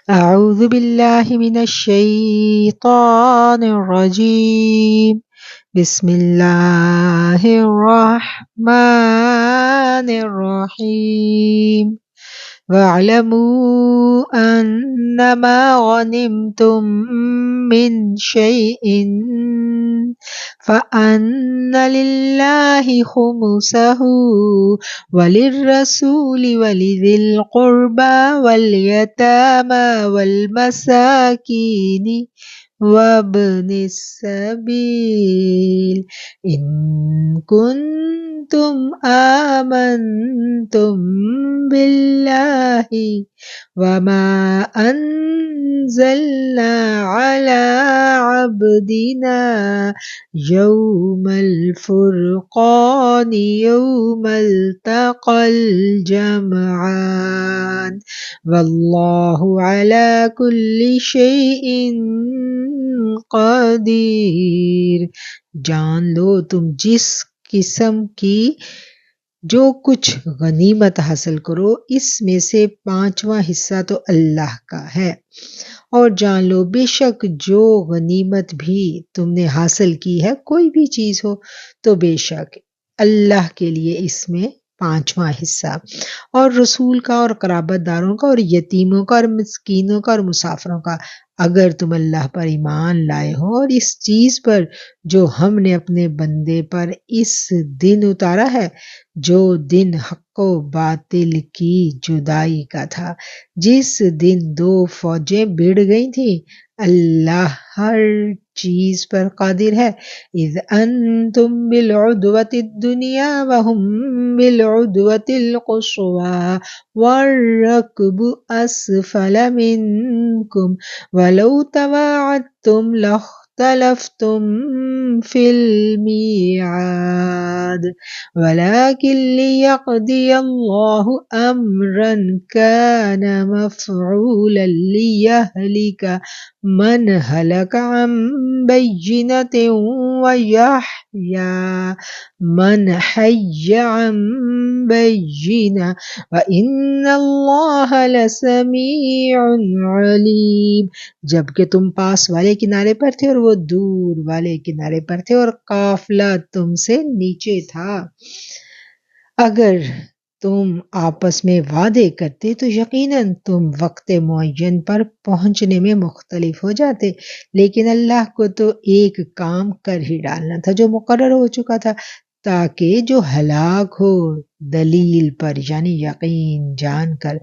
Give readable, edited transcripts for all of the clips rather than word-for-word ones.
أعوذ بالله من الشيطان الرجيم بسم الله الرحمن الرحيم واعلموا أنما غنمتم من شيء فأن لله خمسه وللرسول ولذي القربى واليتامى والمساكين وابن السبيل إن كنتم آمنتم بالله وما أنزلنا على عبدنا يوم الفرقان يوم التقى الجمعان والله على كل شيء قدیر۔ جان لو تم جس قسم کی جو کچھ غنیمت حاصل کرو اس میں سے 5واں حصہ تو اللہ کا ہے، اور جان لو بے شک جو غنیمت بھی تم نے حاصل کی ہے کوئی بھی چیز ہو تو بے شک اللہ کے لیے اس میں 5واں حصہ، اور رسول کا اور قرابت داروں کا اور یتیموں کا اور مسکینوں کا اور مسافروں کا، اگر تم اللہ پر ایمان لائے ہو اور اس چیز پر جو ہم نے اپنے بندے پر اس دن اتارا ہے، جو دن حق و باطل کی جدائی کا تھا، جس دن 2 فوجیں بھڑ گئی تھیں، اللہ ہر چیز پر قادر ہے۔ اذ انتم بالعدوۃ الدنیا وهم بالعدوۃ القصوى والركب اسفل منكم ولو تواعدتم لاختلفتم في الميعاد ولكن ليقضي الله أمرا كان مفعولا ليهلك من هلك عن بينة ويحيى من حي عن بينة وإن الله لسميع عليم۔ جبکہ تم پاس والے کنارے پر تھے اور وہ دور والے کنارے پر تھے اور قافلہ تم سے نیچے تھا، اگر تم آپس میں وعدے کرتے تو یقیناً تم وقت معین پر پہنچنے میں مختلف ہو جاتے، لیکن اللہ کو تو ایک کام کر ہی ڈالنا تھا جو مقرر ہو چکا تھا، تاکہ جو ہلاک ہو دلیل پر یعنی یقین جان کر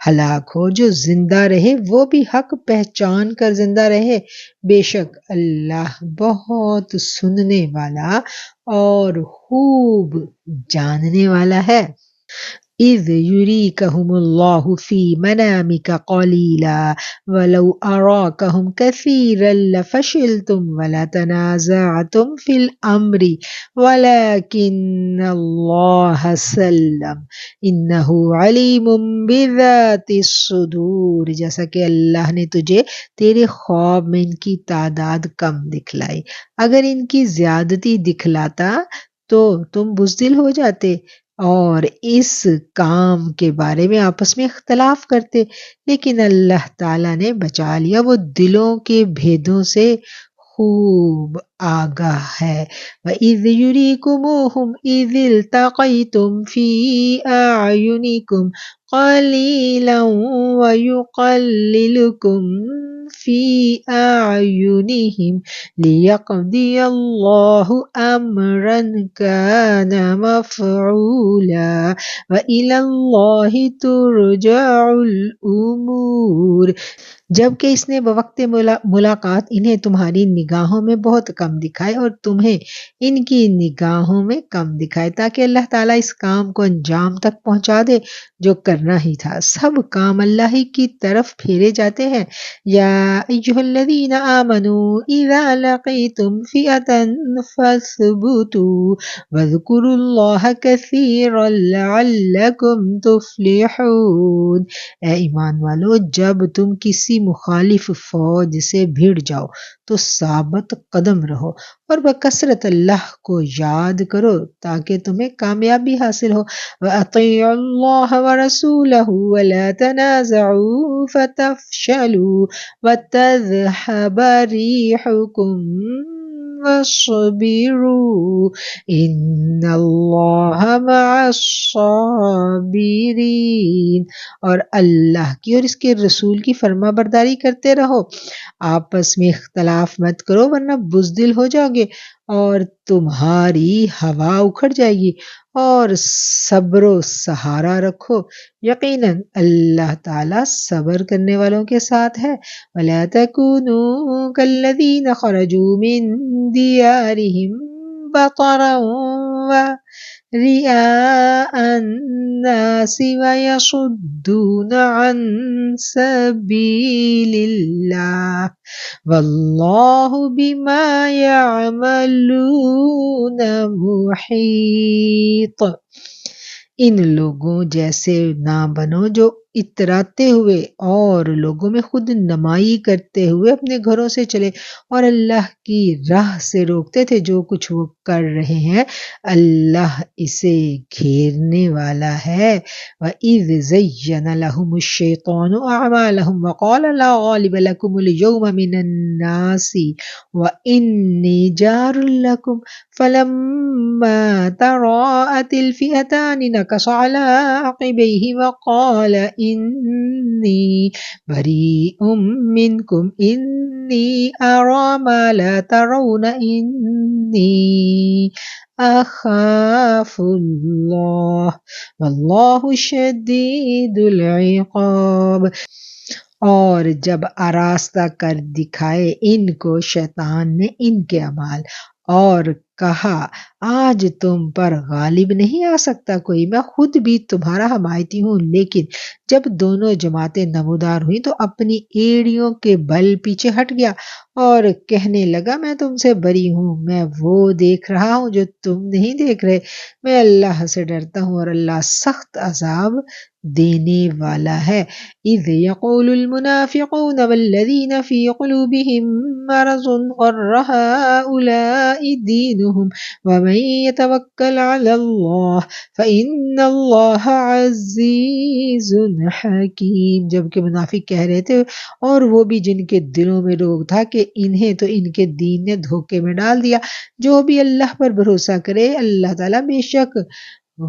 ہلاک ہو، جو زندہ رہے وہ بھی حق پہچان کر زندہ رہے، بے شک اللہ بہت سننے والا اور خوب جاننے والا ہے۔ اذ یریکہم اللہ فی منامک قلیلا ولو اراکہم کثیرا لفشلتم ولتنازعتم فی الامر ولکن اللہ سلم انہ علیم بذات الصدور۔ جیسا کہ اللہ نے تجھے تیرے خواب میں ان کی تعداد کم دکھلائی، اگر ان کی زیادتی دکھلاتا تو تم بزدل ہو جاتے اور اس کام کے بارے میں آپس میں اختلاف کرتے، لیکن اللہ تعالیٰ نے بچا لیا، وہ دلوں کے بھیدوں سے خوب آگاہ ہے۔ وَإِذْ يُرِيكُمُوهُمْ إِذِ الْتَقَيْتُمْ فِي أَعْيُنِكُمْ قَلِيلًا وَيُقَلِّلُكُمْ فِي أَعْيُنِهِمْ لِيَقْضِيَ اللَّهُ أَمْرًا كَانَ مَفْعُولًا وَإِلَى اللَّهِ تُرْجَعُ الْأُمُورُ۔ جبکہ اس نے بوقت ملاقات انہیں تمہاری نگاہوں میں بہت کم دکھائے اور تمہیں ان کی نگاہوں میں کم دکھائے، تاکہ اللہ تعالیٰ اس کام کو انجام تک پہنچا دے جو کرنا ہی تھا۔ سب کام اللہ ہی کی طرف پھیرے جاتے ہیں۔ یا ایھا الذین آمنوا اذا لقیتم فئۃ فاثبتوا واذکروا اللہ کثیرا لعلکم تفلحون۔ اے ایمان والو، جب تم کسی مخالف فوج سے بھڑ جاؤ تو ثابت قدم رہو اور بکثرت اللہ کو یاد کرو تاکہ تمہیں کامیابی حاصل ہو۔ وَأَطِيعُوا اللَّهَ وَرَسُولَهُ وَلَا تَنَازَعُوا فَتَفْشَلُوا وَتَذْهَبَ رِيحُكُمْ وَاصْبِرُوا إِنَّ اللَّهَ مَعَ الصَّابِرِينَ۔ اور اللہ کی اور اس کے رسول کی فرما برداری کرتے رہو، آپس میں اختلاف مت کرو ورنہ بزدل ہو جاؤ گے اور تمہاری ہوا اکھڑ جائے گی، اور صبر و سہارا رکھو، یقیناً اللہ تعالیٰ صبر کرنے والوں کے ساتھ ہے۔ وَلَا تَكُونُوا كَالَّذِينَ خَرَجُوا مِن دِيَارِهِم بَطَرًا وَرِئَاءَ النَّاسِ وَيَصُدُّونَ عَن سَبِيلِ اللَّهِ وَاللَّهُ بِمَا يَعْمَلُونَ مُحِيطٌ۔ ان لوگوں جیسے نہ بنو جو اتراتے ہوئے اور لوگوں میں خود نمائی کرتے ہوئے اپنے گھروں سے چلے اور اللہ کی راہ سے روکتے تھے۔ جو کچھ وہ کر رہے ہیں اللہ اسے گھیرنے والا ہے۔ وَإِذْ زَيَّنَ لَهُمُ الشَّيْطَانُ أَعْمَالَهُمْ وَقَالَ لَا غَالِبَ لَكُمُ الْيَوْمَ مِنَ النَّاسِ وَإِنِّي جَارٌ لَكُمْ فَلَمَّا تَرَاءَتِ الْفِئَتَانِ نَكَصَ عَلَى عَقِبَيْهِ وَقَالَ إِنِّي بَرِيءٌ مِّنكُمْ إِنِّي أَرَىٰ مَا لَا تَرَوْنَ إِنِّي أَخَافُ اللَّهَ وَاللَّهُ شَدِيدُ الْعِقَابِ۔ اور جب آراستہ کر دکھائے ان کو شیطان نے ان کے اعمال اور کہا آج تم پر غالب نہیں آ سکتا کوئی، میں خود بھی تمہارا حمایتی ہوں، لیکن جب دونوں جماعتیں نمودار ہوئیں تو اپنی ایڑیوں کے بل پیچھے ہٹ گیا اور کہنے لگا میں تم سے بری ہوں، میں وہ دیکھ رہا ہوں جو تم نہیں دیکھ رہے، میں اللہ سے ڈرتا ہوں اور اللہ سخت عذاب دینے والا ہے۔ اذ یقول المنافقون والذین فی قلوبہم مرض غر ہؤلاء دینہم ومن یتوکل علی اللہ فإن اللہ عزیز حکیم۔ جبکہ منافق کہہ رہے تھے اور وہ بھی جن کے دلوں میں روگ تھا کہ انہیں تو ان کے دین نے دھوکے میں ڈال دیا، جو بھی اللہ پر بھروسہ کرے اللہ تعالیٰ بے شک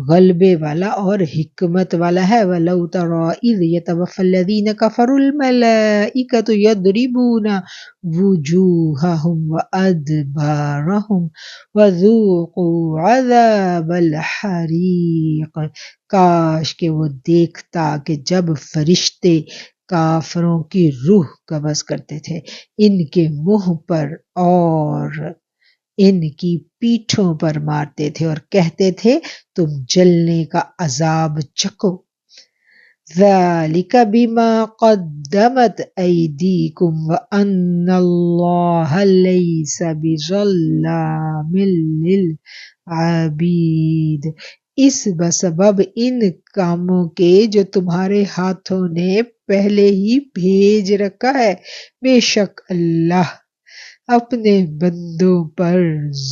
غلبے والا اور حکمت والا ہے۔ وَلَوْ تَرَىٰ إِذْ يَتَوَفَّى الَّذِينَ كَفَرُوا الْمَلَائِكَةُ يَضْرِبُونَ وُجُوهَهُمْ وَأَدْبَارَهُمْ وَذُوقُوا عَذَابَ الْحَرِيقِ۔ کاش کہ وہ دیکھتا کہ جب فرشتے کافروں کی روح قبض کرتے تھے ان کے منہ پر اور ان کی پیٹھوں پر مارتے تھے اور کہتے تھے تم جلنے کا عذاب چکھو۔ ذَلِكَ بِمَا قَدَّمَتْ أَيْدِيكُمْ وَأَنَّ اللَّهَ لَيْسَ بِظَلَّامٍ لِّلْعَبِيدِ۔ اس بسبب ان کاموں کے جو تمہارے ہاتھوں نے پہلے ہی بھیج رکھا ہے، بے شک اللہ اپنے بندوں پر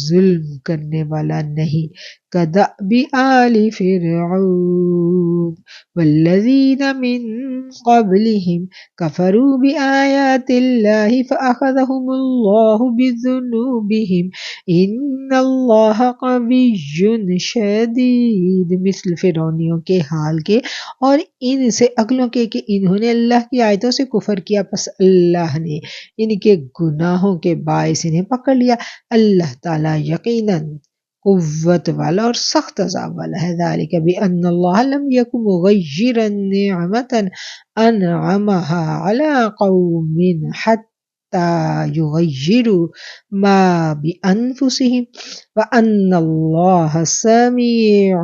ظلم کرنے والا نہیں۔ كَدَأْبِ آلِ فِرْعَوْنَ وَالَّذِينَ مِن قَبْلِهِمْ كَفَرُوا بِآيَاتِ اللَّهِ فَأَخَذَهُمُ اللَّهُ بِذُنُوبِهِمْ إِنَّ اللَّهَ قَوِيٌّ شَدِيدٌ۔ مثل فرعونیوں کے حال کے اور ان سے اگلوں کے کہ انہوں نے اللہ کی آیتوں سے کفر کیا، پس اللہ نے ان کے گناہوں کے باعث انہیں پکڑ لیا، اللہ تعالیٰ یقیناً قوت والا اور سخت عذاب والا ہے۔ ذَلِكَ بِأَنَّ اللَّهَ لَمْ يَكُ مُغَيِّرًا نِعْمَةً أَنْعَمَهَا عَلَىٰ قَوْمٍ حَتَّىٰ يُغَيِّرُوا مَا بِأَنفُسِهِمْ وَأَنَّ اللَّهَ سَمِيعٌ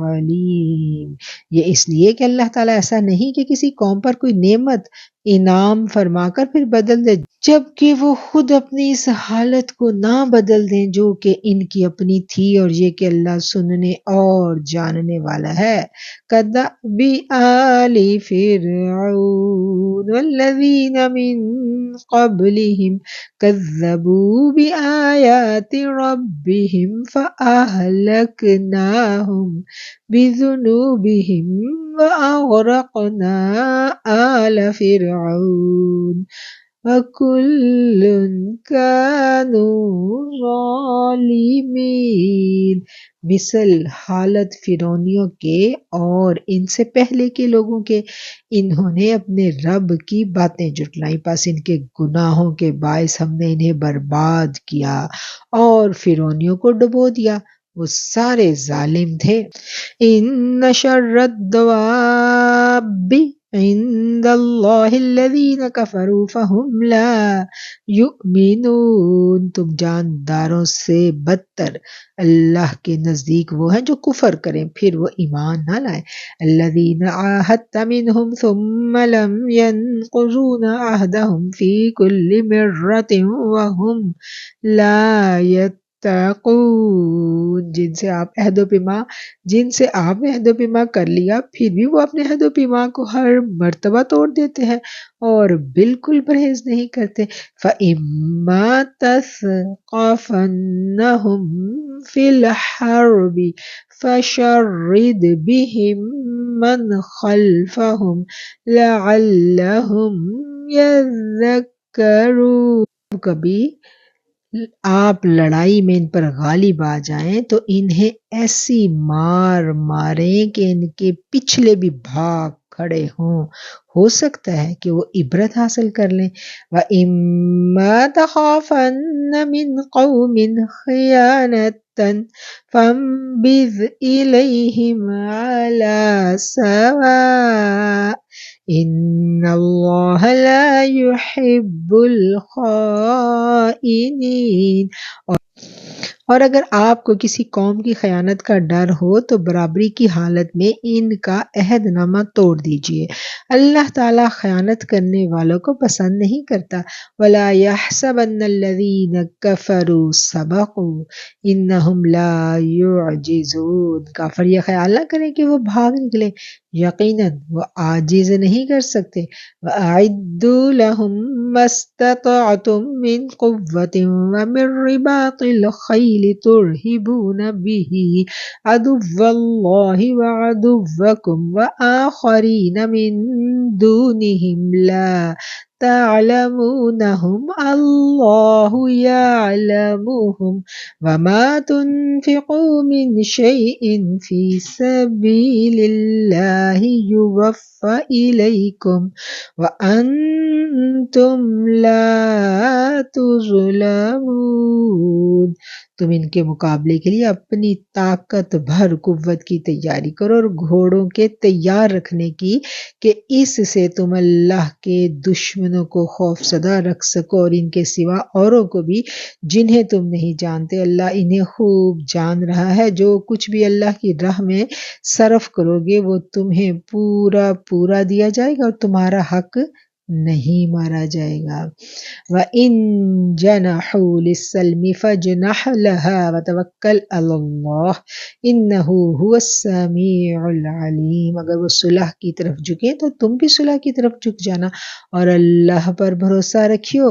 عَلِيمٌ۔ یہ اس لیے کہ اللہ تعالیٰ ایسا نہیں کہ کسی قوم پر کوئی نعمت انعام فرما کر پھر بدل دے، جبکہ وہ خود اپنی اس حالت کو نہ بدل دیں جو کہ ان کی اپنی تھی، اور یہ کہ اللہ سننے اور جاننے والا ہے۔ كَدَأْبِ آلِ فِرْعَوْنَ وَالَّذِينَ مِن قبلهم كذبوا بآيات ربهم فأهلكناهم بذنوبهم وأغرقنا آل فرعون وَكُلٌّ كَانُوا ظَالِمِينَ۔ مثل حالت فرعونیوں کے اور ان سے پہلے کے لوگوں کے، انہوں نے اپنے رب کی باتیں جھٹلائیں، پس ان کے گناہوں کے باعث ہم نے انہیں برباد کیا اور فرعونیوں کو ڈبو دیا، وہ سارے ظالم تھے۔ ان شر الدواب عند اللہ الذین کفروا فہم لا یؤمنون۔ تم جانداروں سے بدتر اللہ کے نزدیک وہ ہیں جو کفر کریں پھر وہ ایمان نہ لائیں۔ الذین عاہدت منہم ثم لم ینقضون عہدہم فی کل مرۃ وہم لا یتقون۔ جن سے آپ عہد و پیما کر لیا پھر بھی وہ اپنے عہد و پیما کو ہر مرتبہ توڑ دیتے ہیں اور بالکل پرہیز نہیں کرتے۔ فَإِمَّا تَثْقَفَنَّهُمْ فِي الْحَرْبِ فَشَرِّدْ بِهِمْ مَنْ خَلْفَهُمْ لَعَلَّهُمْ يَذَّكَّرُونَ۔ کبھی آپ لڑائی میں ان پر غالب آ جائیں تو انہیں ایسی مار ماریں کہ ان کے پچھلے بھی بھاگ کھڑے ہوں، ہو سکتا ہے کہ وہ عبرت حاصل کر لیں۔ وَإِمَّا تَخَافَنَّ مِنْ قَوْمٍ خِيَانَةً فَانبِذْ إِلَيْهِمْ عَلَى سَوَاءٍ إِنَّ اللَّهَ لَا يُحِبُّ الْخَائِنِينَ۔ اور اگر آپ کو کسی قوم کی خیانت کا ڈر ہو تو برابری کی حالت میں ان کا عہد نامہ توڑ دیجئے، اللہ تعالیٰ خیانت کرنے والوں کو پسند نہیں کرتا۔ وَلَا يَحْسَبَنَّ الَّذِينَ كَفَرُوا سَبَقُوا إِنَّهُمْ لَا يُعْجِزُونَ۔ کافر یہ خیال نہ کریں کہ وہ بھاگ نکلے، یقیناً وہ عاجز نہیں کر سکتے۔ وَأَعِدُّوا لَهُم مَّا اسْتَطَعْتُم مِّن قُوَّةٍ وَمِن رِّبَاطِ الْخَيْلِ تُرْهِبُونَ بِهِ عَدُوَّ اللَّهِ وَعَدُوَّكُمْ وَآخَرِينَ مِن دُونِهِمْ لَا تَعْلَمُونَهُمْ اللَّهُ يَعْلَمُهُمْ وَمَا تُنفِقُوا مِن شَيْءٍ فِي سَبِيلِ اللَّهِ يُوَفَّ إِلَيْكُمْ وَأَنْتُمْ لَا تُظْلَمُونَ۔ تم ان کے مقابلے کے لیے اپنی طاقت بھر قوت کی تیاری کرو اور گھوڑوں کے تیار رکھنے کی کہ اس سے تم اللہ کے دشمنوں کو خوف زدہ رکھ سکو اور ان کے سوا اوروں کو بھی جنہیں تم نہیں جانتے۔ اللہ انہیں خوب جان رہا ہے، جو کچھ بھی اللہ کی راہ میں صرف کرو گے وہ تمہیں پورا پورا دیا جائے گا اور تمہارا حق نہیں مارا جائے گا۔ وَإِن جَنَحُوا لِلسَّلْمِ فَاجْنَحْ لَهَا وَتَوَكَّلْ عَلَى اللَّهِ إِنَّهُ هُوَ السَّمِيعُ الْعَلِيمُ۔ اگر وہ صلح کی طرف جھکیں تو تم بھی صلح کی طرف جھک جانا اور اللہ پر بھروسہ رکھیو،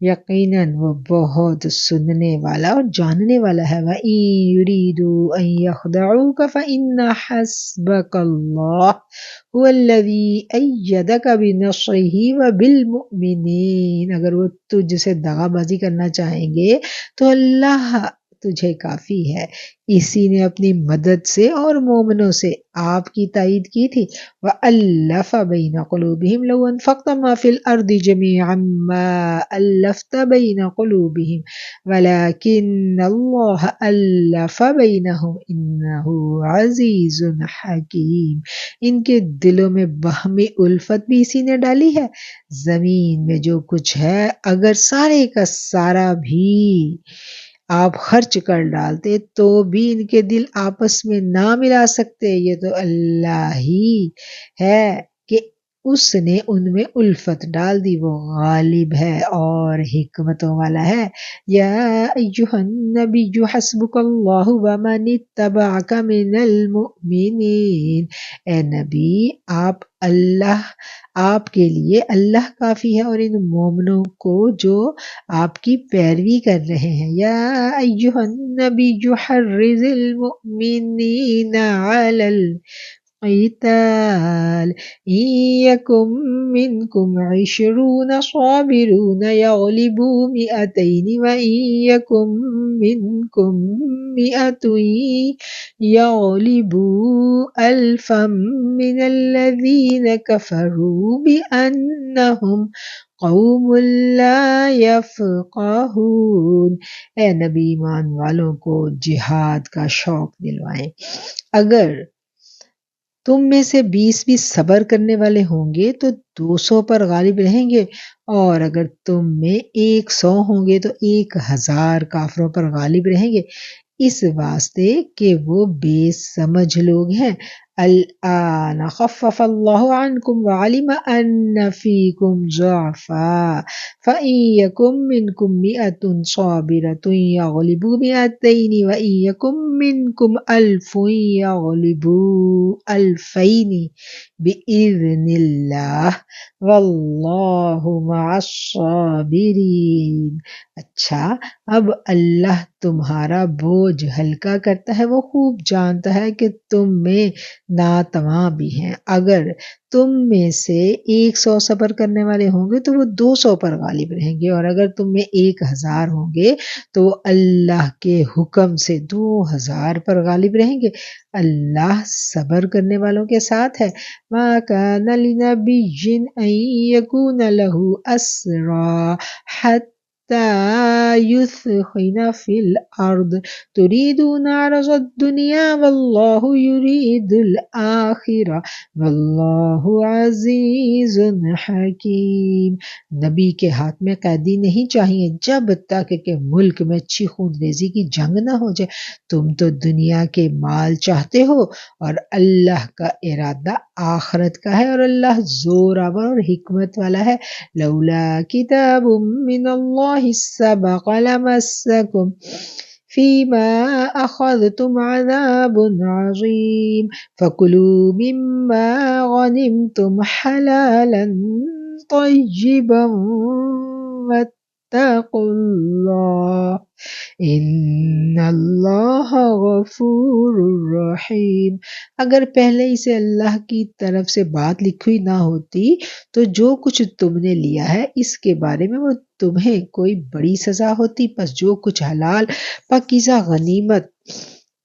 یقیناً وہ بہت سننے والا اور جاننے والا ہے۔ وَإِن يُرِيدُوا أَن يَخْدَعُوكَ فَإِنَّ حَسْبَكَ اللَّهُ هُوَ الَّذِي أَيَّدَكَ بِنَصْرِهِ وَبِالْمُؤْمِنِينَ۔ اگر وہ تجھ سے دغا بازی کرنا چاہیں گے تو اللہ تجھے کافی ہے، اسی نے اپنی مدد سے اور مومنوں سے آپ کی تائید کی تھی۔ وَأَلَّفَ بَيْنَ قُلُوبِهِمْ لَوْ أَنفَقْتَ مَا فِي الْأَرْضِ جَمِيعًا مَا أَلَّفْتَ بَيْنَ قُلُوبِهِمْ وَلَكِنَّ اللَّهَ أَلَّفَ بَيْنَهُمْ إِنَّهُ عَزِيزٌ حَكِيمٌ۔ ان کے دلوں میں باہمی الفت بھی اسی نے ڈالی ہے۔ زمین میں جو کچھ ہے اگر سارے کا سارا بھی آپ خرچ کر ڈالتے تو بھی ان کے دل آپس میں نہ ملا سکتے۔ یہ تو اللہ ہی ہے کہ اس نے ان میں الفت ڈال دی، وہ غالب ہے اور حکمتوں والا ہے۔ یا ایہا النبی حسبک اللہ ومن اتبعک من المؤمنین، اے نبی آپ کے لیے اللہ کافی ہے اور ان مومنوں کو جو آپ کی پیروی کر رہے ہیں۔ یا ایہا النبی حرض المؤمنین علی القتال إن يكن منكم 20 صابرون يغلبوا 200 وإن يكن منكم 100 يغلبوا 1000 من الذين كفروا بأنهم قوم لا يفقهون۔ اے نبی ایمان والوں کو جہاد کا شوق دلوائیں۔ اگر تم میں سے 20 بھی صبر کرنے والے ہوں گے تو 200 پر غالب رہیں گے، اور اگر تم میں 100 ہوں گے تو 1000 کافروں پر غالب رہیں گے، اس واسطے کہ وہ بے سمجھ لوگ ہیں۔ الآن خفف اللہ عنکم وعلم ان فیکم ضعفا فإن یکن منکم 100 صابرة یغلبوا 200 وإن یکن منکم 1000 یغلبوا 2000 بإذن اللہ واللہ مع الصابرین۔ اچھا، اب اللہ تمہارا بوجھ ہلکا کرتا ہے، وہ خوب جانتا ہے کہ تم میں ناتواں بھی ہیں۔ اگر تم میں سے 100 صبر کرنے والے ہوں گے تو وہ 200 پر غالب رہیں گے، اور اگر تم میں 1000 ہوں گے تو وہ اللہ کے حکم سے 2000 پر غالب رہیں گے۔ اللہ صبر کرنے والوں کے ساتھ ہے۔ ما کان لنبی ان یکون لہ اسری حتی یثخن فی الارض تریدون عرض الدنیا واللہ یرید الآخرہ واللہ عزیز حکیم۔ نبی کے ہاتھ میں قیدی نہیں چاہیے جب تک کہ ملک میں اچھی خون ریزی کی جنگ نہ ہو جائے۔ تم تو دنیا کے مال چاہتے ہو اور اللہ کا ارادہ آخرت کا ہے، اور اللہ زورآور اور حکمت والا ہے۔ لولا کتاب من اللہ سبق لمسکم فیما اخذتم عذاب عظیم فکلوا مما غنمتم حلالا طیبا واتقوا اللہ ان اللہ غفور رحیم۔ اگر پہلے ہی سے اللہ کی طرف سے بات لکھی نہ ہوتی تو جو کچھ تم نے لیا ہے اس کے بارے میں وہ تمہیں کوئی بڑی سزا ہوتی، پس جو کچھ حلال پاکیزہ غنیمت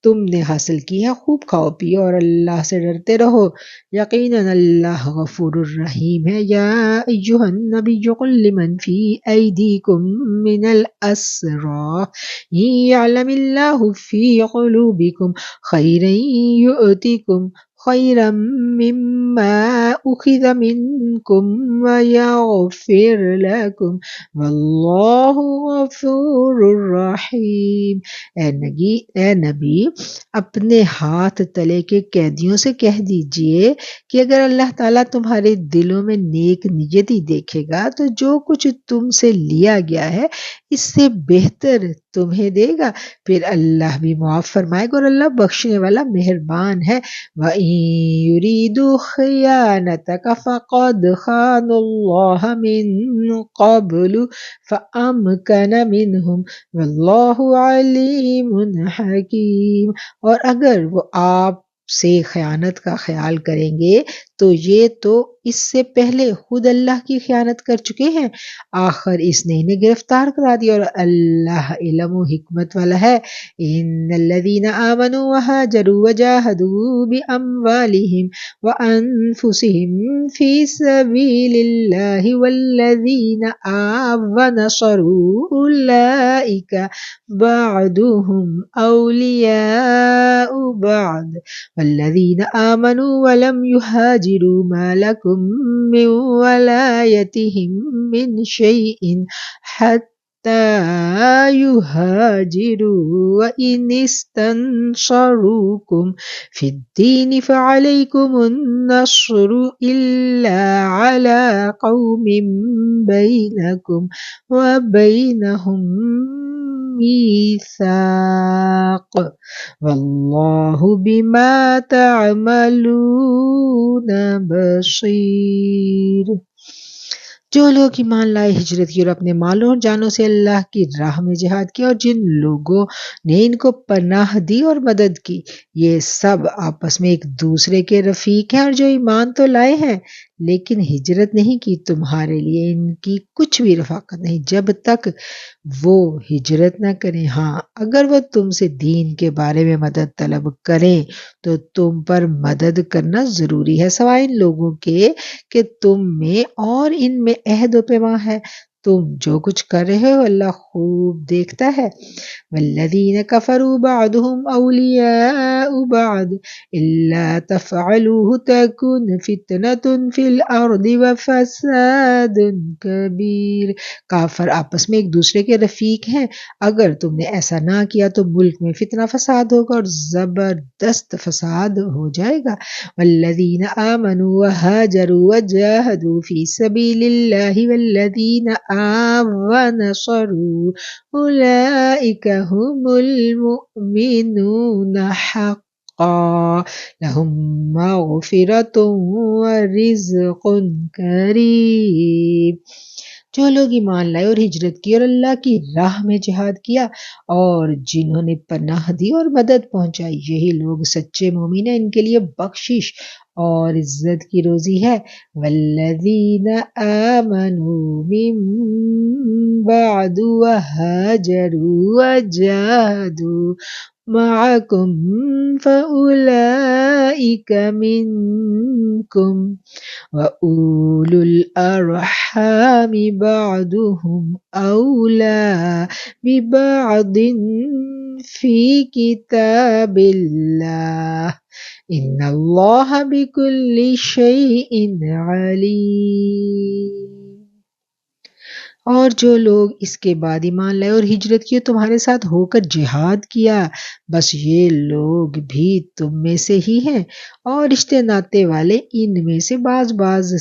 تم نے حاصل کی ہے خوب کھاؤ پیو اور اللہ سے ڈرتے رہو، یقیناً اللہ غفور الرحیم ہے۔ یا ایہا النبی قل لمن فی ایدیکم من الاسری ان یعلم اللہ فی قلوبکم خیرا یؤتکم خیرا مما اخذ منکم ویغفر لکم واللہ غفور رحیم۔ اے نبی اپنے ہاتھ تلے کے قیدیوں سے کہہ دیجئے کہ اگر اللہ تعالیٰ تمہارے دلوں میں نیک نیتی دیکھے گا تو جو کچھ تم سے لیا گیا ہے اس سے بہتر تمہیں دے گا، پھر اللہ بھی معاف فرمائے گا اور اللہ بخشنے والا مہربان ہے۔ وَإِن يُرِيدُوا خِيَانَتَكَ فَقَدْ خَانُوا اللَّهَ مِن قَبْلُ فَأَمْكَنَ مِنْهُمْ وَاللَّهُ عَلِيمٌ حَكِيمٌ۔ اور اگر وہ آپ سے خیانت کا خیال کریں گے تو یہ تو اس سے پہلے خود اللہ کی خیانت کر چکے ہیں، آخر اس نے انہیں گرفتار کرا دیا، اور اللہ علم و حکمت والا ہے۔ ان الذین آمنوا وہاجروا وجاہدوا باموالہم وانفسہم فی سبیل اللہ والذین آووا ونصروا اولئک بعضهم اولیاء بعض والذین آمنوا ولم یہاجروا ما لکم من ولایتہم من شیء حتی يهاجروا وإن استنصروكم في الدين فعليكم النصر إلا على قوم بينكم وبينهم ميثاق والله بما تعملون بصير۔ جو لوگ ایمان لائے، ہجرت کی اور اپنے مالوں اور جانوں سے اللہ کی راہ میں جہاد کیا، اور جن لوگوں نے ان کو پناہ دی اور مدد کی، یہ سب آپس میں ایک دوسرے کے رفیق ہیں، اور جو ایمان تو لائے ہیں لیکن ہجرت نہیں کی، تمہارے لیے ان کی کچھ بھی رفاقت نہیں جب تک وہ ہجرت نہ کریں۔ ہاں اگر وہ تم سے دین کے بارے میں مدد طلب کریں تو تم پر مدد کرنا ضروری ہے، سوائے ان لوگوں کے کہ تم میں اور ان میں عہد و پیمان ہے۔ تم جو کچھ کر رہے ہو اللہ خوب دیکھتا ہے۔ والذین کفروا بعضهم اولیاء بعض الا تفعلوه تکن فتنة فی الارض وفساد کبیر۔ کافر آپس میں ایک دوسرے کے رفیق ہیں، اگر تم نے ایسا نہ کیا تو ملک میں فتنہ فساد ہوگا اور زبردست فساد ہو جائے گا۔ والذین آمنوا وہاجروا وجاہدوا فی سبیل اللہ والذین آووا ونصروا اولئک هم المؤمنون حقا لهم مغفرۃ ورزق کریم۔ جو لوگ ایمان لائے اور ہجرت کی اور اللہ کی راہ میں جہاد کیا اور جنہوں نے پناہ دی اور مدد پہنچائی، یہی لوگ سچے مومن ہیں، ان کے لیے بخشش اور عزت کی روزی ہے۔ والذین آمنوا من بعد وہاجروا وجاہدوا معکم فأولئک منکم وَأُولُو الْأَرْحَامِ بَعْضُهُمْ أَوْلَىٰ بِبَعْضٍ فِي كِتَابِ اللَّهِ إِنَّ اللَّهَ بِكُلِّ شَيْءٍ عَلِيمٌ۔ اور جو لوگ اس کے بعد ایمان لائے اور ہجرت کی تمہارے ساتھ ہو کر جہاد کیا، بس یہ لوگ بھی تم میں سے ہی ہیں، اور رشتے ناتے والے ان میں سے بعض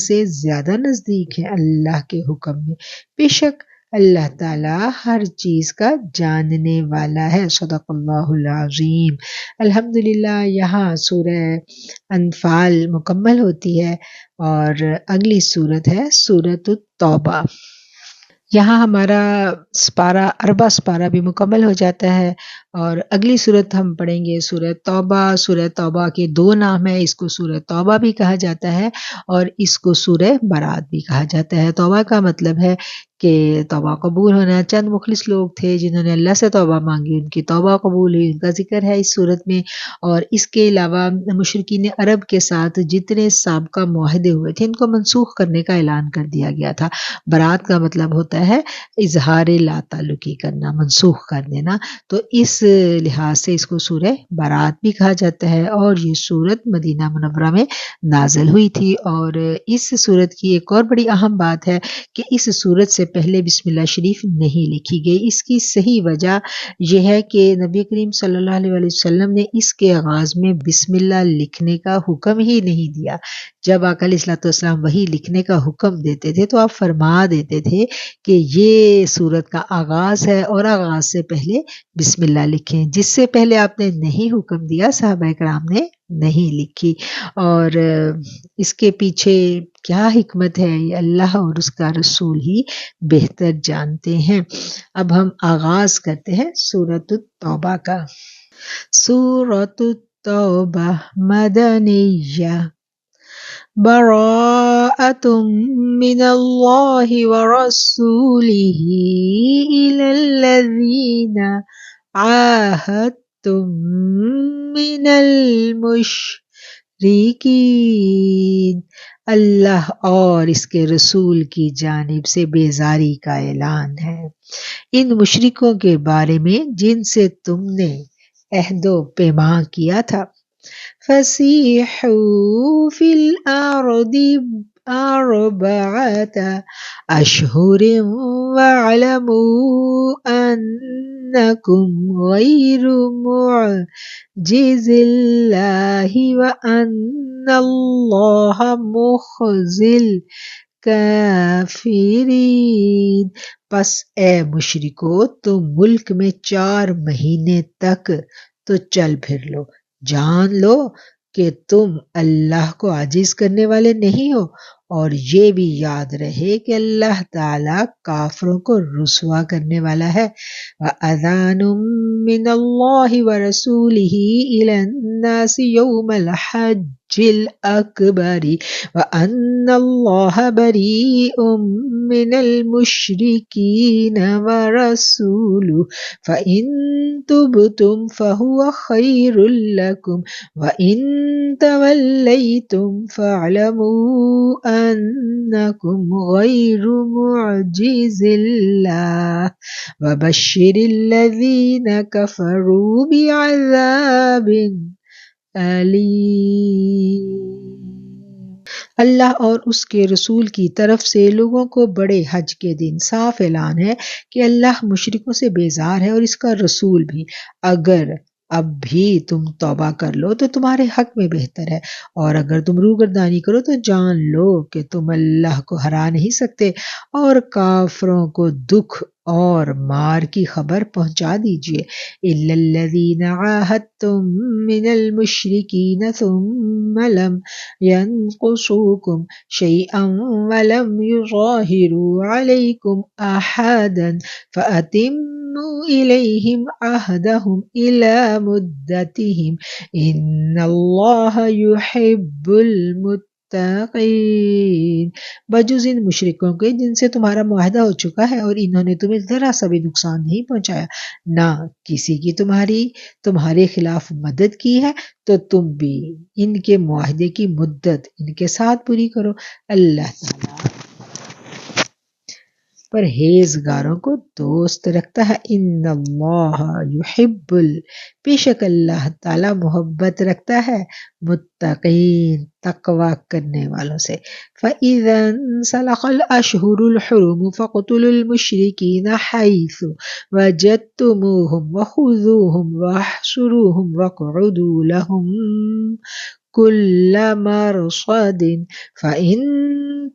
سے زیادہ نزدیک ہیں اللہ کے حکم میں، بے شک اللہ تعالیٰ ہر چیز کا جاننے والا ہے۔ صدق اللہ العظیم۔ الحمدللہ یہاں سورہ انفال مکمل ہوتی ہے اور اگلی سورت ہے سورۃ التوبہ۔ یہاں ہمارا اربع سپارہ بھی مکمل ہو جاتا ہے، اور اگلی صورت ہم پڑھیں گے سورہ توبہ۔ سورہ توبہ کے دو نام ہیں، اس کو سورہ توبہ بھی کہا جاتا ہے اور اس کو سورہ برات بھی کہا جاتا ہے۔ توبہ کا مطلب ہے کہ توبہ قبول ہونا۔ چند مخلص لوگ تھے جنہوں نے اللہ سے توبہ مانگی، ان کی توبہ قبول ہوئی، ان کا ذکر ہے اس صورت میں۔ اور اس کے علاوہ مشرکین عرب کے ساتھ جتنے سابقہ معاہدے ہوئے تھے ان کو منسوخ کرنے کا اعلان کر دیا گیا تھا۔ برات کا مطلب ہوتا ہے اظہار لا تعلقی کرنا، منسوخ کر دینا، تو اس لحاظ سے اس کو سورہ برات بھی کہا جاتا ہے۔ اور یہ سورت مدینہ منورہ میں نازل ہوئی تھی۔ اور اس سورت کی ایک اور بڑی اہم بات ہے کہ اس سورت سے پہلے بسم اللہ شریف نہیں لکھی گئی۔ اس کی صحیح وجہ یہ ہے کہ نبی کریم صلی اللہ علیہ وسلم نے اس کے آغاز میں بسم اللہ لکھنے کا حکم ہی نہیں دیا۔ جب آقا علیہ الصلوۃ والسلام وحی لکھنے کا حکم دیتے تھے تو آپ فرما دیتے تھے کہ یہ سورت کا آغاز ہے اور آغاز سے پہلے بسم اللہ لکھیں۔ جس سے پہلے آپ نے نہیں حکم دیا صحابہ کرام نے نہیں لکھی، اور اس کے پیچھے کیا حکمت ہے یہ اللہ اور اس کا رسول ہی بہتر جانتے ہیں۔ اب ہم آغاز کرتے ہیں سورۃ التوبہ کا۔ سورۃ التوبہ مدنیہ۔ براءۃ من اللہ ورسولہ الی الذین عاہدتم من المشرکین۔ اللہ اور اس کے رسول کی جانب سے بیزاری کا اعلان ہے ان مشرکوں کے بارے میں جن سے تم نے عہد و پیمان کیا تھا۔ فَسِیحُوا فِی الْأَرْضِ أربعة أشهر واعلموا أنكم غير معجز الله وأن الله مخزي الكافرين۔ پس اے مشرکو تم ملک میں 4 مہینے تک تو چل پھر لو، جان لو کہ تم اللہ کو عاجز کرنے والے نہیں ہو، اور یہ بھی یاد رہے کہ اللہ تعالیٰ کافروں کو رسوا کرنے والا ہے۔ وَأَذَانٌ مِّنَ اللَّهِ وَرَسُولِهِ إِلَى النَّاسِ يَوْمَ الْحَجِّ الْأَكْبَرِ وَأَنَّ اللَّهَ بَرِيءٌ مِّنَ الْمُشْرِكِينَ وَرَسُولُهُ فَإِن تُبْتُمْ فَهُوَ خَيْرٌ لَّكُمْ وَإِن تَوَلَّيْتُمْ فَاعْلَمُوا أَنَّكُمْ غَيْرُ مُعْجِزِ اللَّهِ وَبَشِّرِ الَّذِينَ كَفَرُوا بِعَذَابٍ أَلِيمٍ۔ اللہ اور اس کے رسول کی طرف سے لوگوں کو بڑے حج کے دن صاف اعلان ہے کہ اللہ مشرکوں سے بیزار ہے اور اس کا رسول بھی۔ اگر اب بھی تم توبہ کر لو تو تمہارے حق میں بہتر ہے، اور اگر تم روگردانی کرو تو جان لو کہ تم اللہ کو ہرا نہیں سکتے، اور کافروں کو دکھ اور مار کی خبر پہنچا دیجئے۔ إِلَّا الَّذِينَ عَاهَدتُّم مِّنَ الْمُشْرِكِينَ ثُمَّ لَمْ يَنقُصُوكُمْ شَيْئًا وَلَمْ يُظَاهِرُوا عَلَيْكُمْ أَحَدًا فَأَتِمُّوا إِلَيْهِمْ عَهْدَهُمْ إِلَى مُدَّتِهِمْ إِنَّ اللَّهَ يُحِبُّ الْمُتَّقِينَ۔ بجز ان مشرکوں کے جن سے تمہارا معاہدہ ہو چکا ہے اور انہوں نے تمہیں ذرا سا بھی نقصان نہیں پہنچایا، نہ کسی کی تمہارے خلاف مدد کی ہے، تو تم بھی ان کے معاہدے کی مدت ان کے ساتھ پوری کرو۔ اللہ تعالیٰ پرہیزگاروں کو دوست رکھتا ہے۔ ان اللہ یحب بے شک اللہ تعالیٰ محبت رکھتا ہے متقین تقوی کرنے والوں سے۔ فَإِذَا انسَلَخَ الْأَشْهُرُ الْحُرُمُ فَاقْتُلُوا الْمُشْرِكِينَ حَيْثُ وَجَدتُّمُوهُمْ وَخُذُوهُمْ وَاحْصُرُوهُمْ وَاقْعُدُوا لَهُمْ كُلَّ مَرْصَدٍ فَإِن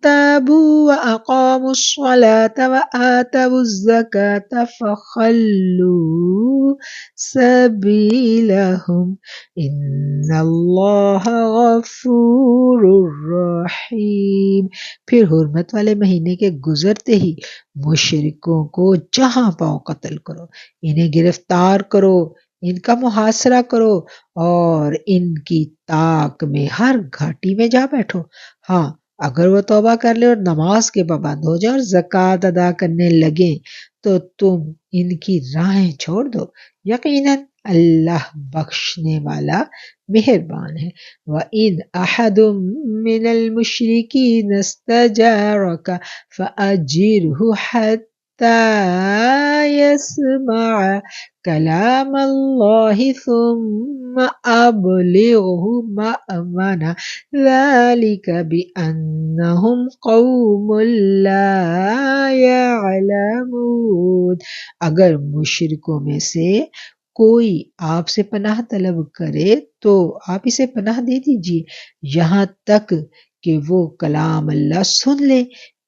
تَابُوا وَأَقَامُوا الصَّلَاةَ وَآتَوُا الزَّكَاةَ فَخَلُّوا سَبِيلَهُمْ إِنَّ اللَّهَ غَفُورٌ رَحِيمٌ۔ پھر حرمت والے مہینے کے گزرتے ہی مشرکوں کو جہاں پاؤ قتل کرو، انہیں گرفتار کرو، ان کا محاصرہ کرو اور ان کی طاق میں ہر گھاٹی میں جا بیٹھو۔ ہاں اگر وہ توبہ کر لے اور نماز کے پابند ہو جائے اور زکوٰۃ ادا کرنے لگیں تو تم ان کی راہیں چھوڑ دو، یقیناً اللہ بخشنے والا مہربان ہے۔ وَإِنْ أَحَدٌ مِّنَ الْمُشْرِكِينَ اسْتَجَارَكَ فَأَجِرْهُ حَتَّى يَسْمَعَ كَلَامَ اللَّهِ ثُمَّ أَبْلِغْهُ مَأْمَنَهُ ذَلِكَ بِأَنَّهُمْ قَوْمٌ لَا يَعْلَمُونَ۔ اگر مشرکوں میں سے کوئی آپ سے پناہ طلب کرے تو آپ اسے پناہ دے دیجیے یہاں تک کہ وہ کلام اللہ سن لے،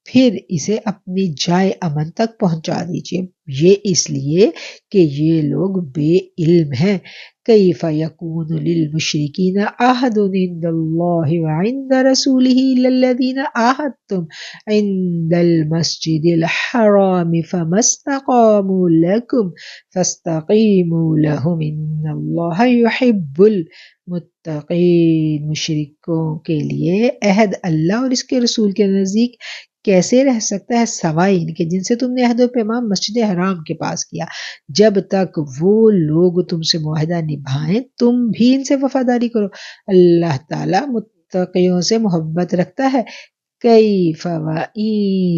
پھر اسے اپنی جائے امن تک پہنچا دیجیے، یہ اس لیے کہ یہ لوگ بے علم ہیں۔ کیف یکون للمشرکین عہد عند اللہ وعند رسولہ الا الذین عاہدتم عند المسجد الحرام فما استقاموا لکم فاستقیموا لہم ان اللہ یحب المتقین۔ مشرکوں کے لیے عہد اللہ اور اس کے رسول کے نزدیک کیسے رہ سکتا ہے سوائے ان کے جن سے تم نے عہد و پیمان مسجد حرام کے پاس کیا؟ جب تک وہ لوگ تم سے معاہدہ نبھائیں تم بھی ان سے وفاداری کرو۔ اللہ تعالیٰ متقیوں سے محبت رکھتا ہے۔ کیف وَإِن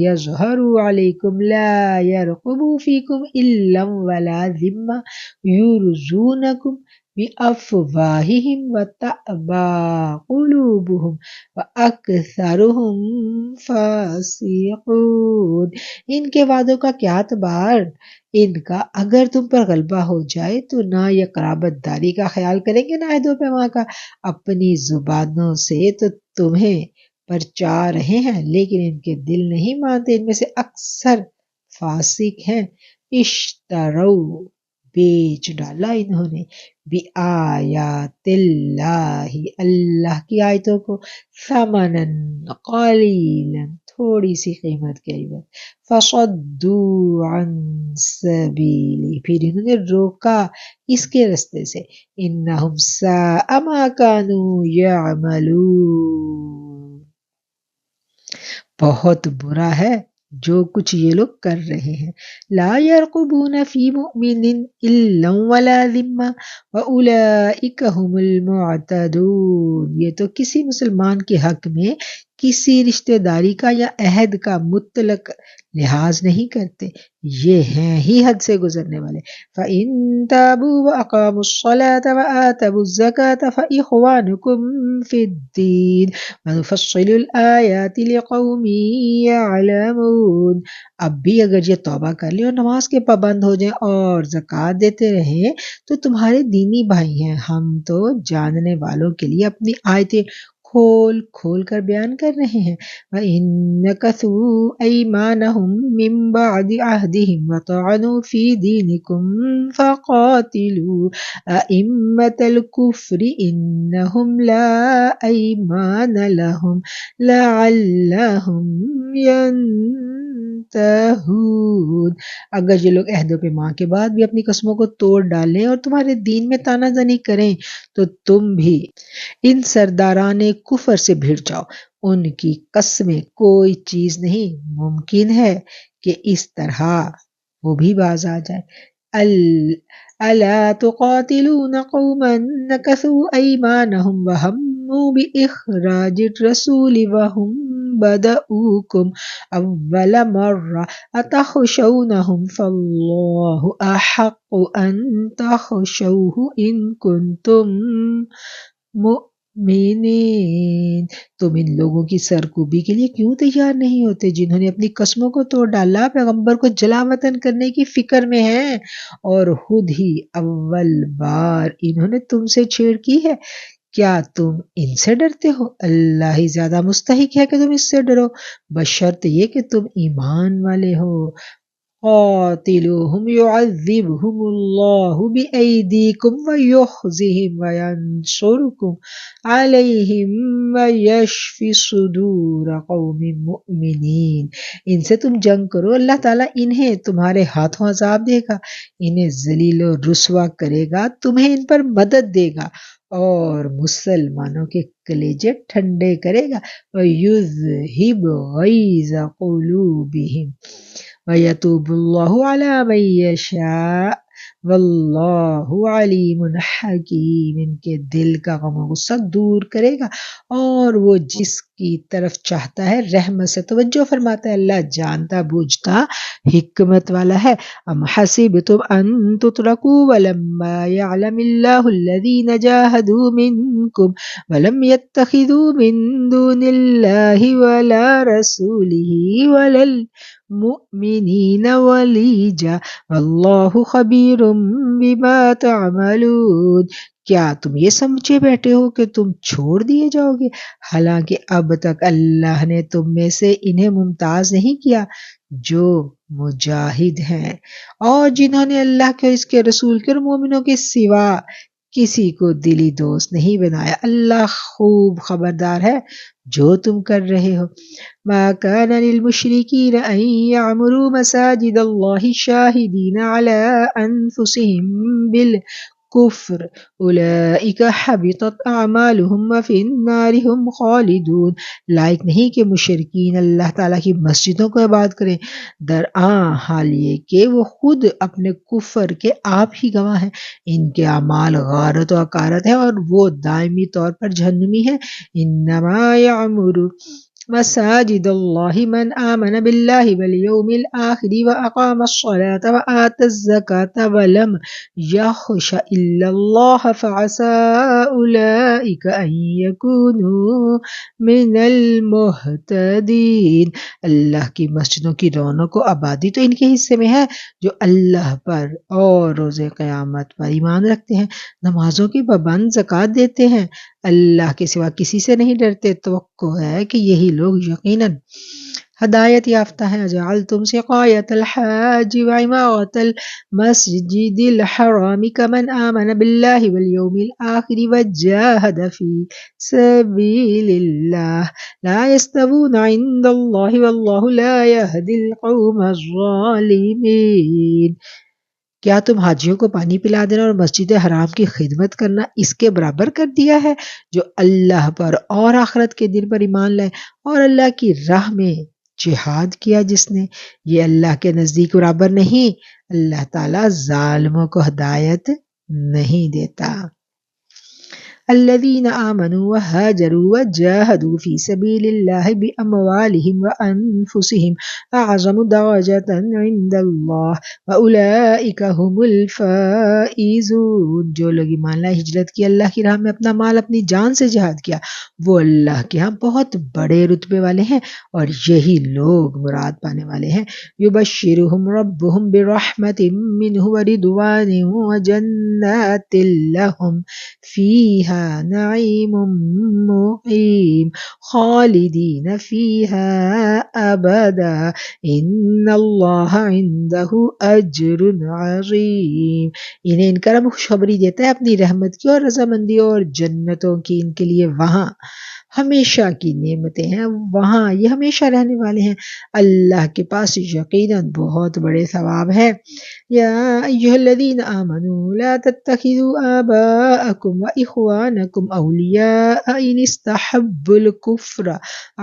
يَظْهَرُوا عَلَيْكُمْ لَا يَرْقُبُوا فِيكُمْ إِلًّا وَلَا ذِمَّةً يُرْضُونَكُمْ بِأَفْوَاهِهِمْ وَتَأْبَى قُلُوبُهُمْ وَأَكْثَرُهُمْ فَاسِقُونَ۔ ان کے وعدوں کا کیا اعتبار، ان کا اگر تم پر غلبہ ہو جائے تو نہ یہ قرابت داری کا خیال کریں گے نہ عہد و پیمان کا، اپنی زبانوں سے تو تمہیں پرچا رہے ہیں لیکن ان کے دل نہیں مانتے، ان میں سے اکثر فاسق ہیں۔ اشترو بیچ ڈالا انہوں نے، بِآیاتِ اللہ اللہ کی آیتوں کو، ثمنًا قلیلا تھوڑی سی قیمت کے عوض، فصدوا عن سبیلی پھر انہوں نے روکا اس کے رستے سے، انہم ساء ما کانوا یعملون بہت برا ہے جو کچھ یہ لوگ کر رہے ہیں۔ لا يرقبون فی مؤمن الا ولا ذمہ واولئک هم المعتدون، یہ تو کسی مسلمان کے حق میں کسی رشتہ داری کا یا عہد کا مطلق لحاظ نہیں کرتے، یہ ہیں ہی حد سے گزرنے والے۔ فَإِن تَابُوا وَأَقَامُوا الصَّلَاةَ وَآتَوُا الزَّكَاةَ فَإِخْوَانُكُمْ فِي الدِّينِ وَنُفَصِّلُ الْآيَاتِ لِقَوْمٍ يَعْلَمُونَ۔ اب بھی اگر یہ توبہ کر لیں اور نماز کے پابند ہو جائیں اور زکوٰۃ دیتے رہیں تو تمہارے دینی بھائی ہیں، ہم تو جاننے والوں کے لیے اپنی آیتیں کھول کھول کر بیان کر رہے ہیں۔ وَإِن نَكَثُوا أَيْمَانَهُم مِّن بَعْدِ عَهْدِهِمْ وَطَعَنُوا فِي دِينِكُمْ فَقَاتِلُوا أَئِمَّةَ الْكُفْرِ إِنَّهُمْ لَا أَيْمَانَ لَهُمْ لَعَلَّهُمْ يَنْتَهُونَ۔ اگر یہ لوگ عہد و پیمان کے بعد بھی اپنی قسموں کو توڑ ڈالیں اور تمہارے دین میں تانا زنی کریں تو تم بھی ان سرداران کفر سے بھڑ جاؤ، ان کی قسمیں کوئی چیز نہیں، ممکن ہے کہ اس طرح وہ بھی باز آ جائے۔ أَلَا تُقَاتِلُونَ قَوْمًا نَكَثُوا أَيْمَانَهُمْ وَهَمُّوا بِإِخْرَاجِ الرَّسُولِ وَهُمْ بَدَءُوكُمْ أَوَّلَ مَرَّةٍ أَتَخْشَوْنَهُمْ فَاللَّهُ أَحَقُّ أَن تَخْشَوْهُ إِن كُنتُم مؤمنین۔ تم ان لوگوں کی سرکوبی کے لیے کیوں تیار نہیں ہوتے جنہوں نے اپنی قسموں کو توڑ ڈالا، پیغمبر کو جلا وطن کرنے کی فکر میں ہیں اور خود ہی اول بار انہوں نے تم سے چھیڑ کی ہے؟ کیا تم ان سے ڈرتے ہو؟ اللہ ہی زیادہ مستحق ہے کہ تم اس سے ڈرو، بشرط یہ کہ تم ایمان والے ہو۔ قاتلوہم یعذبہم اللہ بأیدیکم ویخزہم وینصرکم علیہم ویشف صدور قوم مؤمنین۔ ان سے تم جنگ کرو، اللہ تعالیٰ انہیں تمہارے ہاتھوں عذاب دے گا، انہیں ذلیل و رسوا کرے گا، تمہیں ان پر مدد دے گا اور مسلمانوں کے کلیجے ٹھنڈے کرے گا۔ وَيُذْهِبْ غَيْظَ قُلُوبِهِمْ وَيَتُوبُ اللَّهُ عَلَى مَن يَشَاءُ وَاللَّهُ عَلِيمٌ حَكِيمٌ۔ ان کے دل کا غم و غصہ دور کرے گا اور وہ جس کی طرف چاہتا ہے رحمت سے توجہ فرماتا ہے، اللہ جانتا بوجھتا حکمت والا ہے۔ ام حسبتم ان تترکوا ولما يعلم الله الذين جاهدوا منكم ولم يتخذوا من دون الله ولا رسوله ولا المؤمنين وليجا والله خبير بما تعملون۔ کیا تم یہ سمجھے بیٹھے ہو کہ تم چھوڑ دیے جاؤ گے، حالانکہ اب تک اللہ نے تم میں سے انہیں ممتاز نہیں کیا جو مجاہد ہیں اور جنہوں نے اللہ کے اور اس کے رسول کے اور مومنوں کے سوا کسی کو دلی دوست نہیں بنایا، اللہ خوب خبردار ہے جو تم کر رہے ہو۔ ما كان للمشركين ان يعمروا مساجد الله شاهدين على انفسهم بالكفر اولئك حبطت اعمالهم وفي النار هم خالدون۔ لائق نہیں کہ مشرکین اللہ تعالیٰ کی مسجدوں کو عبادت کریں، درآں حال یہ کہ وہ خود اپنے کفر کے آپ ہی گواہ ہیں، ان کے اعمال غارت و عقارت ہیں اور وہ دائمی طور پر جہنمی ہیں۔ انما یعمر مساجد الله من آمن بالله واليوم الآخر وأقام الصلاة وآتى الزكاة ولم يخش إلا الله فعسى أولئك أن يكونوا من المهتدين. اللہ کی مسجدوں کی رونق و آبادی تو ان کے حصے میں ہے جو اللہ پر اور روز قیامت پر ایمان رکھتے ہیں، نمازوں کی پابند، زکوٰۃ دیتے ہیں، اللہ کے سوا کسی سے نہیں ڈرتے۔ توقع ہے کہ یہی لوگ یقیناً ہدایت یافتہ ہیں۔ جعلتم سقایۃ الحاج وعمارۃ المسجد الحرام كمن آمن بالله واليوم الآخر وجاهد في سبيل الله لا يستوون عند الله والله لا يهدي القوم الظالمين۔ کیا تم حاجیوں کو پانی پلا دینا اور مسجد حرام کی خدمت کرنا اس کے برابر کر دیا ہے جو اللہ پر اور آخرت کے دن پر ایمان لائے اور اللہ کی راہ میں جہاد کیا جس نے؟ یہ اللہ کے نزدیک برابر نہیں، اللہ تعالیٰ ظالموں کو ہدایت نہیں دیتا۔ الذين آمنوا وهاجروا وجاهدوا في سبيل الله بأموالهم وأنفسهم أعظم درجة عند الله وأولئك هم الفائزون۔ جو لوگ ایمان لائے، ہجرت کی، اللہ کی راہ میں اپنا مال اپنی جان سے جہاد کیا، وہ اللہ کے ہاں بہت بڑے رتبے والے ہیں اور یہی لوگ مراد پانے والے ہیں۔ يبشرهم ربهم برحمة منه ورضوان وجنات لهم فيها نعيم مقيم خالدين فيها أبدا إن الله عنده أجر عظيم۔ انہیں ان کرم خوشخبری دیتا ہے اپنی رحمت کی اور رضامندی اور جنتوں کی، ان کے لیے وہاں ہمیشہ کی نعمتیں ہیں، وہاں یہ ہمیشہ رہنے والے ہیں، اللہ کے پاس یقیناً بہت بڑے ثواب ہے۔ یا ایھا الذین آمنوا لا تتخذوا آباءکم واخوانکم اولیاء ان استحبوا الکفر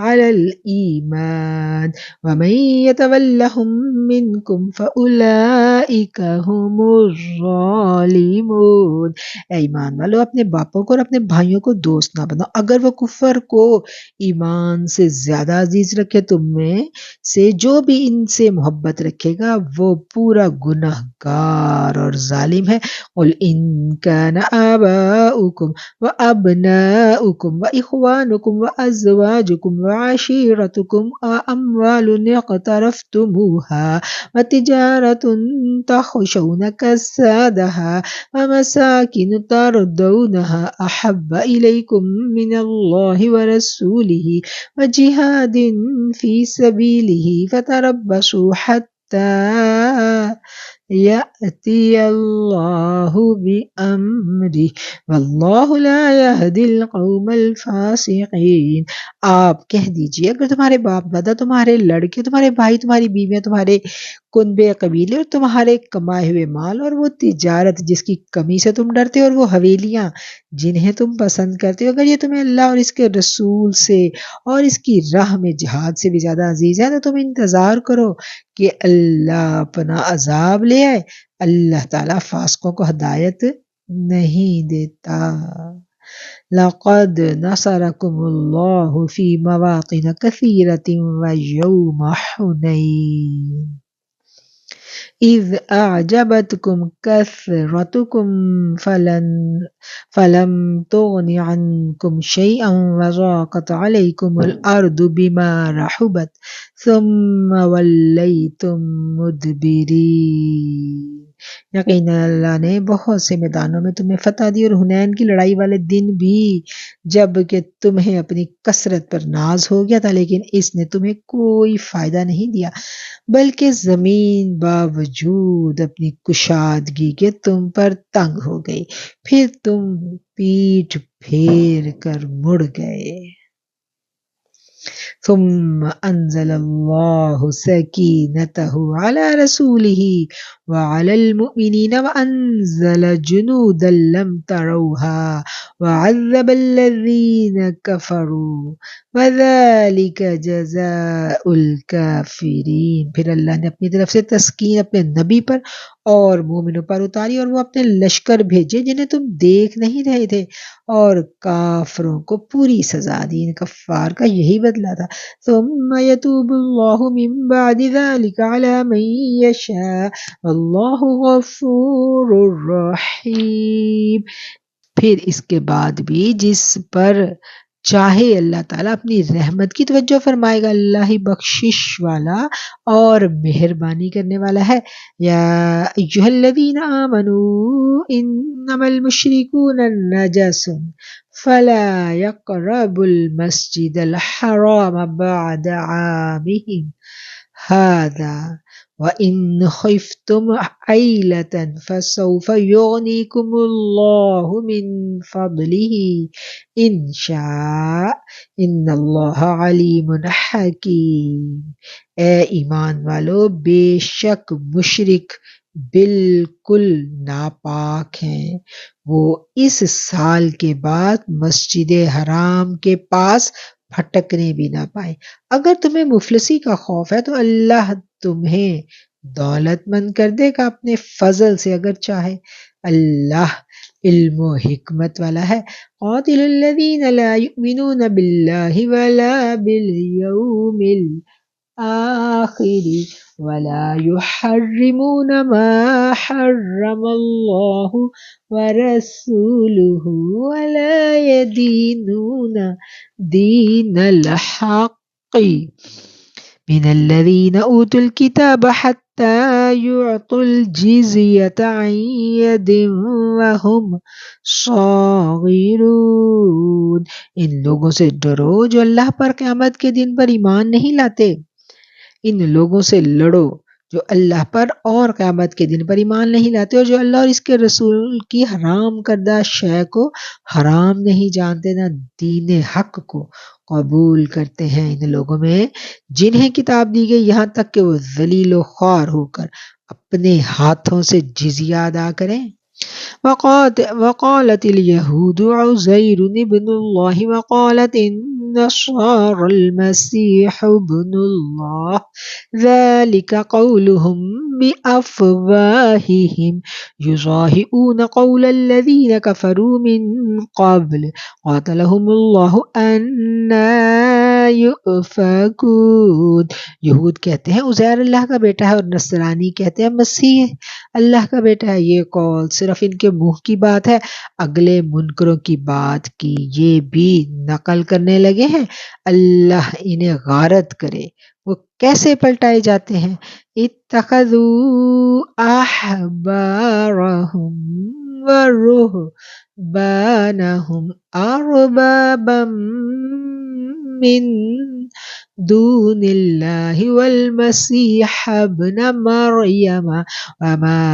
علی الایمان ومن یتولہم منکم فاولئک هم الظالمون۔ اے ایمان والو، اپنے باپوں کو اور اپنے بھائیوں کو دوست نہ بناؤ اگر وہ کفر کو ایمان سے زیادہ عزیز رکھے۔ تم میں سے جو بھی ان سے محبت رکھے گا وہ پورا گناہ گار اور ظالم ہے۔ قل ان کان آباؤکم وابناؤکم واخوانکم وازواجکم وعشیرتکم واموال اقترفتموها وتجارة تخشون كسادها ومساكن ترضونها أحب إليكم من الله ورسوله وجهاد في سبيله فتربصوا حتى يأتي الله بأمره والله لا يهدي القوم الفاسقين۔ آپ کہہ دیجئے اگر تمہارے باپ دادا، تمہارے لڑکے، تمہارے بھائی، تمہاری بیویاں، تمہارے کنبے قبیلے اور تمہارے کمائے ہوئے مال اور وہ تجارت جس کی کمی سے تم ڈرتے اور وہ حویلیاں جنہیں تم پسند کرتے ہو، اگر یہ تمہیں اللہ اور اس کے رسول سے اور اس کی راہ میں جہاد سے بھی زیادہ عزیز ہے تو تم انتظار کرو کہ اللہ اپنا عذاب لے آئے۔ اللہ تعالیٰ فاسقوں کو ہدایت نہیں دیتا۔ لقد نصركم الله في مواطن كثيرة ويوم حنين إذ أعجبتكم كثرتكم فلم تغن عنكم شيئا وضاقت عليكم الأرض بما رحبت ثم وليتم مدبرين۔ یقیناً اللہ نے بہت سے میدانوں میں تمہیں فتح دی اور حنین کی لڑائی والے دن بھی جب کہ تمہیں اپنی کثرت پر ناز ہو گیا تھا لیکن اس نے تمہیں کوئی فائدہ نہیں دیا بلکہ زمین باوجود اپنی کشادگی کے تم پر تنگ ہو گئی، پھر تم پیٹھ پھیر کر مڑ گئے۔ ثم انزل الله سكينته على رسوله وعلى المؤمنين وانزل جنودا لم تروها وعذب الذين كفروا وذلك جزاء الكافرين۔ پھر اللہ نے اپنی طرف سے تسکین اپنے نبی پر اور مومنوں پر اتاری اور وہ اپنے لشکر بھیجے جنہیں تم دیکھ نہیں رہے تھے اور کافروں کو پوری سزا دی. ان کفار کا یہی بدلہ تھا. ثم يتوب الله من بعد ذلك على من يشاء والله غفور رحیم. پھر اس کے بعد بھی جس پر چاہے اللہ تعالیٰ اپنی رحمت کی توجہ فرمائے گا. اللہ ہی بخشش والا اور مہربانی کرنے والا ہے. یا ایھا الذین آمنوا انما المشرکون نجس فلا يقربوا المسجد الحرام بعد عامهم هذا وَإِنْ خِفْتُمْ عَيْلَةً فَسَوْفَ يُغْنِيكُمُ اللَّهُ مِنْ فَضْلِهِ إِنْ شَاءَ إِنَّ اللَّهَ عَلِيمٌ حَكِيمٌ. اے ایمان والو، بے شک مشرک بالکل ناپاک ہیں. وہ اس سال کے بعد مسجد حرام کے پاس پھٹکنے بھی نہ پائیں. اگر تمہیں مفلسی کا خوف ہے تو اللہ تمہیں دولت مند کر دے گا اپنے فضل سے اگر چاہے. اللہ علم و حکمت والا ہے. قاتل الذین لا یؤمنون باللہ ولا بالیوم الآخر ولا يحرمون ما حرم اللہ ورسولہ ولا يدینون دین الحق من الذين أوتوا الكتاب حتى يعطوا الجزية عن يد وهم صاغرون. ان لوگوں سے ڈرو جو اللہ پر قیامت کے دن پر ایمان نہیں لاتے. ان لوگوں سے لڑو جو اللہ پر اور قیامت کے دن پر ایمان نہیں لاتے اور جو اللہ اور اس کے رسول کی حرام کردہ شے کو حرام نہیں جانتے نہ دین حق کو قبول کرتے ہیں. ان لوگوں میں جنہیں کتاب دی گئی یہاں تک کہ وہ ذلیل و خوار ہو کر اپنے ہاتھوں سے جزیہ ادا کریں. وقالت اليهود عزير ابن الله وقالت النصارى المسيح ابن الله ذلك قولهم بأفواههم يضاهئون قول الذين كفروا من قبل قاتلهم الله أنى يؤفكون. یہود کہتے ہیں عزیر اللہ کا بیٹا ہے اور نصرانی کہتے ہیں مسیح اللہ کا بیٹا ہے. یہ قول صرف ان کے منہ کی بات ہے، اگلے منکروں کی بات کی یہ بھی نقل کرنے لگے ہیں. اللہ انہیں غارت کرے، وہ کیسے پلٹائے جاتے ہیں. اتخذوا احبارهم ورهبانهم اربابا من دون اللہ والمسیح ابن مریم وما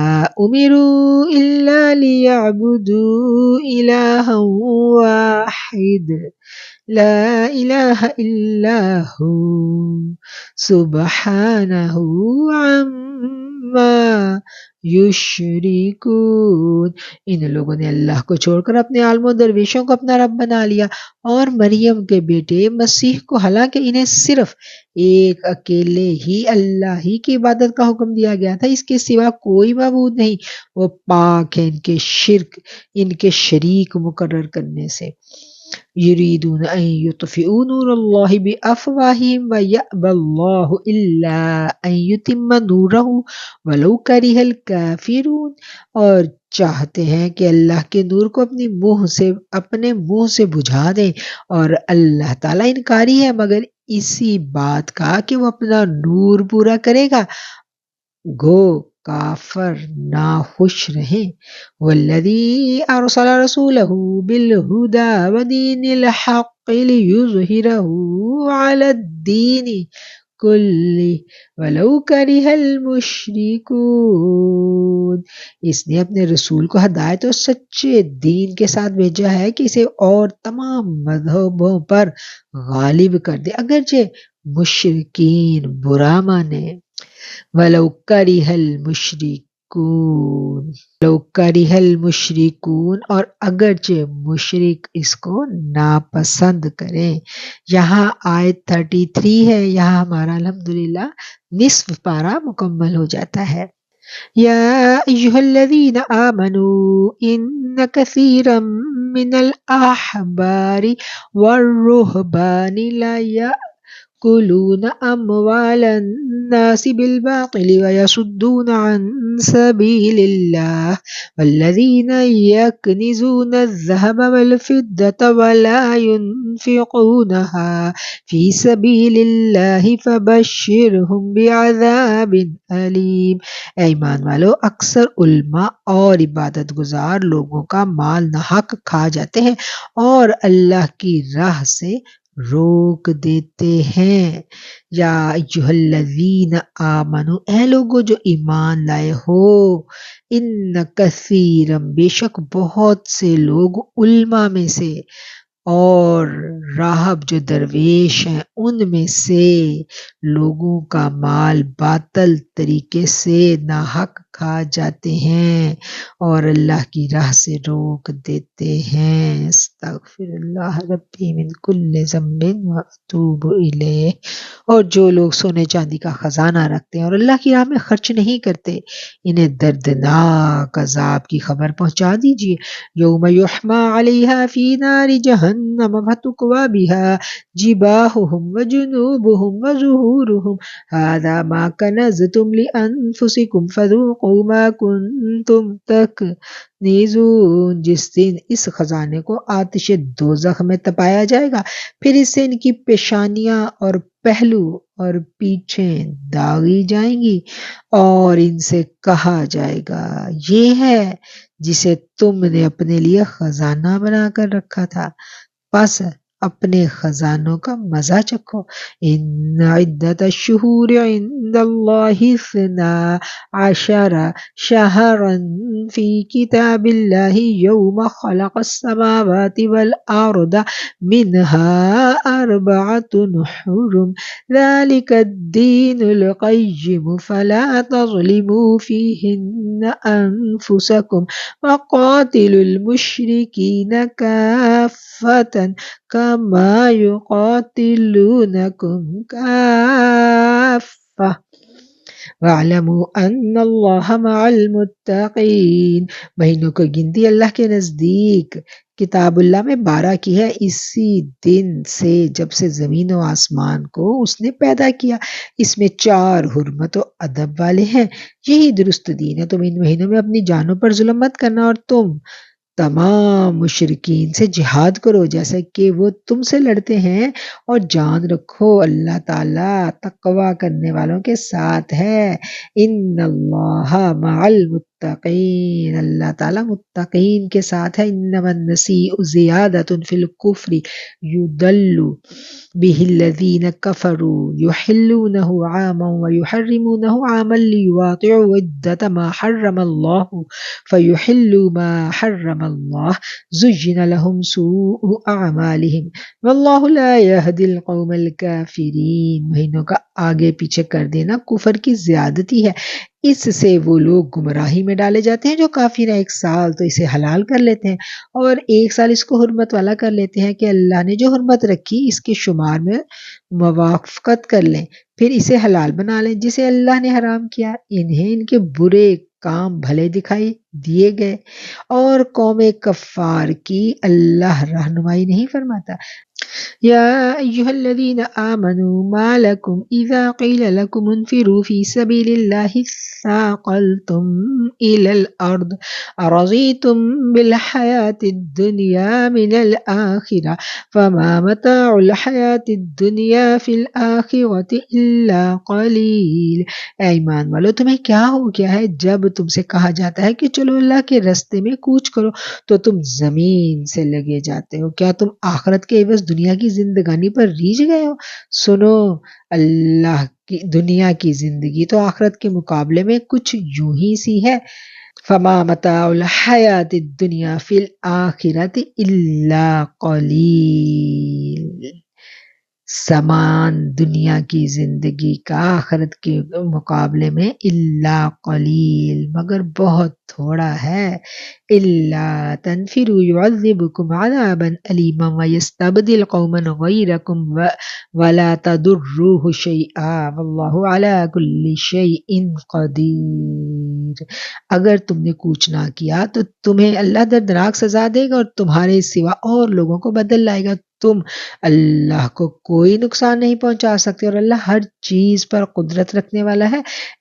امروا الا لیعبدوا الہا واحد لا الہ الا ہو سبحانہ عما یشرکون. ان لوگوں نے اللہ کو چھوڑ کر اپنے عالم و درویشوں کو اپنا رب بنا لیا اور مریم کے بیٹے مسیح کو، حالانکہ انہیں صرف ایک اکیلے ہی اللہ ہی کی عبادت کا حکم دیا گیا تھا، اس کے سوا کوئی معبود نہیں. وہ پاک ہے ان کے شرک، ان کے شریک مقرر کرنے سے. یریدون ان یطفئوا نور اللہ بافواہہم ویأبی اللہ الا ان یتم نورہ ولو کرہ الکافرون. اور چاہتے ہیں کہ اللہ کے نور کو اپنے منہ سے بجھا دیں اور اللہ تعالیٰ انکاری ہے مگر اسی بات کا کہ وہ اپنا نور پورا کرے گا. گو کافر ناخوش رہیں. والذی ارسل رسولہ بالہدی ودین الحق لیظہرہ علی الدین کلہ ولو کرہ المشرکون. اس نے اپنے رسول کو ہدایت اور سچے دین کے ساتھ بھیجا ہے کہ اسے اور تمام مذہبوں پر غالب کر دے اگرچہ مشرکین برا مانے. وَلَوْ كَرِهَ الْمُشْرِكُونَ اور اگرچہ مشرک اس کو ناپسند کریں. یہاں آیت 33 ہے. یہاں ہمارا الحمدللہ نصف پارہ مکمل ہو جاتا ہے. يا أيها الذين آمنوا إن كثيرا من الأحبار والرهبان لا يأكلون أموال الناس بالباطل ويصدون عن سبيل الله والذين يكنزون الذهب والفضة ولا ينفقونها في سبيل الله فبشرهم بعذاب أليم۔ اے ایمان والو، اکثر علماء اور عبادت گزار لوگوں کا مال ناحق کھا جاتے ہیں اور اللہ کی راہ سے روک دیتے ہیں۔ یا ایھا الذین آمنو، اے لوگو جو ایمان لائے ہو، ان کثیرم، بے شک بہت سے لوگ، علماء میں سے اور راہب جو درویش ہیں ان میں سے، لوگوں کا مال باطل طریقے سے ناحق کھا جاتے ہیں اور اللہ کی راہ سے روک دیتے ہیں۔ استغفر اللہ ربی من کل ذنب واتوب الیہ۔ اور جو لوگ سونے چاندی کا خزانہ رکھتے ہیں اور اللہ کی راہ میں خرچ نہیں کرتے، انہیں دردناک عذاب کی خبر پہنچا دیجیے۔ یوم یحما علیہا فی نار جہنم فتکوی بہا جباہہم وجنوبہم وظہورہم ھذا ما کنزتم لانفسکم فذوقوا ما کنتم تکنزون۔ جس دن اس خزانے کو آتش دوزخ میں تپایا جائے گا، پھر اس سے ان کی پیشانیاں اور پہلو اور پیٹھیں داغی جائیں گی اور ان سے کہا جائے گا، یہ ہے جسے تم نے اپنے لیے خزانہ بنا کر رکھا تھا، بس اپنے خزانوں کا مزہ چکھو۔ ان عدت الشہور عند اللہ اثنا عشر شہرا فی کتاب اللہ یوم خلق السماوات والارض منها اربعۃ حرم ذلك الدین القیم فلا تظلموا فیہن انفسکم وقاتلوا المشرکین کافۃ کما یقاتلونکم کافۃ وَاعْلَمُوا أَنَّ اللَّهَ مَعَ الْمُتَّقِينَ۔ مہینوں کی گنتی اللہ کے نزدیک کتاب اللہ میں 12 کی ہے، اسی دن سے جب سے زمین و آسمان کو اس نے پیدا کیا، اس میں 4 حرمت و ادب والے ہیں، یہی درست دین ہے۔ تم ان مہینوں میں اپنی جانوں پر ظلم مت کرنا اور تم تمام مشرکین سے جہاد کرو جیسا کہ وہ تم سے لڑتے ہیں، اور جان رکھو اللہ تعالیٰ تقوی کرنے والوں کے ساتھ ہے۔ ان اللہ مع المتقین، اللہ تعالیٰ متقین کے ساتھ ہے۔ انما النسیء زیادۃ فی الکفر یضل بہ الذین کفروا یحلونہ عاما ویحرمونہ عاما لیواطئوا عدۃ ما حرم اللہ فیحلوا ما حرم اللہ زین لہم سوء اعمالہم واللہ لا یہدی القوم الکافرین۔ مہینوں کا آگے پیچھے کر دینا کفر کی زیادتی ہے، اس سے وہ لوگ گمراہی میں ڈالے جاتے ہیں جو کافر ہیں۔ 1 سال تو اسے حلال کر لیتے ہیں اور 1 سال اس کو حرمت والا کر لیتے ہیں کہ اللہ نے جو حرمت رکھی اس کے شمار میں موافقت کر لیں، پھر اسے حلال بنا لیں جسے اللہ نے حرام کیا۔ انہیں ان کے برے کام بھلے دکھائی دیے گئے اور قوم کفار کی اللہ رہنمائی نہیں فرماتا۔ یا ایھا الذین آمنوا ما لکم اذا قیل لکم انفروا فی سبیل اللہ ثاقلتم الی الارض ارضیتم بالحیاة الدنیا من الآخرة فما متاع الحیاة الدنیا فی الآخرة الا قلیل۔ اے ایمان والو، تمہیں کیا ہو گیا ہے جب تم سے کہا جاتا ہے کہ چلو اللہ کے رستے میں کوچ کرو تو تم زمین سے لگے جاتے ہو؟ کیا تم آخرت کے عوض دنیا کی زندگانی پر ریجھ گئے ہو؟ سنو، اللہ کی دنیا کی زندگی تو آخرت کے مقابلے میں کچھ یوں ہی سی ہے۔ فما متاع الحیاۃ الدنیا فی الآخرۃ الا قلیل۔ سامان دنیا کی زندگی کا آخرت کے مقابلے میں الا قلیل، مگر بہت تھوڑا ہے۔ الا تنفروا يعذبكم عذابا الیما ويستبدل قوما غیرکم ولا تضروه شیئا واللہ علی کل شیء قدیر۔ اگر تم نے کوچ نہ کیا تو تمہیں اللہ دردناک سزا دے گا اور تمہارے سوا اور لوگوں کو بدل لائے گا۔ تم اللہ کو کوئی نقصان نہیں پہنچا سکتے اور اللہ ہر چیز پر قدرت رکھنے والا ہے۔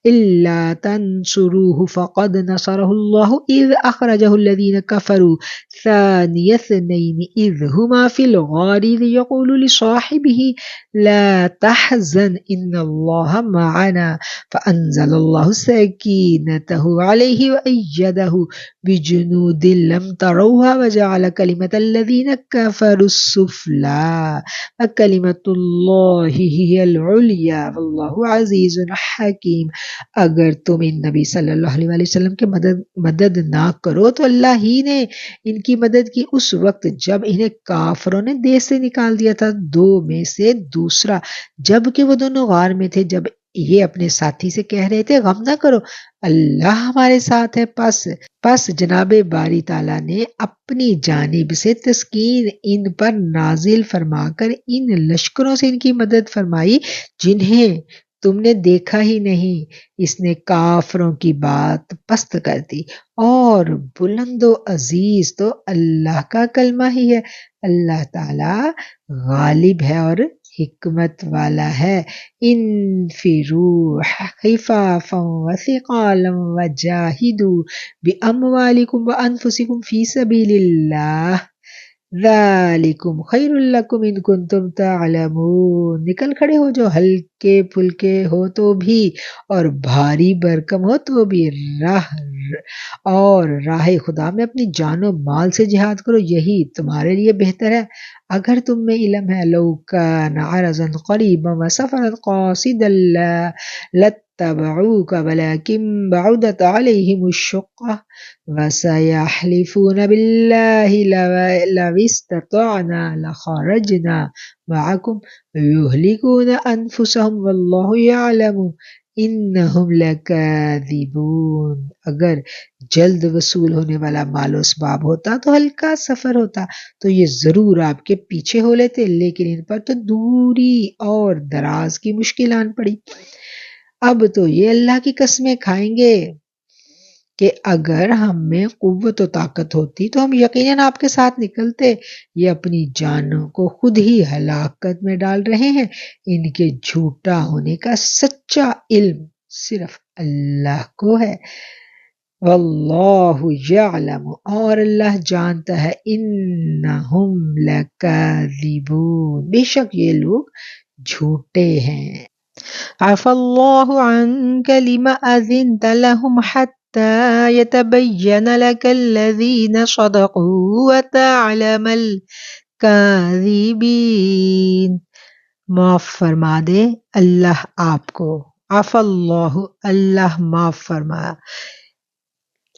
إِلَّا تَنْصُرُوهُ فَقَدْ نَصَرَهُ اللَّهُ إِذْ أَخْرَجَهُ الَّذِينَ كَفَرُوا ثَانِيَ اثْنَيْنِ إِذْ هُمَا فِي الْغَارِ إِذْ يَقُولُ لِصَاحِبِهِ لَا تَحْزَنْ إِنَّ اللَّهَ مَعَنَا فَأَنزَلَ اللَّهُ سَكِينَتَهُ عَلَيْهِ وَأَيَّدَهُ بِجُنُودٍ لَّمْ تَرَوْهَا وَجَعَلَ كَلِمَةَ الَّذِينَ كَفَرُوا السُّفْلَىٰ وَكَلِمَةُ اللَّهِ هِيَ الْعُلْيَا وَاللَّهُ عَزِيزٌ حَكِيمٌ۔ اگر تم ان نبی صلی اللہ علیہ وسلم کی مدد نہ کرو تو اللہ ہی نے ان کی مدد کی اس وقت جب انہیں کافروں نے دیس سے نکال دیا تھا، دو میں سے دوسرا، جبکہ وہ دونوں غار میں تھے۔ جب یہ اپنے ساتھی سے کہہ رہے تھے غم نہ کرو، اللہ ہمارے ساتھ ہے، پس جناب باری تعالیٰ نے اپنی جانب سے تسکین ان پر نازل فرما کر ان لشکروں سے ان کی مدد فرمائی جنہیں تم نے دیکھا ہی نہیں۔ اس نے کافروں کی بات پست کر دی، اور بلند و عزیز تو اللہ کا کلمہ ہی ہے۔ اللہ تعالیٰ غالب ہے اور حکمت والا ہے۔ انفروا خفافا وثقالا وجاہدوا باموالکم وانفسکم فی سبیل اللہ ذالکم خیر لکم ان کنتم تعلمون۔ نکل کھڑے ہو جو ہلکے پھلکے ہو تو بھی اور بھاری بھرکم ہو تو بھی، راہ خدا میں اپنی جان و مال سے جہاد کرو، یہی تمہارے لیے بہتر ہے اگر تم میں علم ہے۔ لو کان عرضا قریبا وسفرا قاصدا لاتبعوک ولکن بعدت علیہم الشقہ وسیحلفون باللہ لو استطعنا لخرجنا معکم یہلکون انفسہم واللہ یعلم انہم لکاذبون۔ اگر جلد وصول ہونے والا مال و اسباب ہوتا تو ہلکا سفر ہوتا تو یہ ضرور آپ کے پیچھے ہو لیتے، لیکن ان پر تو دوری اور دراز کی مشکل آن پڑی۔ اب تو یہ اللہ کی قسمیں کھائیں گے کہ اگر ہم میں قوت و طاقت ہوتی تو ہم یقیناً آپ کے ساتھ نکلتے۔ یہ اپنی جانوں کو خود ہی ہلاکت میں ڈال رہے ہیں۔ ان کے جھوٹا ہونے کا سچا علم صرف اللہ کو ہے۔ واللہ یعلم، اور اللہ جانتا ہے، انہم لکاذبون، بے شک یہ لوگ جھوٹے ہیں۔ عفا اللہ عنک لم اذنت لهم حتى يتبين لك الذين صدقوا وتعلم الكاذبین۔ معاف فرما دے اللہ آپ کو، عفا اللہ، اللہ معاف فرمایا،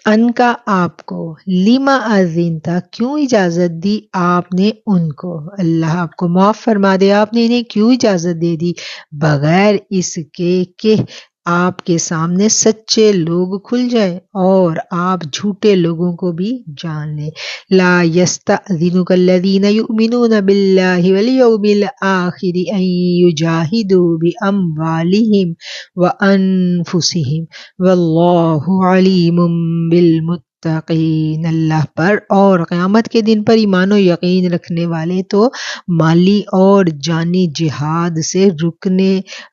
ان کا آپ کو، لما اذنتا، کیوں اجازت دی آپ نے ان کو، اللہ آپ کو معاف فرما دے آپ نے انہیں کیوں اجازت دے دی، بغیر اس کے کہ آپ کے سامنے سچے لوگ کھل جائے اور آپ جھوٹے لوگوں کو بھی جان لیں۔ لا یستأذنک الذین یؤمنون باللہ والیوم الآخر ان یجاہدوا باموالہم وانفسہم واللہ علیم بالمتقین۔ اللہ پر اور قیامت کے دن پر ایمان و یقین رکھنے والے تو مالی اور جانی جہاد سے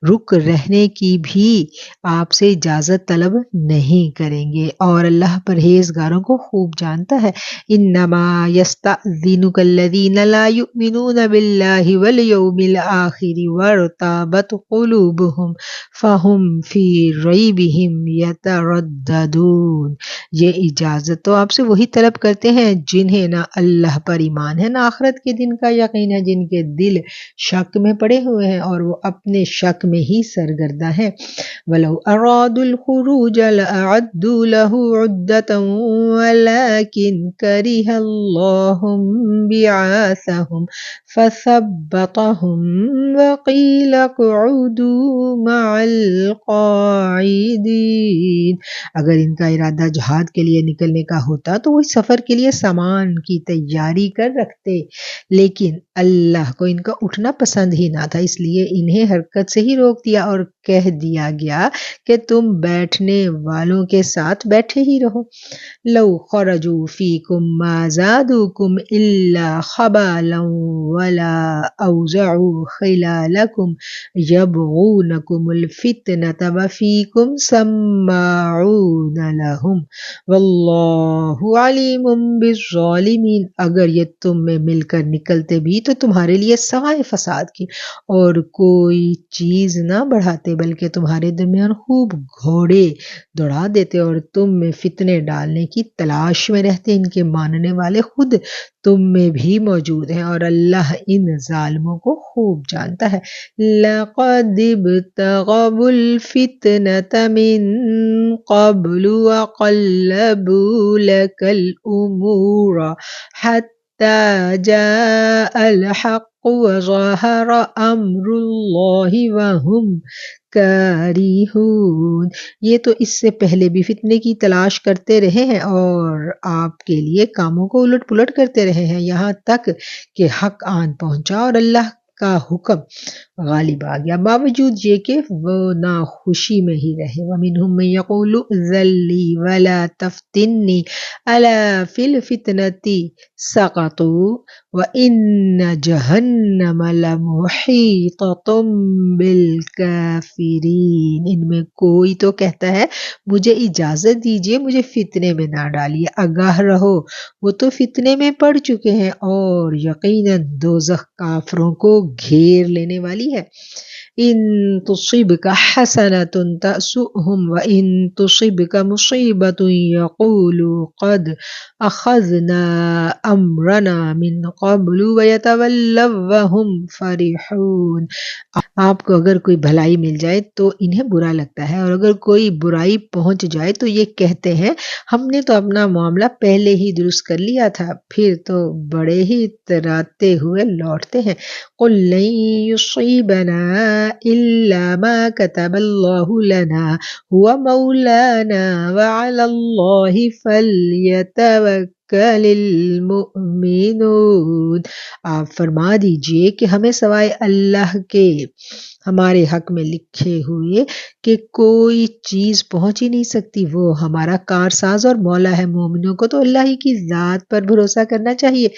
رک رہنے کی بھی آپ سے اجازت طلب نہیں کریں گے، اور اللہ پرہیزگاروں کو خوب جانتا ہے۔ انما یستأذنک الذین لا یؤمنون باللہ والیوم الآخر وارتابت قلوبہم فہم فی ریبہم یترددون۔ یہ اجازت تو آپ سے وہی طلب کرتے ہیں جنہیں نہ اللہ پر ایمان ہے نہ آخرت کے دن کا یقین ہے، جن کے دل شک میں پڑے ہوئے ہیں اور وہ اپنے شک میں ہی سرگرداں ہیں۔ وَلَوْ أَرَادُوا الْخُرُوجَ لَأَعَدُّوا لَهُ عُدَّةً وَلَكِنْ كَرِهَ اللَّهُ بِعَاثَهُمْ فَثَبَّطَهُمْ وَقِيلَ اقْعُدُوا مَعَ الْقَاعِدِينَ۔ اگر ان کا ارادہ جہاد کے لیے نکلنے کا ہوتا تو وہ اس سفر کے لیے سامان کی تیاری کر رکھتے، لیکن اللہ کو ان کا اٹھنا پسند ہی نہ تھا، اس لیے انہیں حرکت سے ہی روک دیا اور کہہ دیا گیا کہ تم بیٹھنے والوں کے ساتھ بیٹھے ہی رہو۔ لو خرجوا فیکم ما زادوکم الا خبالا ولا اوزعوا خلالکم یبغونکم الفتنة وفیکم سماعون لهم واللہ علیم بالظالمین۔ اگر یہ تم میں مل کر نکلتے بھی تو تمہارے لیے سوائے فساد کی اور کوئی چیز نہ بڑھاتے، بلکہ تمہارے درمیان خوب گھوڑے دوڑا دیتے اور تم میں فتنے ڈالنے کی تلاش میں رہتے۔ ان کے ماننے والے خود تم میں بھی موجود ہیں اور اللہ ان ظالموں کو خوب جانتا ہے۔ لَقَدِ ابْتَغَوُا الْفِتْنَةَ مِن قَبْلُ وَقَلَّبُوا لَكَ الْأُمُورَ حَتَّى جَاءَ الْحَقُّ وَظَهَرَ أَمْرُ اللَّهِ وَهُمْ کارہون۔ یہ تو اس سے پہلے بھی فتنے کی تلاش کرتے رہے ہیں اور آپ کے لیے کاموں کو الٹ پلٹ کرتے رہے ہیں یہاں تک کہ حق آن پہنچا اور اللہ کا حکم غالب آ گیا، باوجود یہ کہ وہ ناخوشی میں ہی رہے۔ وَمِنْهُمْ مَن يَقُولُ ائْذَن لِّي وَلَا تَفْتِنِّي أَلَا فِي الْفِتْنَةِ سَقَطُوا وَإِنَّ جَهَنَّمَ لَمُحِيطَةٌ بِالْكَافِرِينَ۔ ان میں کوئی تو کہتا ہے مجھے اجازت دیجئے، مجھے فتنے میں نہ ڈالیے، آگاہ رہو وہ تو فتنے میں پڑ چکے ہیں اور یقیناً دوزخ کافروں کو گھیر لینے والی ہے۔ ان تصبک حسنۃ تسؤہم وان تصبک مصیبۃ یقولوا قد اخذنا امرنا من قبل ویتولوا وہم فرحون۔ آپ کو اگر کوئی بھلائی مل جائے تو انہیں برا لگتا ہے اور اگر کوئی برائی پہنچ جائے تو یہ کہتے ہیں ہم نے تو اپنا معاملہ پہلے ہی درست کر لیا تھا، پھر تو بڑے ہی اتراتے ہوئے لوٹتے ہیں۔ قُل لَن يُصِيبَنَا إِلَّا مَا كَتَبَ اللَّهُ لَنَا هُوَ مَوْلَانَا وَعَلَى اللَّهِ فَلْيَتَوَكَّلِ الْمُؤْمِنُونَ۔ آپ فرما دیجئے کہ ہمیں سوائے اللہ کے ہمارے حق میں لکھے ہوئے کہ کوئی چیز پہنچ ہی نہیں سکتی، وہ ہمارا کارساز اور مولا ہے۔ مومنوں کو تو اللہ ہی کی ذات پر بھروسہ کرنا چاہیے۔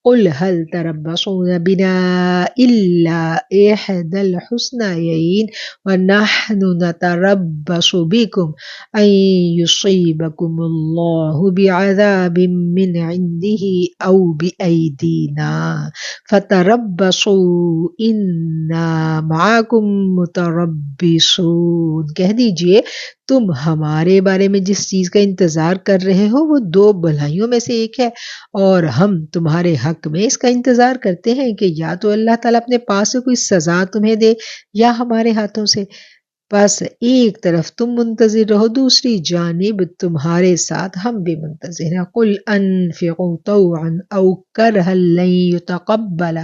قُلْ هَلْ تَرَبَّصُونَ بِنَا إِلَّا إِحْدَى الْحُسْنَيَيْنِ وَنَحْنُ نَتَرَبَّصُ بِكُمْ أَن يُصِيبَكُمُ اللَّهُ بِعَذَابٍ مِّنْ عِندِهِ أَوْ بِأَيْدِينَا فَتَرَبَّصُوا إِنَّا مَعَكُمْ مُتَرَبِّصُونَ۔ کہہ دیجئے تم ہمارے بارے میں جس چیز کا انتظار کر رہے ہو وہ دو بھلائیوں میں سے ایک ہے اور ہم تمہارے حق میں اس کا انتظار کرتے ہیں کہ یا تو اللہ تعالیٰ اپنے پاس سے کوئی سزا تمہیں دے یا ہمارے ہاتھوں سے، بس ایک طرف تم منتظر رہو، دوسری جانب تمہارے ساتھ ہم بھی منتظر ہیں۔ قُلْ أَنفِقُوا طَوْعًا أَوْ كَرْهًا لَّن يُتَقَبَّلَ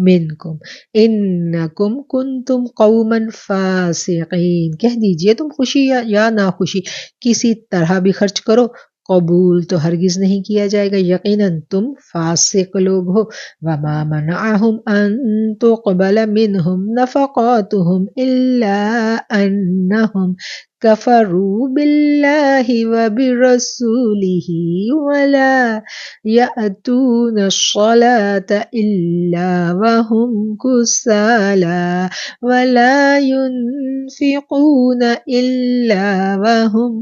مِنكُمْ إِنَّكُمْ كُنتُمْ قَوْمًا فَاسِقِينَ۔ کہہ دیجئے تم خوشی یا ناخوشی کسی طرح بھی خرچ کرو، قبول تو ہرگز نہیں کیا جائے گا، یقیناً تم فاسق لوگ ہو۔ وَمَا مَنَعَهُمْ أَن تُقْبَلَ مِنْهُمْ نَفَقَاتُهُمْ إِلَّا أَنَّهُمْ كَفَرُوا بِاللَّهِ وَبِرَسُولِهِ وَلَا يَأْتُونَ الصَّلَاةَ إِلَّا وَهُمْ كُسَالَىٰ وَلَا يُنْفِقُونَ إِلَّا وَهُمْ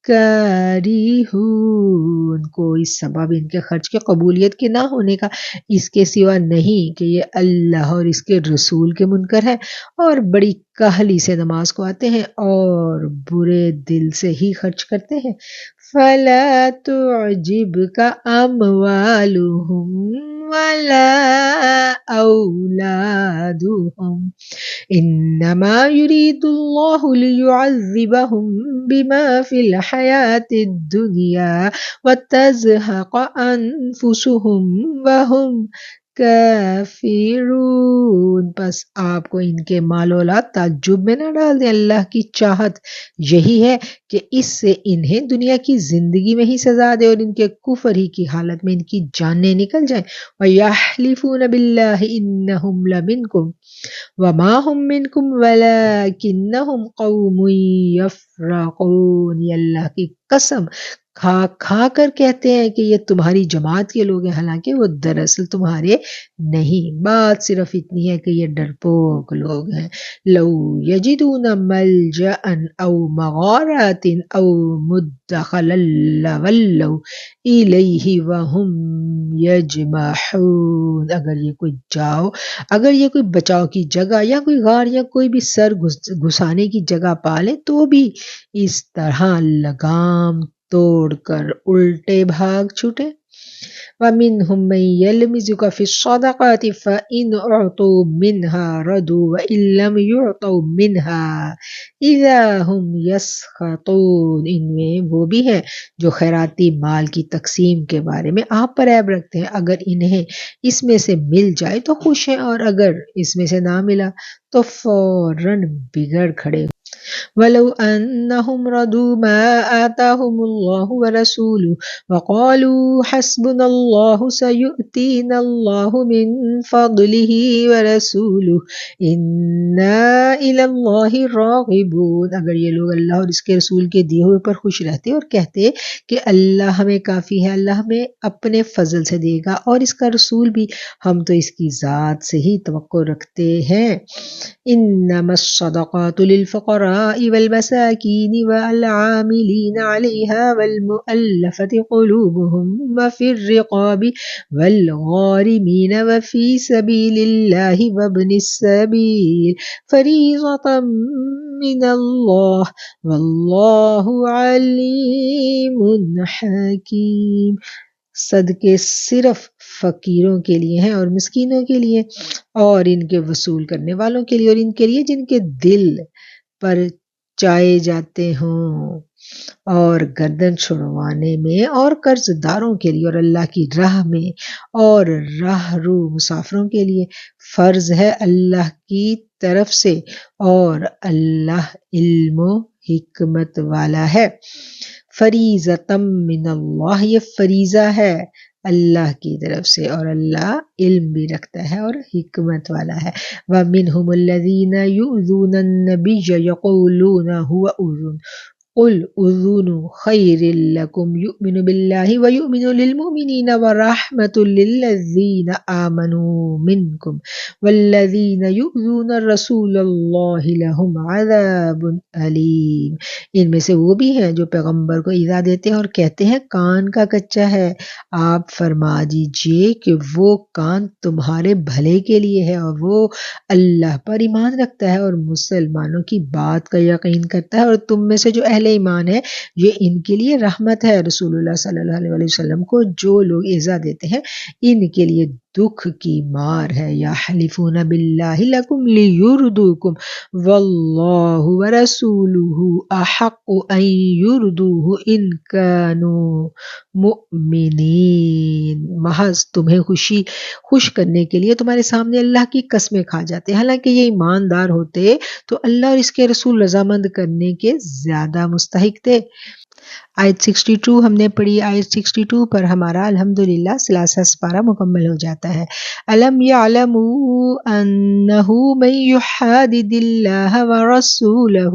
کارہون۔ کوئی سبب ان کے خرچ کے قبولیت کے نہ ہونے کا اس کے سوا نہیں کہ یہ اللہ اور اس کے رسول کے منکر ہیں اور بڑی کاہلی سے نماز کو آتے ہیں اور برے دل سے ہی خرچ کرتے ہیں۔ فَلَا تُعْجِبْكَ أَمْوَالُهُمْ وَلَا أَوْلَادُهُمْ إِنَّمَا يُرِيدُ اللَّهُ لِيُعَذِّبَهُمْ بِمَا فِي الْحَيَاةِ الدُّنْيَا وَتَزْهَقَ أَنفُسُهُمْ وَهُمْ کافرون، پس آپ کو ان کے مال و اولاد تعجب میں نہ ڈال دیں۔ اللہ کی چاہت یہی ہے کہ اس سے انہیں دنیا کی زندگی میں ہی سزا دے اور ان کے کفر ہی کی حالت میں ان کی جانیں نکل جائیں۔ وَيَحْلِفُونَ بِاللَّهِ إِنَّهُمْ لَمِنْكُمْ وَمَا هُمْ مِنْكُمْ وَلَكِنَّهُمْ قَوْمٌ يَفْرَقُونَ، یہ اللہ کی قسم کھا کھا کر کہتے ہیں کہ یہ تمہاری جماعت کے لوگ ہیں، حالانکہ وہ دراصل تمہارے نہیں۔ بات صرف اتنی ہے کہ یہ ڈرپوک لوگ ہیں۔ لو یجدون ملجأ او مغارات او مدخلا لولوا الیہ وہم یجمحون، اگر یہ کوئی بچاؤ کی جگہ یا کوئی غار یا کوئی بھی سر گھسانے کی جگہ پالے تو بھی اس طرح لگام توڑ کر الٹے بھاگ چھوٹے۔ وَمِنْهُمْ مَنْ يَلْمِزُكَ فِي الصَّدَقَاتِ فَإِنْ أُعْطُوا مِنْهَا رَضُوا وَإِنْ لَمْ يُعْطَوْا مِنْهَا إِذَا هُمْ يَسْخَطُونَ، ان میں وہ بھی ہیں جو خیراتی مال کی تقسیم کے بارے میں آپ پر عیب رکھتے ہیں، اگر انہیں اس میں سے مل جائے تو خوش ہیں اور اگر اس میں سے نہ ملا تو فوراً بگڑ کھڑے۔ وَلَوْ أَنَّهُمْ رَضُوا مَا آتَاهُمُ اللَّهُ وَرَسُولُهُ وَقَالُوا حَسْبُنَا اللَّهُ سَيُؤْتِينَا اللَّهُ مِنْ فَضْلِهِ وَرَسُولُهُ إِنَّا إِلَى اللَّهِ رَاغِبُونَ، اگر یہ لوگ اللہ اور اس کے رسول کے دیے ہوئے پر خوش رہتے اور کہتے کہ اللہ ہمیں کافی ہے، اللہ ہمیں اپنے فضل سے دے گا اور اس کا رسول بھی، ہم تو اس کی ذات سے ہی توقع رکھتے ہیں۔ انما الصدقات للفقراء والمساكين والعاملين عليها والمؤلفة قلوبهم وفي الرقاب والغارمين وفي سبيل الله وابن السبيل فريضة من الله والله عليم حكيم، صدقے صرف فقیروں کے لیے ہیں اور مسکینوں کے لیے اور ان کے وصول کرنے والوں کے لیے اور ان کے لیے جن کے دل پر چائے جاتے ہوں، اور گردن چھڑوانے میں اور قرض داروں کے لیے اور اللہ کی راہ میں اور راہ رو مسافروں کے لیے فرض ہے اللہ کی طرف سے، اور اللہ علم و حکمت والا ہے۔ فریضۃ من اللہ، یہ فریضہ ہے اللہ کی طرف سے اور اللہ علم بھی رکھتا ہے اور حکمت والا ہے۔ وَمِنْهُمُ الَّذِينَ يُؤْذُونَ النَّبِيَّ يَقُولُونَ هُوَ أُذُنٌ قُلْ أُذُنُ خَيْرٍ لَكُمْ يُؤْمِنُ بِاللَّهِ وَيُؤْمِنُ لِلْمُؤْمِنِينَ وَرَحْمَةٌ لِلَّذِينَ آمَنُوا مِنْكُمْ وَالَّذِينَ يُؤْذُونَ رَسُولَ اللَّهِ لَهُمْ عَذَابٌ أَلِيمٌ، ان میں سے وہ بھی ہیں جو پیغمبر کو ایذا دیتے ہیں اور کہتے ہیں کان کا کچا ہے۔ آپ فرما دیجئے کہ وہ کان تمہارے بھلے کے لیے ہے اور وہ اللہ پر ایمان رکھتا ہے اور مسلمانوں کی بات کا یقین کرتا ہے، اور تم میں سے جو اہل ایمان ہے یہ ان کے لیے رحمت ہے۔ رسول اللہ صلی اللہ علیہ وسلم کو جو لوگ ایذا دیتے ہیں ان کے لیے دکھ کی مار ہے۔ یحلفون باللہ لکم لیردوکم واللہ ورسولہ احق ان یردوہ ان کانوا مؤمنین، محض تمہیں خوش کرنے کے لیے تمہارے سامنے اللہ کی قسمیں کھا جاتے، حالانکہ یہ ایماندار ہوتے تو اللہ اور اس کے رسول رضامند کرنے کے زیادہ مستحق تھے۔ آیت 62 ہم نے پڑھی۔ آیت 62 پر ہمارا الحمدللہ ثلاثہ سپارہ مکمل ہو جاتا ہے۔ الم یعلموا انہ من یحادد اللہ ورسولہ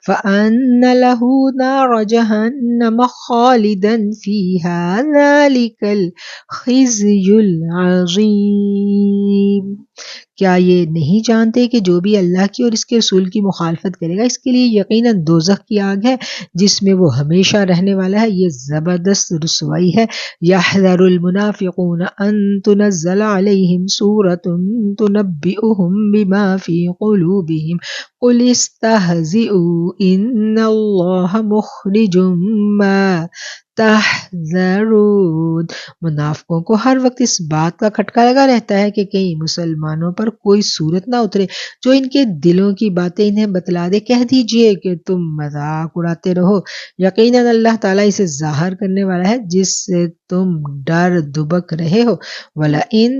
فان لہ نار جہنم خالدا فیہا ذلک الخزی العظیم، کیا یہ نہیں جانتے کہ جو بھی اللہ کی اور اس کے رسول کی مخالفت کرے گا اس کے لیے یقیناً دوزخ کی آگ ہے جس میں وہ ہمیشہ رہنے والا ہے، یہ زبردست رسوائی ہے۔ یحذر المنافقون ان تنزل علیہم سورۃ تنبئہم بما فی قلوبہم قل استہزئوا ان اللہ مخرج ما تحذرون۔ منافقوں کو ہر وقت اس بات کا کھٹکا لگا رہتا ہے کہ کہیں مسلمانوں پر کوئی صورت نہ اترے جو ان کے دلوں کی باتیں انہیں بتلا دے۔ کہہ دیجئے کہ تم مذاق اڑاتے رہو، یقیناً اللہ تعالیٰ اسے ظاہر کرنے والا ہے جس سے تم ڈر دبک رہے ہو۔ وَلَئِن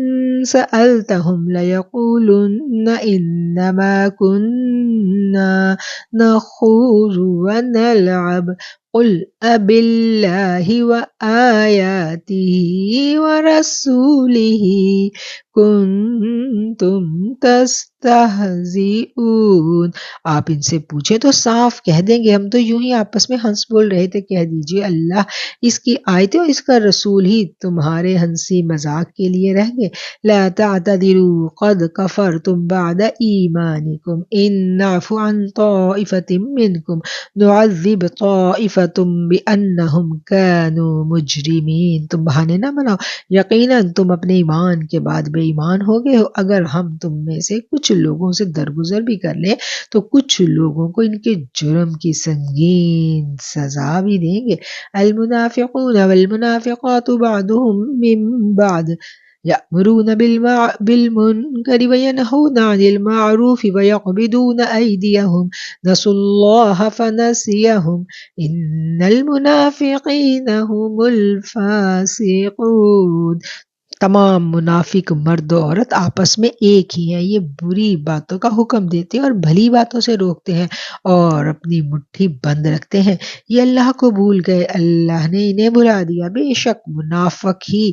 سَأَلْتَهُمْ لَيَقُولُنَّ إِنَّمَا كُنَّا نَخُوضُ وَنَلْعَبُ قُلْ أَبِاللَّهِ وَآيَاتِهِ وَرَسُولِهِ كُنتُمْ تَسْتَهْزِئُونَ۔ آپ ان سے پوچھیں تو صاف کہہ دیں گے ہم تو یوں ہی آپس میں ہنس بول رہے تھے۔ کہہ دیجئے اللہ، اس کی آیتیں اور اس کا رسول ہی تمہارے ہنسی مذاق کے لیے رہ گئے۔ لا تعتذروا قد كفرتم بعد ایمانکم ان نعف عن طائفة منکم نعذب طائفة بأنہم كانوا مجرمین۔ تم بہانے نہ بناؤ، یقیناً تم اپنے ایمان کے بعد بے ایمان ہو گئے ہو۔ اگر ہم تم میں سے کچھ لوگوں سے درگزر بھی کر لیں تو کچھ لوگوں کو ان کے جرم کی سنگین سزا بھی دیں گے۔ المنافقون والمنافقات بعضهم من بعض يأمرون بالمنكر وينهون عن المعروف ويقبضون أيديهم نسوا الله فنسيهم إن المنافقين هم الفاسقون۔ تمام منافق مرد و عورت آپس میں ایک ہی ہیں، یہ بری باتوں کا حکم دیتے ہیں اور بھلی باتوں سے روکتے ہیں اور اپنی مٹھی بند رکھتے ہیں۔ یہ اللہ کو بھول گئے، اللہ نے انہیں بھلا دیا۔ بے شک منافق ہی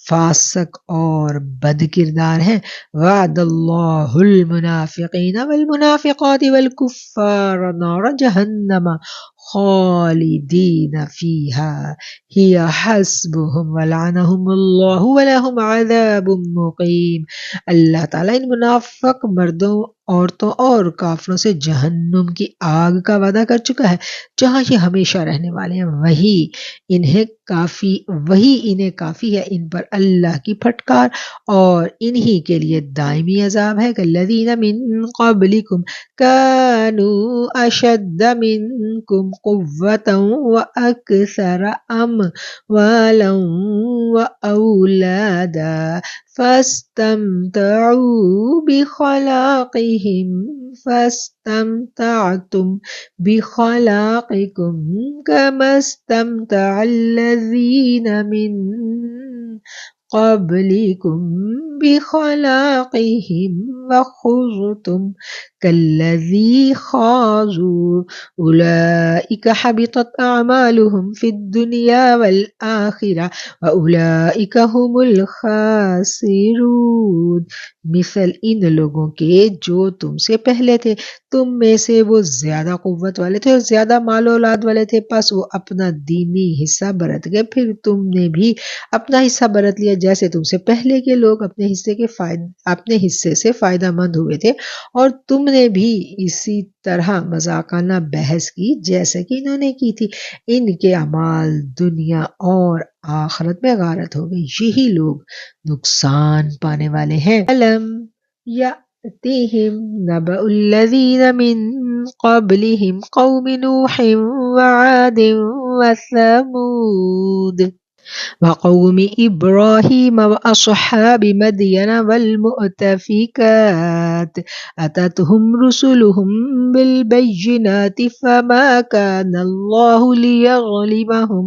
فاسق اور بد کردار ہیں۔ وعد اللہ المنافقین والمنافقات والکفار نار جہنم خالدین فیہا ہی حسبہم ولعنہم اللہ ولہم عذاب مقیم۔ اللہ تعالیٰ ان منافق مردوں، عورتوں اور کافروں سے جہنم کی آگ کا وعدہ کر چکا ہے جہاں یہ ہمیشہ رہنے والے ہیں۔ وہی انہیں کافی ہے، ان پر اللہ کی پھٹکار اور انہی کے لیے دائمی عذاب ہے۔ کالذین من قبلکم كانوا أشد منكم قوة وأكثر أموالا وأولادا فاستمتعوا بخلاقهم فاستمتعتم بخلاقكم كما استمتع الذين من قبلكم بخلاقهم وخضتم كالذي خاضوا أولئك حبطت أعمالهم في الدنيا والآخرة وأولئك هم الخاسرون۔ مثل ان لوگوں کے جو تم سے پہلے تھے، تم میں سے وہ زیادہ قوت والے تھے اور زیادہ مال و اولاد والے تھے، پس وہ اپنا دینی حصہ برت گئے، پھر تم نے بھی اپنا حصہ برت لیا جیسے تم سے پہلے کے لوگ اپنے حصے سے فائدہ مند ہوئے تھے، اور تم نے بھی اسی طرح مذاقانہ بحث کی جیسے کہ انہوں نے کی تھی۔ ان کے اعمال دنیا اور آخرت میں غارت ہو گئی، یہی لوگ نقصان پانے والے ہیں۔ علم یأتہم نبأ الذین من قبلہم قوم نوح وعاد وثمود وقوم إبراهيم وأصحاب مدين والمؤتفكات أتتهم رسلهم بالبينات فما كان الله ليظلمهم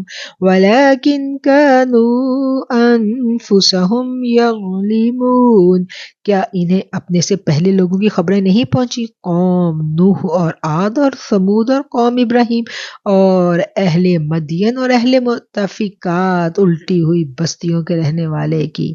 ولكن كانوا أنفسهم يظلمون۔ کیا انہیں اپنے سے پہلے لوگوں کی خبریں نہیں پہنچی؟ قوم نوح اور عاد اور ثمود اور قوم ابراہیم اور اہل مدین اور اہل مؤتفکات الٹی ہوئی بستیوں کے رہنے والے کی،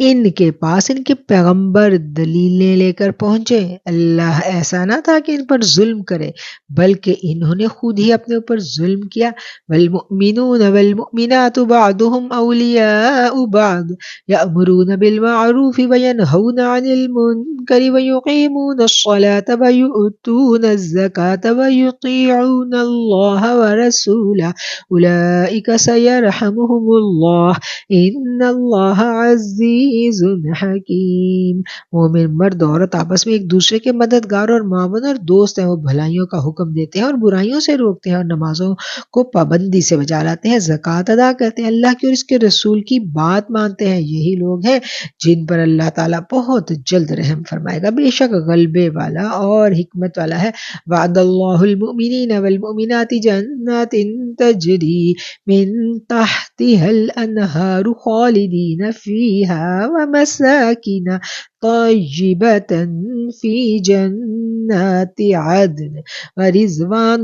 ان کے پاس ان کے پیغمبر دلیلیں لے کر پہنچے۔ اللہ ایسا نہ تھا کہ ان پر ظلم کرے، بلکہ انہوں نے خود ہی اپنے اوپر ظلم کیا۔ والمؤمنون والمؤمنات بعضهم اولیاء بعض یأمرون بالمعروف وینہون عن المنکر ویقیمون الصلاة ویؤتون الزکاة ویطیعون اللہ ورسولہ اولئک سیرحمهم اللہ ان اللہ عزیز عزیز حکیم۔ مومن مرد اور عورت آپس میں ایک دوسرے کے مددگار اور معاون اور دوست ہیں، وہ بھلائیوں کا حکم دیتے ہیں اور برائیوں سے روکتے ہیں اور نمازوں کو پابندی سے بجا لاتے ہیں، زکوٰۃ ادا کرتے ہیں، اللہ کی اور اس کے رسول کی بات مانتے ہیں، یہی لوگ ہیں جن پر اللہ تعالیٰ بہت جلد رحم فرمائے گا، بے شک غلبے والا اور حکمت والا ہے۔ وعد اللہ المؤمنین والمؤمنات جنات تجری من تحتها الانہار خالدین فیہا ومساکن طیبة فی جنات عدن ورضوان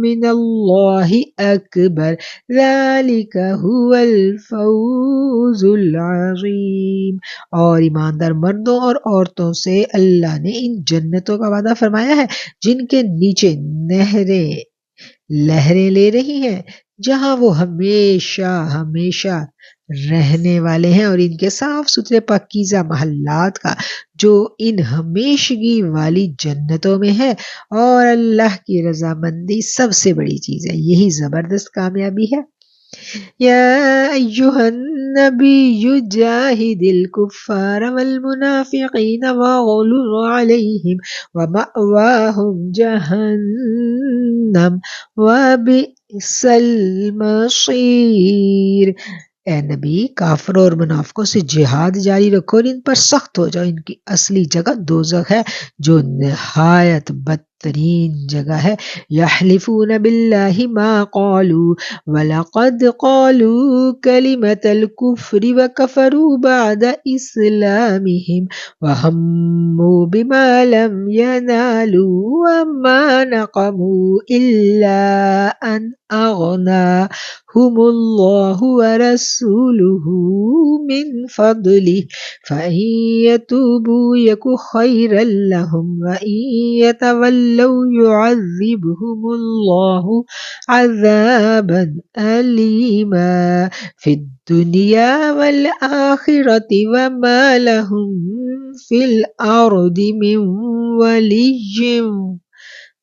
من اللہ اکبر ذالک هو الفوز العظیم۔ اور ایماندار مردوں اور عورتوں سے اللہ نے ان جنتوں کا وعدہ فرمایا ہے جن کے نیچے نہریں لہریں لے رہی ہیں، جہاں وہ ہمیشہ ہمیشہ رہنے والے ہیں، اور ان کے صاف ستھرے پاکیزہ محلات کا جو ان ہمیشگی والی جنتوں میں ہے، اور اللہ کی رضامندی سب سے بڑی چیز ہے، یہی زبردست کامیابی ہے۔ یا ایہا النبی جاہد الکفار والمنافقین واغلظ علیہم ومأواہم جہنم وبئس المصیر۔ اے نبی، کافروں اور منافقوں سے جہاد جاری رکھو اور ان پر سخت ہو جاؤ، ان کی اصلی جگہ دوزخ ہے جو نہایت بدترین جگہ ہے۔ یحلفون باللہ ما قالوا وَلَقَدْ قَالُوا كَلِمَةَ الْكُفْرِ وَكَفَرُوا بَعْدَ إِسْلَامِهِمْ وَهَمُّوا بِمَا لَمْ يَنَالُوا وَمَا نَقَمُوا إِلَّا أَنْ أَغْنَاهُمُ اللَّهُ وَرَسُولُهُ مِنْ فَضْلِهِ فَإِنْ يَتُوبُوا يَكُ خَيْرًا لَهُمْ وَإِنْ يَتَوَلَّوْا يُعَذِّبْهُمُ اللَّهُ عَذَابًا أَلِيمًا فِي الدُّنْيَا وَالْآخِرَةِ وَمَا لَهُمْ فِي الْأَرْضِ مِنْ وَلِيٍّ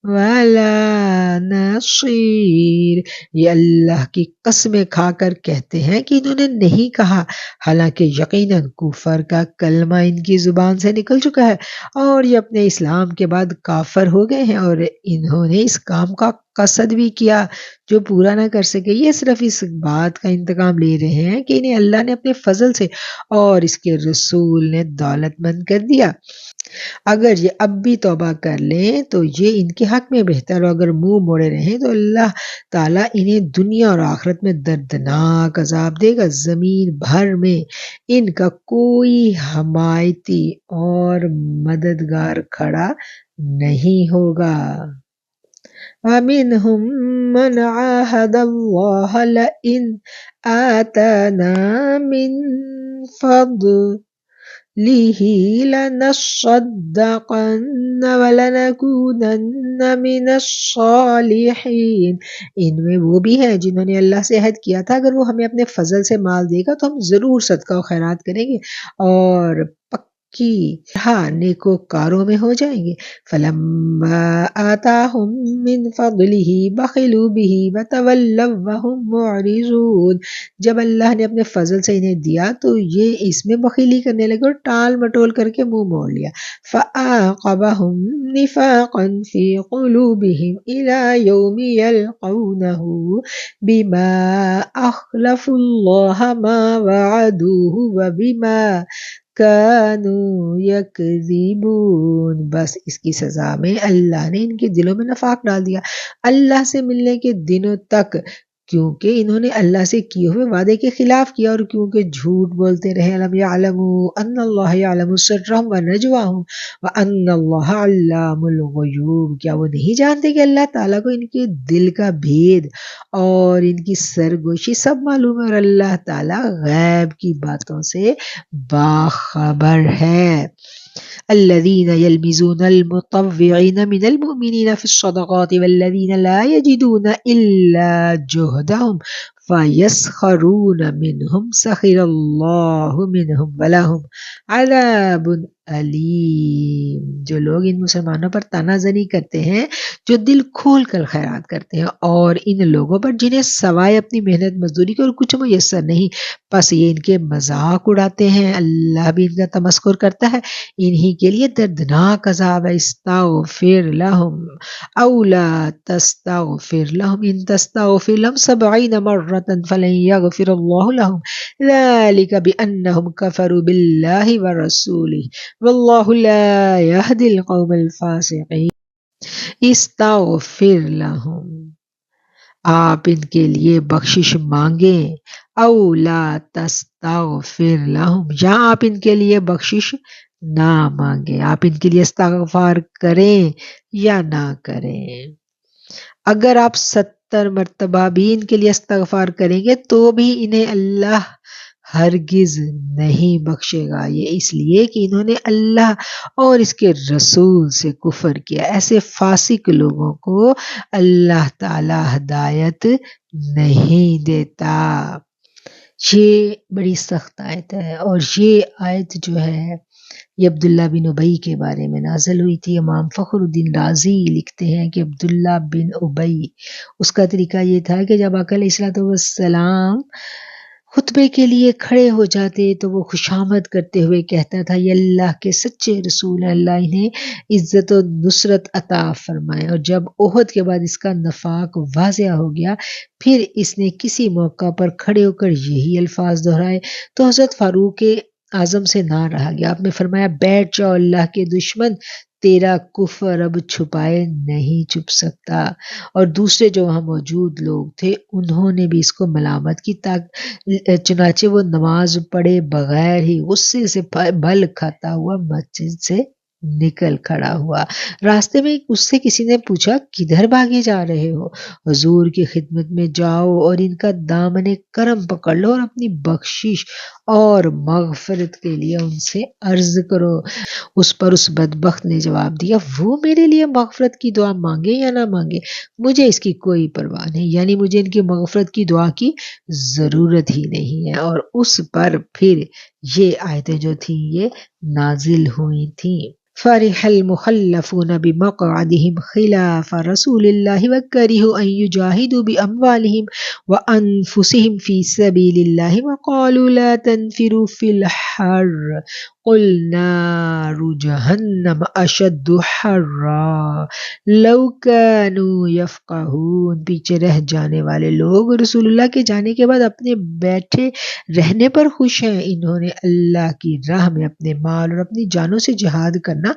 وَلَا نَصِيرٍ۔ یہ اللہ کی قسمیں کھا کر کہتے ہیں کہ انہوں نے نہیں کہا، حالانکہ یقیناً کفر کا کلمہ ان کی زبان سے نکل چکا ہے اور یہ اپنے اسلام کے بعد کافر ہو گئے ہیں، اور انہوں نے اس کام کا قصد بھی کیا جو پورا نہ کر سکے۔ یہ صرف اس بات کا انتقام لے رہے ہیں کہ انہیں اللہ نے اپنے فضل سے اور اس کے رسول نے دولت مند کر دیا۔ اگر یہ اب بھی توبہ کر لیں تو یہ ان کے حق میں بہتر، اور اگر منہ موڑے رہیں تو اللہ تعالیٰ انہیں دنیا اور آخرت میں دردناک عذاب دے گا، زمین بھر میں ان کا کوئی حمایتی اور مددگار کھڑا نہیں ہوگا۔ وَمِنْهُمْ مَنْ عَاهَدَ اللَّهَ لَئِنْ آتَانَا مِنْ فَضْلِهِ لَنَصَّدَّقَنَّ وَلَنَكُونَنَّ مِنَ الصَّالِحِينَ۔ ان میں وہ بھی ہیں جنہوں نے اللہ سے عہد کیا تھا اگر وہ ہمیں اپنے فضل سے مال دے گا تو ہم ضرور صدقہ و خیرات کریں گے اور پکی نیکوکاروں میں ہو جائیں گے۔ فَلَمَّا آتَاهُم مِّن فَضْلِهِ بَخِلُوا بِهِ وَتَوَلَّوْا وَهُمْ مُعْرِضُونَ۔ جب اللہ نے اپنے فضل سے انہیں دیا تو یہ اس میں بخیلی کرنے لگے اور ٹال مٹول کر کے منہ موڑ لیا۔ فَأَعْقَبَهُمْ نِفَاقًا فِي قُلُوبِهِمْ إِلَى يَوْمِ يَلْقَوْنَهُ بِمَا أَخْلَفُوا اللَّهَ مَا وَعَدُوهُ وَبِمَا كَانُوا يَكْذِبُونَ۔ بس اس کی سزا میں اللہ نے ان کے دلوں میں نفاق ڈال دیا اللہ سے ملنے کے دنوں تک، کیونکہ انہوں نے اللہ سے کیے ہوئے وعدے کے خلاف کیا اور کیونکہ جھوٹ بولتے رہے۔ الم یعلموا ان اللہ یعلم سرهم ونجواهم وان اللہ علام الغیوب۔ کیا وہ نہیں جانتے کہ اللہ تعالیٰ کو ان کے دل کا بھید اور ان کی سرگوشی سب معلوم ہے، اور اللہ تعالیٰ غیب کی باتوں سے باخبر ہے۔ الذين يلمزون المطوعين من المؤمنين في الصدقات والذين لا يجدون إلا جهدهم فَيَسْخَرُونَ مِنْهُمْ سَخِرَ اللَّهُ مِنْهُمْ وَلَهُمْ عَذَابٌ علیم۔ جو لوگ ان مسلمانوں پر طعنہ زنی کرتے ہیں، جو دل کھول کر خیرات کرتے ہیں، اور ان لوگوں پر جنہیں سوائے اپنی محنت مزدوری کے اور کچھ میسر نہیں، پس یہ ان کے مذاق اڑاتے ہیں، اللہ بھی ان کا تمسخر کرتا ہے، انہی کے لیے دردناک عذاب ہے۔ استغفر لہم او لا تستغفر لہم ان تستغفر لہم 70 مرة فلن یغفر اللہ لہم ذلك بأنهم كفروا بالله ورسوله والله لا يهدي القوم الفاسقين۔ استغفر لهم، آپ ان کے لیے بخشش مانگیں، او لا تستغفر لهم، یا آپ ان کے لیے بخشش نہ مانگیں، آپ ان کے لیے استغفار کریں یا نہ کریں۔ اگر آپ 70 مرتبہ بھی ان کے لیے استغفار کریں گے تو بھی انہیں اللہ ہرگز نہیں بخشے گا، یہ اس لیے کہ انہوں نے اللہ اور اس کے رسول سے کفر کیا۔ ایسے فاسق لوگوں کو اللہ تعالی ہدایت نہیں دیتا۔ یہ بڑی سخت آیت ہے، اور یہ آیت جو ہے یہ عبداللہ بن ابی کے بارے میں نازل ہوئی تھی۔ امام فخر الدین رازی لکھتے ہیں کہ عبداللہ بن ابی، اس کا طریقہ یہ تھا کہ جب آقا علیہ السلام خطبے کے لیے کھڑے ہو جاتے تو وہ خوشامد کرتے ہوئے کہتا تھا، یہ اللہ کے سچے رسول ہیں، اللہ انہیں عزت و نصرت عطا فرمائے۔ اور جب احد کے بعد اس کا نفاق واضح ہو گیا، پھر اس نے کسی موقع پر کھڑے ہو کر یہی الفاظ دہرائے تو حضرت فاروق اعظم سے نہ رہا گیا۔ آپ نے فرمایا، بیٹھ جاؤ، اللہ کے دشمن، تیرا کفر اب چھپائے نہیں چھپ سکتا۔ اور دوسرے جو وہاں موجود لوگ تھے انہوں نے بھی اس کو ملامت کی، چنانچہ وہ نماز پڑھے بغیر ہی غصے سے بھل کھاتا ہوا مسجد سے نکل کھڑا ہوا۔ راستے میں اس سے کسی نے پوچھا، کدھر بھاگے جا رہے ہو؟ حضور کی خدمت میں جاؤ اور ان کا دامن کرم پکڑ لو اور اپنی بخشش اور مغفرت کے لیے ان سے عرض کرو۔ اس پر اس بدبخت نے جواب دیا، وہ میرے لیے مغفرت کی دعا مانگے یا نہ مانگے، مجھے اس کی کوئی پرواہ نہیں، یعنی مجھے ان کی مغفرت کی دعا کی ضرورت ہی نہیں ہے۔ اور اس پر پھر یہ آیتیں جو تھیں یہ نازل ہوئی تھیں۔ فرح المخلفون بمقعدهم خلاف رسول الله وكرهوا أن يجاهدوا بأموالهم وأنفسهم في سبيل الله وقالوا لا تنفروا في الحر قل نار جهنم أشد حرا لو كانوا يفقهون۔ پیچھے رہ جانے والے لوگ رسول اللہ کے جانے کے بعد اپنے بیٹھے رہنے پر خوش ہیں، انہوں نے اللہ کی راہ میں اپنے مال اور اپنی جانوں سے جہاد کرنا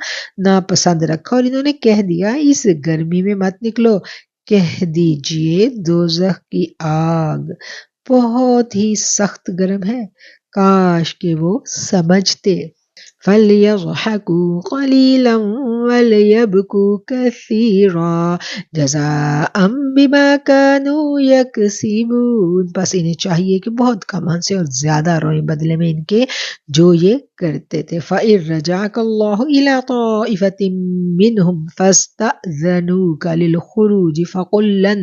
ناپسند رکھا، اور انہوں نے کہہ دیا اس گرمی میں مت نکلو، کہہ دیجئے دوزخ کی آگ بہت ہی سخت گرم ہے، کاش کہ وہ سمجھتے۔ فَلْيَضْحَكُوا قَلِيلًا وَلْيَبْكُوا كَثِيرًا جَزَاءً بِمَا كَانُوا يَكْسِبُونَ، بس انہیں چاہیے کہ بہت کم ہنسے اور زیادہ روئیں بدلے میں ان کے جو یہ کرتے تھے۔ فَإِن رَجَعَكَ اللَّهُ إِلَىٰ طَائِفَةٍ مِّنْهُمْ فَاسْتَأْذَنُوكَ لِلْخُرُوجِ فَقُل لَّن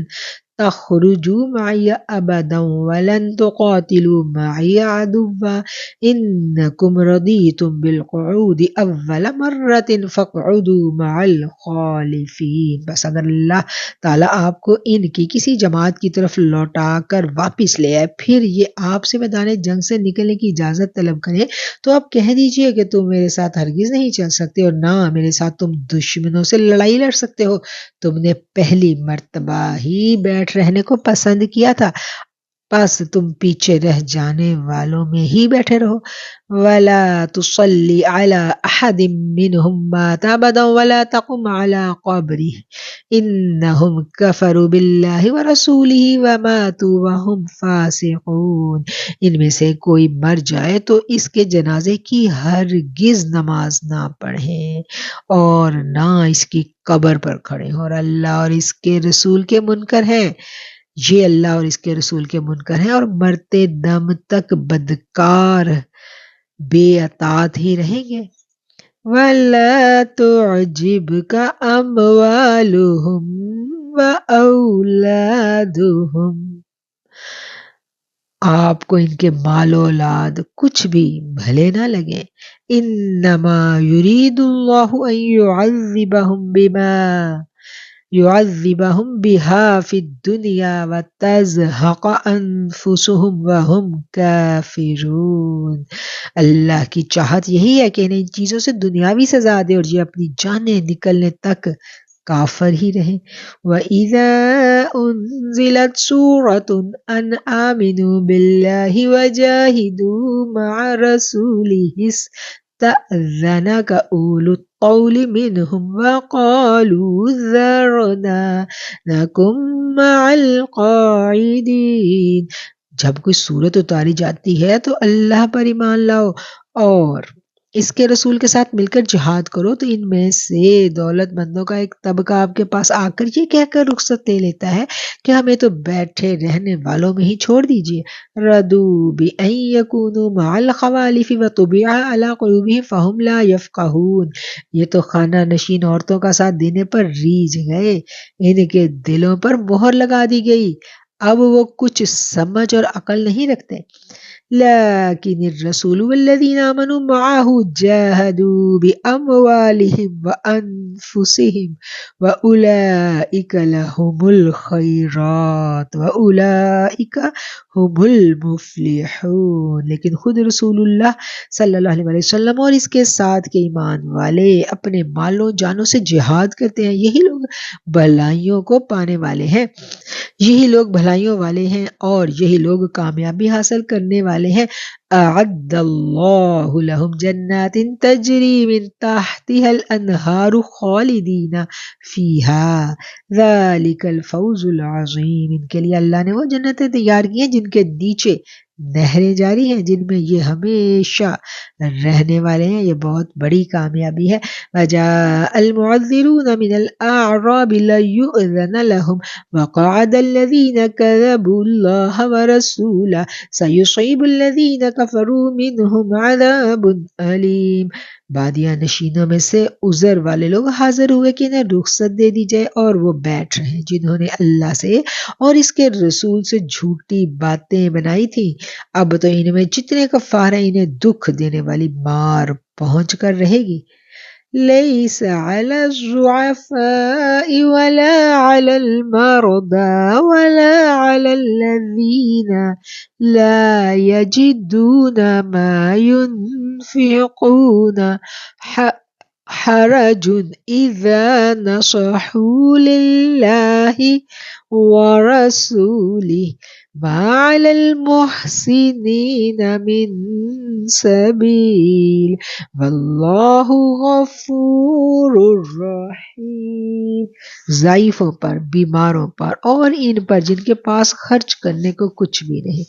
تخرجوا معي أبدا ولن تقاتلوا معي عدوا إنكم رضيتم بالقعود أول مرة فاقعدوا مع الخالفين۔ بس اگر اللہ تعالیٰ آپ کو ان کی کسی جماعت کی طرف لوٹا کر واپس لے آئے، پھر یہ آپ سے میدان جنگ سے نکلنے کی اجازت طلب کرے تو آپ کہہ دیجئے کہ تم میرے ساتھ ہرگز نہیں چل سکتے اور نہ میرے ساتھ تم دشمنوں سے لڑائی لڑ سکتے ہو، تم نے پہلی مرتبہ ہی بیٹھ رہنے کو پسند کیا تھا، پس تم پیچھے رہ جانے والوں میں ہی بیٹھے رہو۔ وَلَا تُصَلِّ عَلَىٰ أَحَدٍ مِّنْهُمْ مَاتَ أَبَدًا وَلَا تَقُمْ عَلَىٰ قَبْرِهِ إِنَّهُمْ كَفَرُوا بِاللَّهِ وَرَسُولِهِ وَمَاتُوا وَهُمْ فَاسِقُونَ۔ ان میں سے کوئی مر جائے تو اس کے جنازے کی ہرگز نماز نہ پڑھیں اور نہ اس کی قبر پر کھڑے ہوں، اور اللہ اور اس کے رسول کے منکر ہیں، یہ اللہ اور اس کے رسول کے منکر ہیں اور مرتے دم تک بدکار بے اطاعت ہی رہیں گے۔ وَلَا تُعْجِبْكَ أَمْوَالُهُمْ وَأَوْلَادُهُمْ آپ کو ان کے مال و اولاد کچھ بھی بھلے نہ لگے. انما یرید اللہ ان يعذبهم بها في الدنيا وتزهق انفسهم وهم کافرون. اللہ کی چاہت یہی ہے کہ انہیں ان چیزوں سے دنیاوی سزا دے اور یہ اپنی جانیں نکلنے تک کافر ہی رہیں. وَإِذَا أُنزِلَتْ سُورَةٌ أَنْ آمِنُوا بِاللَّهِ وَجَاهِدُوا مَعَ رَسُولِهِ اسْتَأْذَنَكَ أُولُو الطَّوْلِ مِنْهُمْ وَقَالُوا ذَرْنَا نَكُن مَّعَ الْقَاعِدِينَ. جب کوئی صورت اتاری جاتی ہے تو اللہ پر ایمان لاؤ اور اس کے رسول کے ساتھ مل کر جہاد کرو. تو ان میں سے دولت مندوں کا ایک طبقہ آپ کے پاس آ کر یہ کہہ کر رخصت لے لیتا ہے کہ ہمیں تو بیٹھے رہنے والوں میں ہی چھوڑ دیجیے. رَضُوا بِأَن يَكُونُوا مَعَ الْخَوَالِفِ وَطُبِعَ عَلَى قُلُوبِهِمْ فَهُمْ لَا يَفْقَهُونَ. یہ تو خانہ نشین عورتوں کا ساتھ دینے پر ریجھ گئے، ان کے دلوں پر مہر لگا دی گئی، اب وہ کچھ سمجھ اور عقل نہیں رکھتے. لكن الرسول والذين آمنوا معه جاهدوا بأموالهم وأنفسهم وأولئك لهم الخيرات وأولئك هم المفلحون. لیکن خود رسول اللہ صلی اللہ علیہ وسلم اور اس کے ساتھ کے ایمان والے اپنے مالوں جانوں سے جہاد کرتے ہیں، یہی لوگ بھلائیوں کو پانے والے ہیں، یہی لوگ بھلائیوں والے ہیں اور یہی لوگ کامیابی حاصل کرنے والے ہیں. اعد اللہ لہم جنات تجری من تحتها الانہار خالدین فیہا ذالک الفوز العظیم. ان کے لیے اللہ نے وہ جنتیں تیار کی ہیں جن کے نیچے نہریں جاری ہیں، جن میں یہ ہمیشہ رہنے والے ہیں، یہ بہت بڑی کامیابی ہے. وجاء المعذرون من الاعراب ليؤذن لهم وقعد الذين كذبوا الله ورسوله سيصيب الذين كفروا منهم عذاب أليم. بادیہ نشینوں میں سے عذر والے لوگ حاضر ہوئے کہ انہیں رخصت دے دی جائے، اور وہ بیٹھ رہے جنہوں نے اللہ سے اور اس کے رسول سے جھوٹی باتیں بنائی تھی. اب تو ان میں جتنے کفار ہیں انہیں دکھ دینے والی مار پہنچ کر رہے گی. ليس على الضعفاء ولا على المرضى ولا على الذين لا يجدون ما ينفقون حرج إذا نصحوا لله ورسوله ما على المحسنين من سبيل واللہ غفور الرحیم. ضعیفوں پر، بیماروں پر اور ان پر جن کے پاس خرچ کرنے کو کچھ بھی نہیں،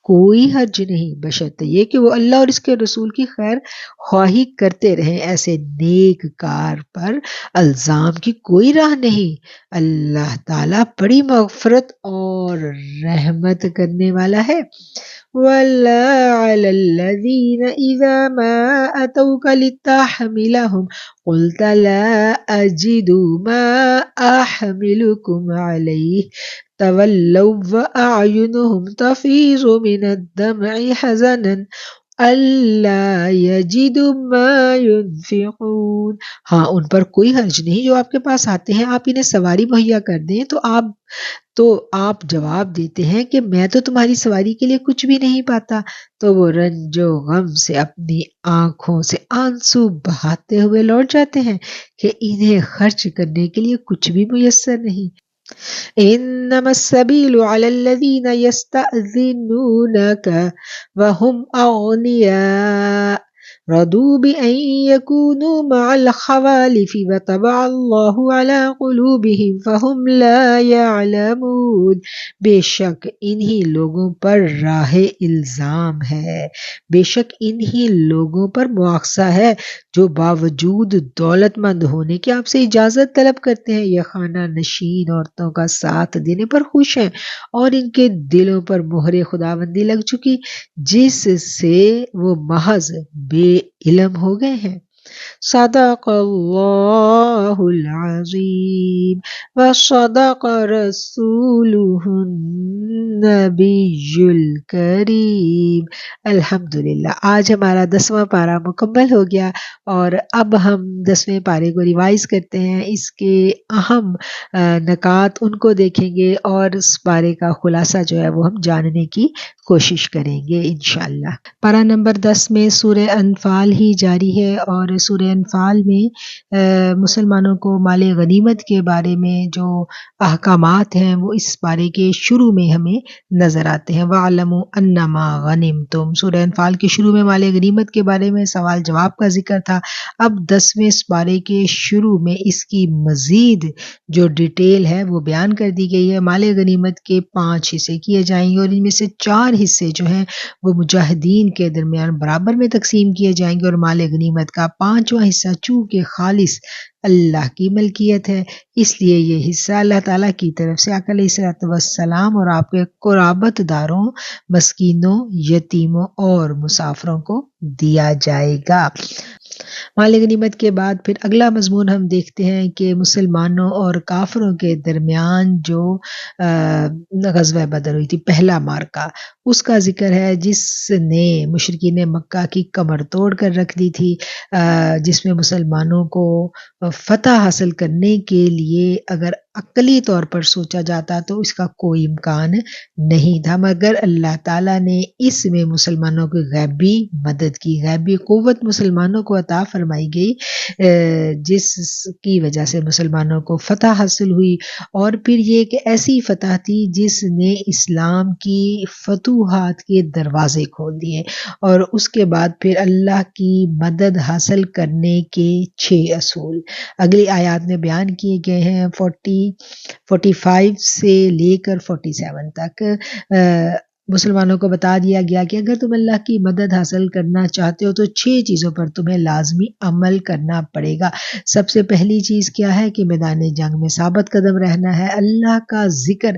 کوئی حرج نہیں، بشرطے یہ کہ وہ اللہ اور اس کے رسول کی خیر خواہی کرتے رہیں. ایسے نیک کار پر الزام کی کوئی راہ نہیں. اللہ تعالیٰ بڑی مغفرت اور رحمت کرنے والا ہے. وَلَا عَلَى الَّذِينَ إِذَا مَا أَتَوْكَ لِتَحْمِلَهُمْ قُلْتَ لَا أَجِدُ مَا أَحْمِلُكُمْ عَلَيْهِ تَوَلَّوْا وَأَعْيُنُهُمْ تَفِيضُ مِنَ الدَّمْعِ حَزَنًا أَلَّا يَجِدُوا مَا يُنْفِقُونَ. ہاں ان پر کوئی حرج نہیں جو آپ کے پاس آتے ہیں، آپ انہیں سواری مہیا کر دیں تو آپ جواب دیتے ہیں کہ میں تو تمہاری سواری کے لیے کچھ بھی نہیں پاتا، تو وہ رنج و غم سے اپنی آنکھوں سے آنسو بہاتے ہوئے لوٹ جاتے ہیں کہ انہیں خرچ کرنے کے لیے کچھ بھی میسر نہیں. انما السبیل علی الذین یستأذنونک وهم اغنیاء رضوا بأن يكونوا مع الخوالف وطبع الله على قلوبهم فهم لا يعلمون. بے شک انہی لوگوں پر راہ الزام ہے، بے شک انہی لوگوں پر مواخذہ ہے جو باوجود دولت مند ہونے کے آپ سے اجازت طلب کرتے ہیں، یہ خانہ نشین عورتوں کا ساتھ دینے پر خوش ہیں اور ان کے دلوں پر مہر خداوندی لگ چکی جس سے وہ محض بے علم ہو گئے ہیں. صدق اللہ العظیم وصدق رسولہ النبی الکریم۔ الحمدللہ، آج ہمارا 10واں پارہ مکمل ہو گیا، اور اب ہم 10ویں پارے کو ریوائز کرتے ہیں، اس کے اہم نکات ان کو دیکھیں گے، اور اس پارے کا خلاصہ جو ہے وہ ہم جاننے کی کوشش کریں گے انشاءاللہ۔ پارہ نمبر 10 میں سورہ انفال ہی جاری ہے، اور سورہ انفال میں مسلمانوں کو مال غنیمت کے بارے میں جو احکامات ہیں وہ اس پارے کے شروع میں ہمیں نظر آتے ہیں۔ وَاعْلَمُوا أَنَّمَا غَنِمْتُمْ، سورہ انفال کے شروع میں مال غنیمت کے بارے میں سوال جواب کا ذکر تھا۔ اب 10ویں پارے کے شروع میں اس کی مزید جو ڈیٹیل ہے وہ بیان کر دی گئی ہے۔ مال غنیمت کے 5 حصے کیے جائیں گے، اور ان میں سے 4 حصے جو ہیں وہ مجاہدین کے درمیان برابر میں تقسیم کیے جائیں گے، اور مال غنیمت کا 5واں حصہ چونکہ خالص اللہ کی ملکیت ہے، اس لیے یہ حصہ اللہ تعالیٰ کی طرف سے آقا علیہ الصلوۃ والسلام اور آپ کے قرابت داروں، مسکینوں، یتیموں اور مسافروں کو دیا جائے گا۔ مال غنیمت کے بعد پھر اگلا مضمون ہم دیکھتے ہیں کہ مسلمانوں اور کافروں کے درمیان جو غزوہ بدر ہوئی تھی، پہلا مارکہ، اس کا ذکر ہے، جس نے مشرکین مکہ کی کمر توڑ کر رکھ دی تھی، جس میں مسلمانوں کو فتح حاصل کرنے کے لیے اگر عقلی طور پر سوچا جاتا تو اس کا کوئی امکان نہیں تھا، مگر اللہ تعالیٰ نے اس میں مسلمانوں کی غیبی مدد کی، غیبی قوت مسلمانوں کو عطا فرمائی گئی، جس کی وجہ سے مسلمانوں کو فتح حاصل ہوئی، اور پھر یہ کہ ایسی فتح تھی جس نے اسلام کی فتوحات کے دروازے کھول دیے، اور اس کے بعد پھر اللہ کی مدد حاصل کرنے کے 6 اصول اگلی آیات میں بیان کیے گئے ہیں۔ 45 سے لے کر 47 تک مسلمانوں کو بتا دیا گیا کہ اگر تم اللہ کی مدد حاصل کرنا چاہتے ہو تو 6 چیزوں پر تمہیں لازمی عمل کرنا پڑے گا۔ سب سے پہلی چیز کیا ہے کہ میدان جنگ میں ثابت قدم رہنا ہے، اللہ کا ذکر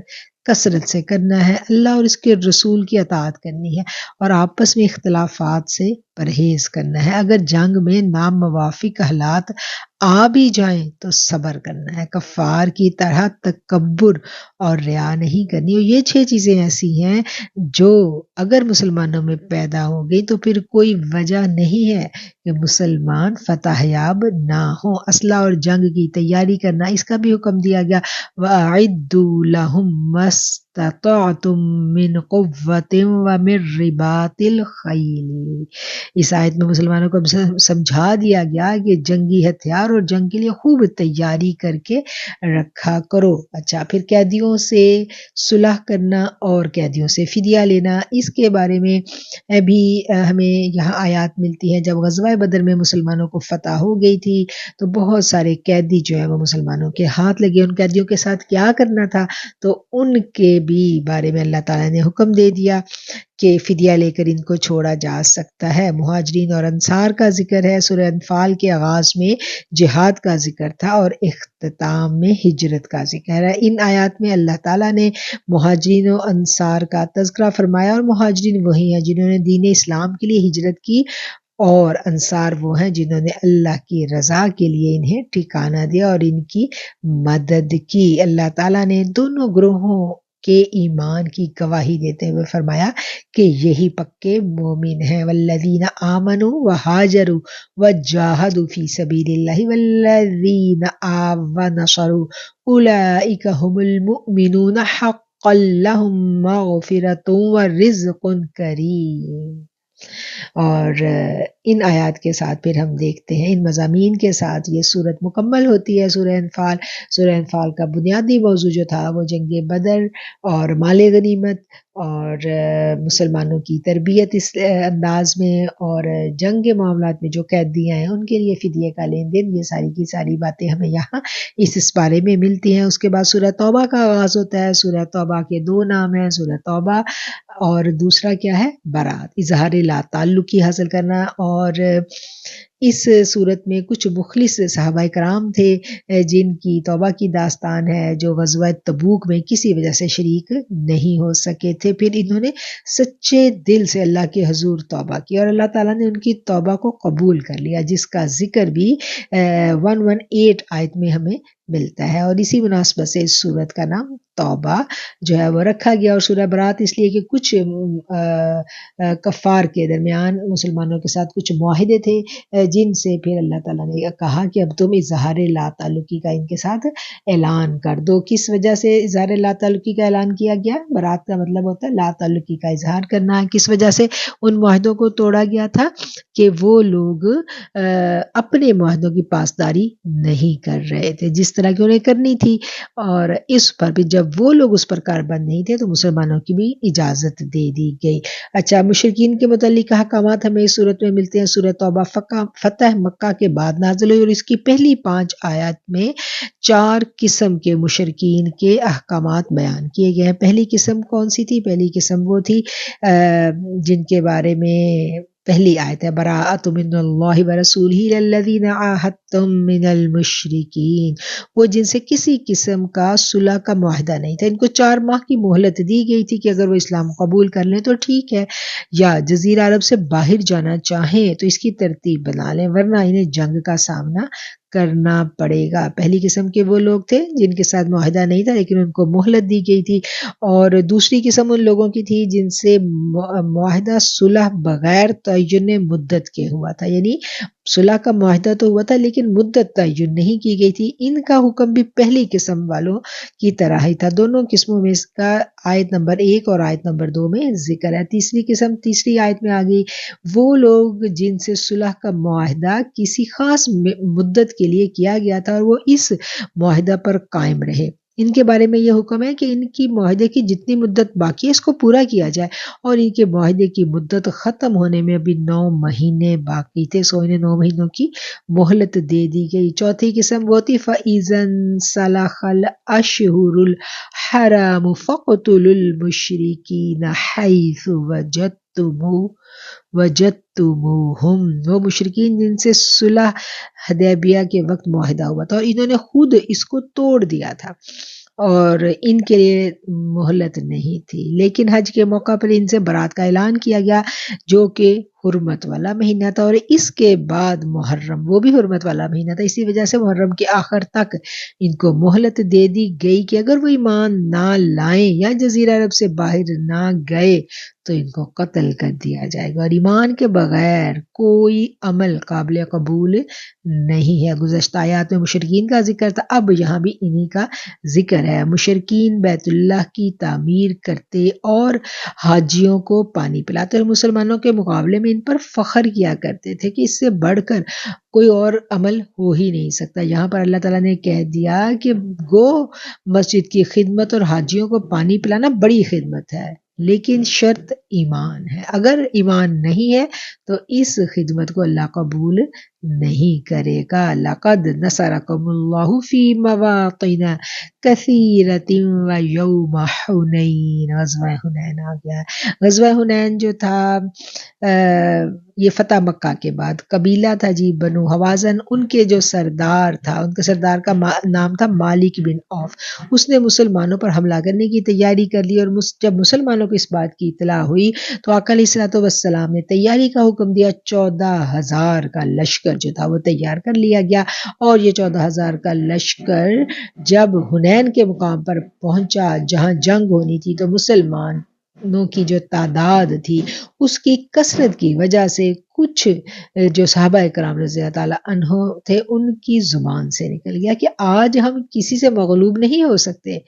کثرت سے کرنا ہے، اللہ اور اس کے رسول کی اطاعت کرنی ہے، اور آپس میں اختلافات سے پرہیز کرنا ہے۔ اگر جنگ میں ناموافق حالات آ بھی جائیں تو صبر کرنا ہے، کفار کی طرح تکبر اور ریا نہیں کرنی۔ اور یہ 6 چیزیں ایسی ہیں جو اگر مسلمانوں میں پیدا ہو گئی تو پھر کوئی وجہ نہیں ہے کہ مسلمان فتح یاب نہ ہوں۔ اسلحہ اور جنگ کی تیاری کرنا، اس کا بھی حکم دیا گیا، وَأَعِدُّوا لَهُم مَّا اسْتَطَعْتُم مِّن قُوَّةٍ وَمِن رِّبَاطِ الْخَيْلِ۔ اس آیت میں مسلمانوں کو سمجھا دیا گیا کہ جنگی ہتھیار اور جنگ کے لیے خوب تیاری کر کے رکھا کرو۔ اچھا، پھر قیدیوں سے صلح کرنا اور قیدیوں سے فدیہ لینا، اس کے بارے میں بھی ہمیں یہاں آیات ملتی ہیں۔ جب غزوہ بدر میں مسلمانوں کو فتح ہو گئی تھی تو بہت سارے قیدی جو ہیں وہ مسلمانوں کے ہاتھ لگے، ان قیدیوں کے ساتھ کیا کرنا تھا تو ان کے بھی بارے میں اللہ تعالیٰ نے حکم دے دیا کہ فدیہ لے کر ان کو چھوڑا جا سکتا ہے۔ مہاجرین اور انصار کا ذکر ہے، سورہ انفال کے آغاز میں جہاد کا ذکر تھا اور اختتام میں ہجرت کا ذکر ہے۔ ان آیات میں اللہ تعالیٰ نے مہاجرین و انصار کا تذکرہ فرمایا، اور مہاجرین وہی ہیں جنہوں نے دین اسلام کے لیے ہجرت کی، اور انصار وہ ہیں جنہوں نے اللہ کی رضا کے لیے انہیں ٹھکانہ دیا اور ان کی مدد کی۔ اللہ تعالیٰ نے دونوں گروہوں کے ایمان کی گواہی دیتے ہوئے فرمایا کہ یہی پکے مومن ہیں۔ والذین آمنوا وہاجروا وجاہدوا فی سبیل اللہ والذین آووا ونصروا اولئک هم المؤمنون حقا لهم مغفرۃ ورزق کریم۔ اور ان آیات کے ساتھ پھر ہم دیکھتے ہیں، ان مضامین کے ساتھ یہ صورت مکمل ہوتی ہے، سورہ انفال۔ سورہ انفال کا بنیادی موضوع جو تھا وہ جنگ بدر اور مال غنیمت اور مسلمانوں کی تربیت اس انداز میں، اور جنگ کے معاملات میں جو قیدیاں ہیں ان کے لیے فدیے کا لین دین، یہ ساری کی ساری باتیں ہمیں یہاں اس بارے میں ملتی ہیں۔ اس کے بعد سورہ توبہ کا آغاز ہوتا ہے۔ سورہ توبہ کے 2 نام ہیں، سورہ توبہ اور دوسرا کیا ہے؟ برات، اظہار لا تعلقی حاصل کرنا۔ اور اس صورت میں کچھ مخلص صحابہ کرام تھے جن کی توبہ کی داستان ہے، جو غزوہ تبوک میں کسی وجہ سے شریک نہیں ہو سکے تھے، پھر انہوں نے سچے دل سے اللہ کے حضور توبہ کی اور اللہ تعالیٰ نے ان کی توبہ کو قبول کر لیا، جس کا ذکر بھی 118 آیت میں ہمیں ملتا ہے، اور اسی مناسبت سے اس صورت کا نام توبہ جو ہے وہ رکھا گیا، اور سورہ برات اس لیے کہ کچھ کفار کے درمیان مسلمانوں کے ساتھ کچھ معاہدے تھے جن سے پھر اللہ تعالیٰ نے کہا کہ اب تم اظہار لا تعلقی کا ان کے ساتھ اعلان کر دو۔ کس وجہ سے اظہار لا تعلقی کا اعلان کیا گیا؟ برات کا مطلب ہوتا ہے لا تعلقی کا اظہار کرنا۔ کس وجہ سے ان معاہدوں کو توڑا گیا تھا؟ کہ وہ لوگ اپنے معاہدوں کی پاسداری نہیں کر رہے تھے جس طرح کی انہیں کرنی تھی، اور اس پر بھی جب وہ لوگ اس پر کاربند نہیں تھے تو مسلمانوں کی بھی اجازت دے دی گئی۔ اچھا، مشرکین کے متعلق احکامات ہمیں اس صورت میں ملتے ہیں۔ سورہ توبہ فتح مکہ کے بعد نازل ہوئی، اور اس کی پہلی 5 آیات میں 4 قسم کے مشرکین کے احکامات بیان کیے گئے ہیں۔ پہلی قسم کون سی تھی؟ پہلی قسم وہ تھی جن کے بارے میں پہلی آیت ہے براءۃ من اللہ ورسولہ الذین عاہدتم من المشرکین، وہ جن سے کسی قسم کا صلح کا معاہدہ نہیں تھا۔ ان کو 4 ماہ کی مہلت دی گئی تھی کہ اگر وہ اسلام قبول کر لیں تو ٹھیک ہے، یا جزیرہ عرب سے باہر جانا چاہیں تو اس کی ترتیب بنا لیں، ورنہ انہیں جنگ کا سامنا کرنا پڑے گا۔ پہلی قسم کے وہ لوگ تھے جن کے ساتھ معاہدہ نہیں تھا لیکن ان کو مہلت دی گئی تھی، اور دوسری قسم ان لوگوں کی تھی جن سے معاہدہ صلح بغیر تعین مدت کے ہوا تھا، یعنی صلح کا معاہدہ تو ہوا تھا لیکن مدت تعین نہیں کی گئی تھی۔ ان کا حکم بھی پہلی قسم والوں کی طرح ہی تھا۔ دونوں قسموں میں اس کا آیت نمبر 1 اور آیت نمبر 2 میں ذکر ہے۔ تیسری قسم تیسری آیت میں آ گئی، وہ لوگ جن سے صلح کا معاہدہ کسی خاص مدت کے لیے کیا گیا تھا اور وہ اس معاہدہ پر قائم رہے۔ ان کے بارے میں یہ حکم ہے کہ ان کی معاہدے کی جتنی مدت باقی ہے اس کو پورا کیا جائے، اور ان کے معاہدے کی مدت ختم ہونے میں ابھی 9 مہینے باقی تھے، سو انہیں 9 مہینوں کی مہلت دے دی گئی۔ چوتھی قسم وہ تھی فَإِذَا انسَلَخَ الْأَشْهُرُ الْحَرَامُ فَاقْتُلُوا الْمُشْرِكِينَ حَيْثُ وجدتموہم، وہ مشرکین جن سے صلح حدیبیہ کے وقت معاہدہ ہوا تھا اور انہوں نے خود اس کو توڑ دیا تھا اور ان کے لیے مہلت نہیں تھی، لیکن حج کے موقع پر ان سے برات کا اعلان کیا گیا جو کہ حرمت والا مہینہ تھا، اور اس کے بعد محرم وہ بھی حرمت والا مہینہ تھا، اسی وجہ سے محرم کے آخر تک ان کو مہلت دے دی گئی کہ اگر وہ ایمان نہ لائیں یا جزیرہ عرب سے باہر نہ گئے تو ان کو قتل کر دیا جائے گا، اور ایمان کے بغیر کوئی عمل قابل قبول نہیں ہے۔ گزشتہ آیات میں مشرکین کا ذکر تھا، اب یہاں بھی انہی کا ذکر ہے۔ مشرکین بیت اللہ کی تعمیر کرتے اور حاجیوں کو پانی پلاتے اور مسلمانوں کے مقابلے میں ان پر فخر کیا کرتے تھے کہ اس سے بڑھ کر کوئی اور عمل ہو ہی نہیں سکتا۔ یہاں پر اللہ تعالیٰ نے کہہ دیا کہ گو مسجد کی خدمت اور حاجیوں کو پانی پلانا بڑی خدمت ہے، لیکن شرط ایمان ہے، اگر ایمان نہیں ہے تو اس خدمت کو اللہ قبول نہیں کرے گا۔ لَقَدْ نَصَرَكُمُ اللَّهُ فِي مَوَاطِنَ كَثِيرَةٍ وَيَوْمَ حُنَيْنٍ، غزوہ حنین آ گیا۔ غزوہ حنین جو تھا یہ فتح مکہ کے بعد قبیلہ تھا جی بنو حوازن، ان کے جو سردار تھا، ان کے سردار کا نام تھا مالک بن عوف، اس نے مسلمانوں پر حملہ کرنے کی تیاری کر لی، اور جب مسلمانوں کو اس بات کی اطلاع ہوئی تو آقا علیہ الصلوۃ والسلام نے تیاری کا حکم دیا۔ 14,000 کا لشکر جو تھا وہ تیار کر لیا گیا، اور یہ 14,000 کا لشکر جب حنین کے مقام پر پہنچا جہاں جنگ ہونی تھی تو مسلمانوں کی جو تعداد تھی اس کی کثرت کی وجہ سے کچھ جو صحابہ کرام رضی اللہ تعالیٰ عنہ تھے ان کی زبان سے نکل گیا کہ آج ہم کسی سے مغلوب نہیں ہو سکتے،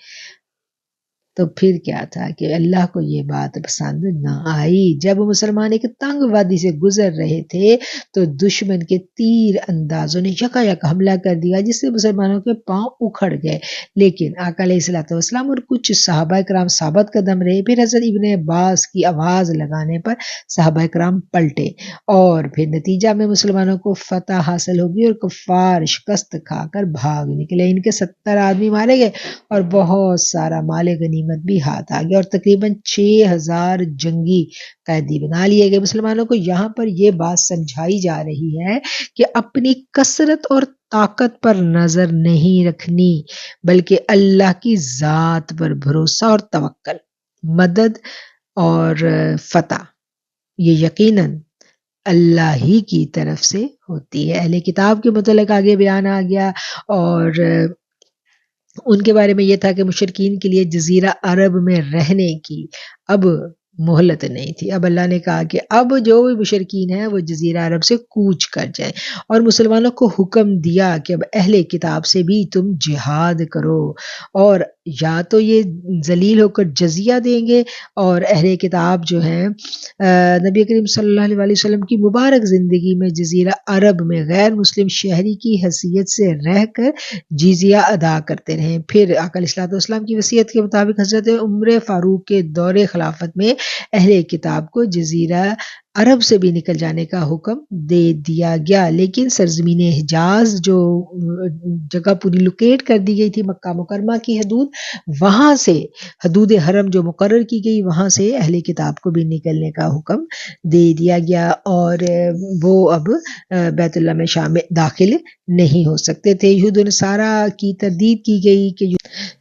تو پھر کیا تھا کہ اللہ کو یہ بات پسند نہ آئی۔ جب مسلمان ایک تنگ وادی سے گزر رہے تھے تو دشمن کے تیر اندازوں نے یکا یک حملہ کر دیا جس سے مسلمانوں کے پاؤں اکھڑ گئے، لیکن آقا علیہ الصلوۃ والسلام اور کچھ صحابہ کرام ثابت قدم رہے۔ پھر حضرت ابن عباس کی آواز لگانے پر صحابہ کرام پلٹے اور پھر نتیجہ میں مسلمانوں کو فتح حاصل ہوگی اور کفار شکست کھا کر بھاگ نکلے۔ ان کے 70 آدمی مارے گئے اور بہت سارا مال غنیمت بھی ہاتھ آ گیا، اور تقریباً 6,000 جنگی قیدی بنا لیے گئے۔ مسلمانوں کو یہاں پر یہ بات سمجھائی جا رہی ہے کہ اپنی کثرت اور طاقت پر نظر نہیں رکھنی بلکہ اللہ کی ذات پر بھروسہ اور توکل، مدد اور فتح یہ یقیناً اللہ ہی کی طرف سے ہوتی ہے۔ اہل کتاب کے متعلق آگے بیان آ گیا، اور ان کے بارے میں یہ تھا کہ مشرکین کے لیے جزیرہ عرب میں رہنے کی اب مہلت نہیں تھی. اب اللہ نے کہا کہ اب جو بھی مشرکین ہیں وہ جزیرہ عرب سے کوچ کر جائیں، اور مسلمانوں کو حکم دیا کہ اب اہل کتاب سے بھی تم جہاد کرو، اور یا تو یہ ذلیل ہو کر جزیہ دیں گے، اور اہل کتاب جو ہیں نبی کریم صلی اللہ علیہ وسلم کی مبارک زندگی میں جزیرہ عرب میں غیر مسلم شہری کی حیثیت سے رہ کر جزیہ ادا کرتے رہیں. پھر آقا علیہ الصلوۃ والسلام کی وصیت کے مطابق حضرت عمر فاروق کے دور خلافت میں اہل کتاب کو جزیرہ عرب سے بھی نکل جانے کا حکم دے دیا گیا، لیکن سرزمین حجاز جو جگہ پوری لوکیٹ کر دی گئی تھی مکہ مکرمہ کی حدود، وہاں سے حدود حرم جو مقرر کی گئی وہاں سے اہل کتاب کو بھی نکلنے کا حکم دے دیا گیا، اور وہ اب بیت اللہ میں شام میں داخل نہیں ہو سکتے تھے. یہود و نصارہ کی تردید کی گئی کہ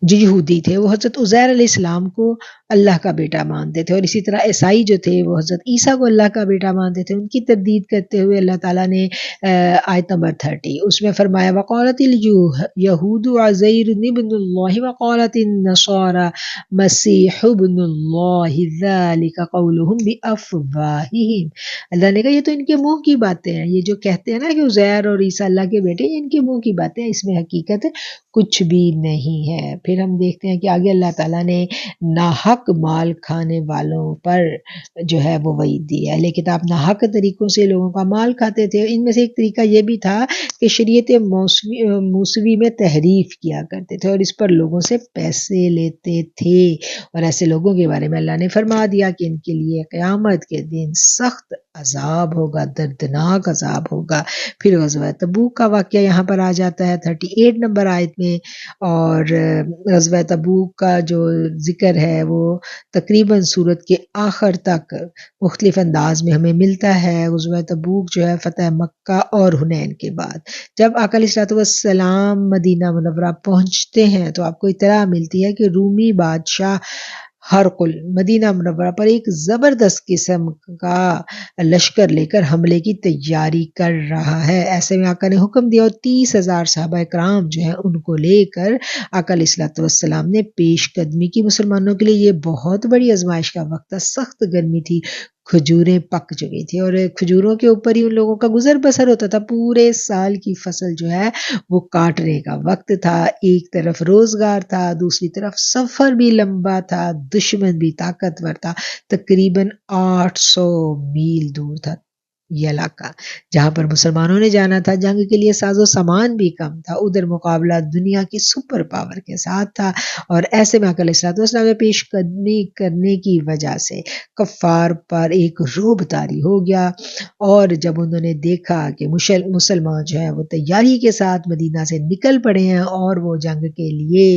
جو یہودی تھے وہ حضرت عزیر علیہ السلام کو اللہ کا بیٹا مانتے تھے، اور اسی طرح عیسائی جو تھے وہ حضرت عیسیٰ کو اللہ کا بیٹا مانتے تھے. ان کی تردید کرتے ہوئے اللہ تعالیٰ نے آیت نمبر 30 اس میں فرمایا وقالت الیہود عزیر ابن اللہ وقالت النصارى مسیح ابن اللہ ذلک قولہم بافواہہم. اللہ نے کہا یہ تو ان کے منہ کی باتیں ہیں، یہ جو کہتے ہیں نا کہ عزیر اور عیسیٰ اللہ کے بیٹے، ان کے منہ کی باتیں ہیں، اس میں حقیقت کچھ بھی نہیں ہے. پھر ہم دیکھتے ہیں کہ آگے اللہ تعالیٰ نے ناحق مال کھانے والوں پر جو ہے وہ وعید دی ہے. اہل کتاب ناحق طریقوں سے لوگوں کا مال کھاتے تھے. ان میں سے ایک طریقہ یہ بھی تھا کہ شریعت موسوی میں تحریف کیا کرتے تھے اور اس پر لوگوں سے پیسے لیتے تھے، اور ایسے لوگوں کے بارے میں اللہ نے فرما دیا کہ ان کے لیے قیامت کے دن سخت عذاب ہوگا، دردناک عذاب ہوگا. پھر غزوہ تبوک کا واقعہ یہاں پر آ جاتا ہے 38 نمبر آیت میں، اور غزوہ تبوک کا جو ذکر ہے وہ تقریباً سورت کے آخر تک مختلف انداز میں ہمیں ملتا ہے. غزوہ تبوک جو ہے فتح مکہ اور حنین کے بعد جب آقا علیہ الصلوۃ والسلام مدینہ منورہ پہنچتے ہیں تو آپ کو اطلاع ملتی ہے کہ رومی بادشاہ ہرقل مدینہ منورہ پر ایک زبردست قسم کا لشکر لے کر حملے کی تیاری کر رہا ہے. ایسے میں آقا نے حکم دیا اور 30,000 صحابہ کرام جو ہیں ان کو لے کر آقا علیہ الصلوۃ والسلام نے پیش قدمی کی. مسلمانوں کے لیے یہ بہت بڑی آزمائش کا وقت تھا، سخت گرمی تھی، کھجوریں پک چکی تھی اور کھجوروں کے اوپر ہی ان لوگوں کا گزر بسر ہوتا تھا. پورے سال کی فصل جو ہے وہ کاٹنے کا وقت تھا. ایک طرف روزگار تھا، دوسری طرف سفر بھی لمبا تھا، دشمن بھی طاقتور تھا. تقریباً 800 میل دور تھا یہ علاقہ جہاں پر مسلمانوں نے جانا تھا. جنگ کے لیے ساز و سامان بھی کم تھا، ادھر مقابلہ دنیا کی سپر پاور کے ساتھ تھا، اور ایسے میں آقا علیہ الصلوۃ والسلام نے پیش قدمی کرنے کی وجہ سے کفار پر ایک رعب طاری ہو گیا. اور جب انہوں نے دیکھا کہ مسلمان جو ہیں وہ تیاری کے ساتھ مدینہ سے نکل پڑے ہیں اور وہ جنگ کے لیے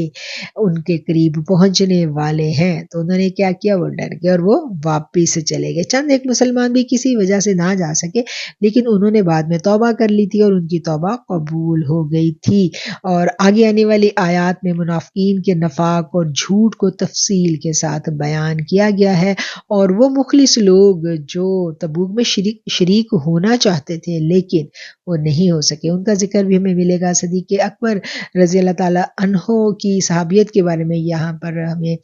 ان کے قریب پہنچنے والے ہیں، تو انہوں نے کیا کیا، وہ ڈر گئے اور وہ واپس چلے گئے. چند ایک مسلمان بھی کسی وجہ سے نہ جا سکے، لیکن انہوں نے بعد میں توبہ کر لی تھی اور ان کی توبہ قبول ہو گئی تھی. اور آگے آنے والی آیات میں منافقین کے نفاق اور جھوٹ کو تفصیل کے ساتھ بیان کیا گیا ہے، اور وہ مخلص لوگ جو تبوک میں شریک ہونا چاہتے تھے لیکن وہ نہیں ہو سکے، ان کا ذکر بھی ہمیں ملے گا. صدیق اکبر رضی اللہ تعالیٰ عنہ کی صحابیت کے بارے میں یہاں پر ہمیں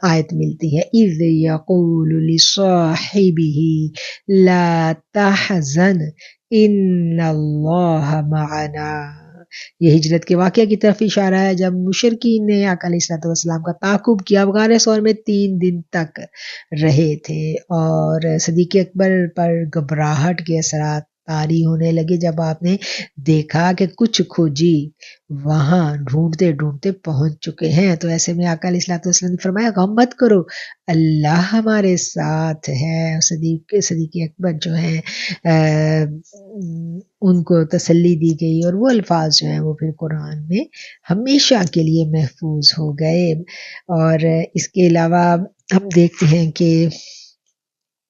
آیت ملتی ہے اِذْ یقول لِصَاحِبِهِ لا تحزن ان اللہ معنا. یہ ہجرت کے واقعہ کی طرف اشارہ ہے جب مشرکین نے آقا علیہ الصلوۃ والسلام کا تعاقب کیا. غار ثور میں 3 دن تک رہے تھے اور صدیق اکبر پر گھبراہٹ کے اثرات طاری ہونے لگے جب آپ نے دیکھا کہ کچھ کھوجی وہاں ڈھونڈتے ڈھونڈتے پہنچ چکے ہیں. تو ایسے میں آقا علیہ الصلوۃ والسلام نے فرمایا غم مت کرو، اللہ ہمارے ساتھ ہے. صدیق اکبر جو ہیں ان کو تسلی دی گئی اور وہ الفاظ جو ہیں وہ پھر قرآن میں ہمیشہ کے لیے محفوظ ہو گئے. اور اس کے علاوہ ہم دیکھتے ہیں کہ